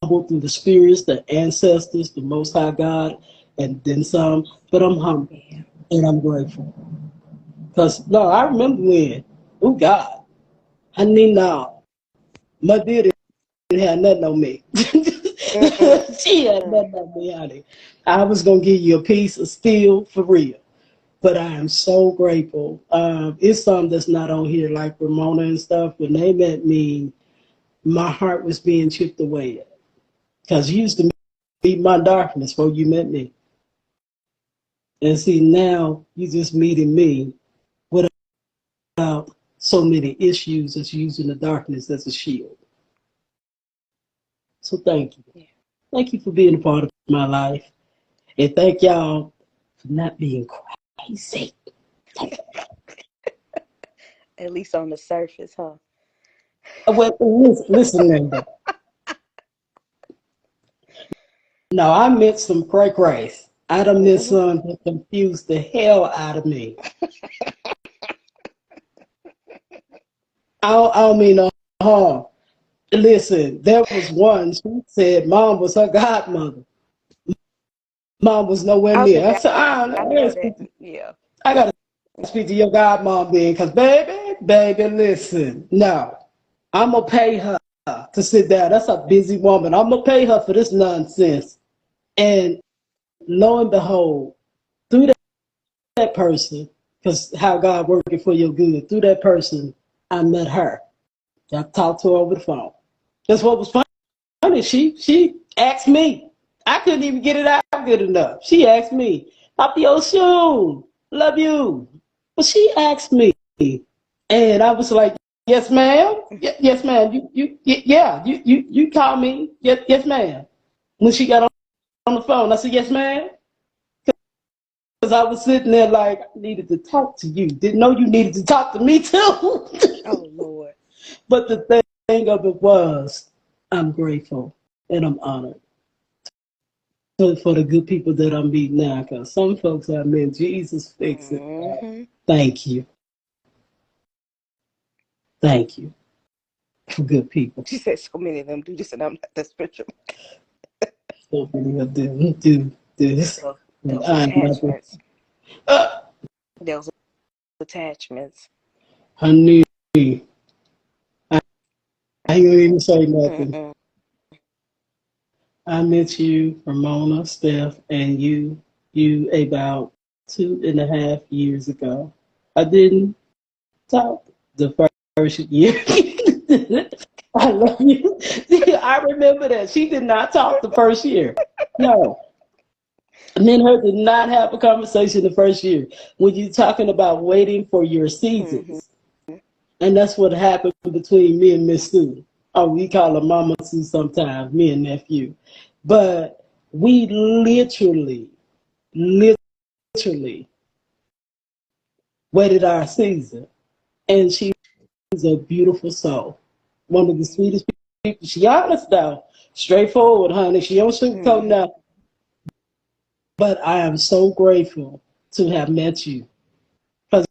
humbled through the spirits, the ancestors, the Most High God, and then some. But I'm humble Yeah. and I'm grateful. Because, no, I remember when, oh God, I need now. My dear didn't have nothing on me. Mm-mm. She had Mm. nothing on me, honey. I was going to give you a piece of steel for real. But I am so grateful. It's some that's not on here, like Ramona and stuff. When they met me, my heart was being chipped away because you used to meet my darkness before you met me, and see now you just meeting me without so many issues that's using the darkness as a shield. So thank you. Yeah. Thank you for being a part of my life. And thank y'all for not being crazy. At least on the surface, huh? Well, listen, Linda. No, I meant some cray crays. I done met Mm-hmm. some that confused the hell out of me. I don't mean no harm. Listen, there was one, she said mom was her godmother. Mom was nowhere near. I Okay, said, I know that. Yeah. I gotta speak to your godmom then, because baby, listen. No, I'm gonna pay her to sit down. That's a busy woman. I'm gonna pay her for this nonsense. And lo and behold, through that person, because how God working for your good, through that person, I met her. I talked to her over the phone. That's what was funny. She asked me. I couldn't even get it out good enough. She asked me, Papa Oshun, love you. But she asked me, and I was like, yes, ma'am. Yes, ma'am. You call me. Yes, ma'am. When she got on the phone, I said, yes, ma'am. Because I was sitting there like, I needed to talk to you. Didn't know you needed to talk to me too. Oh Lord. But the thing of it was, I'm grateful and I'm honored for the good people that I'm meeting now. Because some folks I met, Jesus fix it. Mm-hmm. Thank you. Thank you for good people. She said so many of them do this, and I'm not the spiritual. So many of them do this. And Those I'm not the, attachments. Those attachments. honey, I ain't gonna even say nothing. Mm-mm. I met you, Ramona, Steph, and you about 2.5 years ago. I didn't talk the first year. I love you. I remember that. She did not talk the first year. No. Me and her did not have a conversation the first year. When you're talking about waiting for your Mm-hmm. seasons. And that's what happened between me and Miss Sue. Oh, we call her Mama Sue sometimes, me and nephew. But we literally waited our season. And she's a beautiful soul. One of the sweetest people. She honest though. Straightforward, honey. She don't sugarcoat Mm-hmm. nothing. But I am so grateful to have met you. Because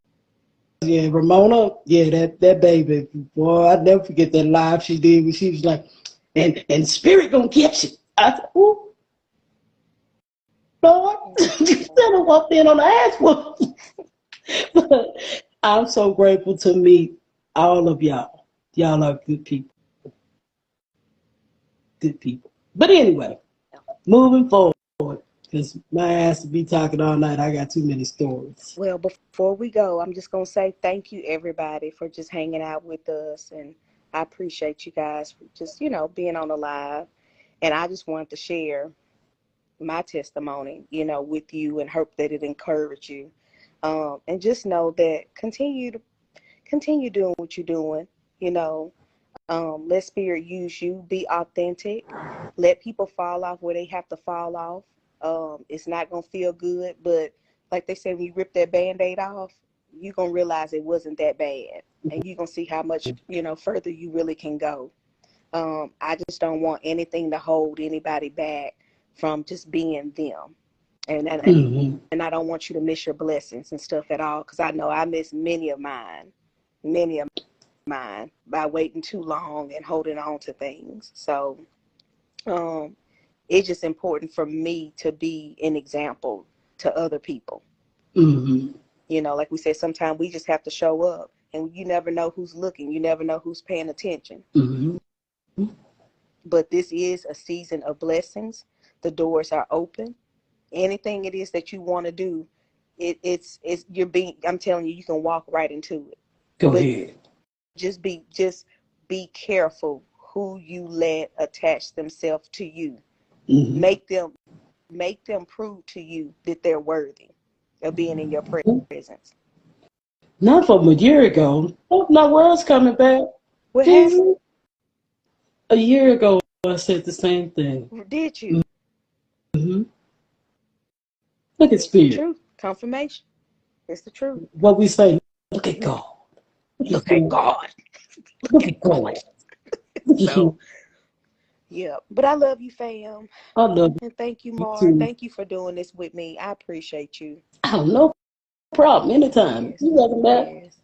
yeah, Ramona, yeah, that baby, boy, I never forget that live she did when she was like, and spirit gonna catch you. I said, ooh, Lord, you should have walked in on the ass whooping. But I'm so grateful to meet all of y'all. Y'all are good people. Good people. But anyway, moving forward, because my ass to be talking all night. I got too many stories. Well, before we go, I'm just gonna say thank you everybody for just hanging out with us, and I appreciate you guys for just being on the live. And I just wanted to share my testimony, with you, and hope that it encouraged you. And just know that continue doing what you're doing. You know, let spirit use you. Be authentic. Let people fall off where they have to fall off. It's not gonna feel good, but like they say, when you rip that band-aid off, you're gonna realize it wasn't that bad, and you're gonna see how much further you really can go. I just don't want anything to hold anybody back from just being them, and and, Mm-hmm. and I don't want you to miss your blessings and stuff at all, because I know I miss many of mine by waiting too long and holding on to things. So um, it's just important for me to be an example to other people. Mm-hmm. Like we said, sometimes we just have to show up, and you never know who's looking. You never know who's paying attention. Mm-hmm. But this is a season of blessings. The doors are open. Anything it is that you want to do, it's I'm telling you, you can walk right into it. Go But ahead. just be careful who you let attach themselves to you. Mm-hmm. Make them prove to you that they're worthy of being in your presence. Not from a year ago. Oh, my world's coming back. What Jesus. happened? A year ago, I said the same thing. Did you? Mm-hmm. Look at It's the spirit. truth. Confirmation. It's the truth. What we say, look at God. Look at God. Look Look at at God. God. Look at So, him. yeah. But I love you, fam. I love And thank you, you Mar. too. Thank you for doing this with me. I appreciate you. Oh, no problem. Anytime. Yes. You welcome back. Yes.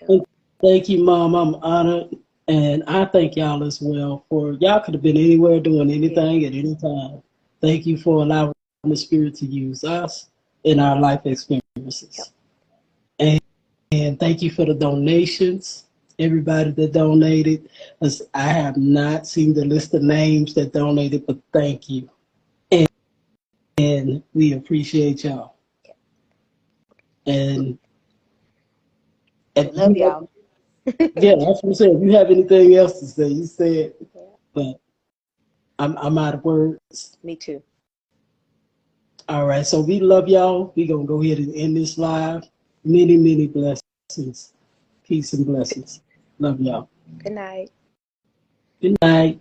Yep. And thank you, Mom. I'm honored. And I thank y'all as well for y'all could have been anywhere doing anything at any time. Thank you for allowing the Spirit to use us in our life Yep. experiences. And thank you for the donations, everybody that donated. As I have not seen the list of names that donated, but thank you. And we appreciate y'all. And if Love y'all. yeah, that's what I said. If you have anything else to say, you say it. But I'm out of words. Me too. All right, so we love y'all. We're gonna go ahead and end this live. Many, many blessings. Peace and blessings. Love y'all. Good night. Good night.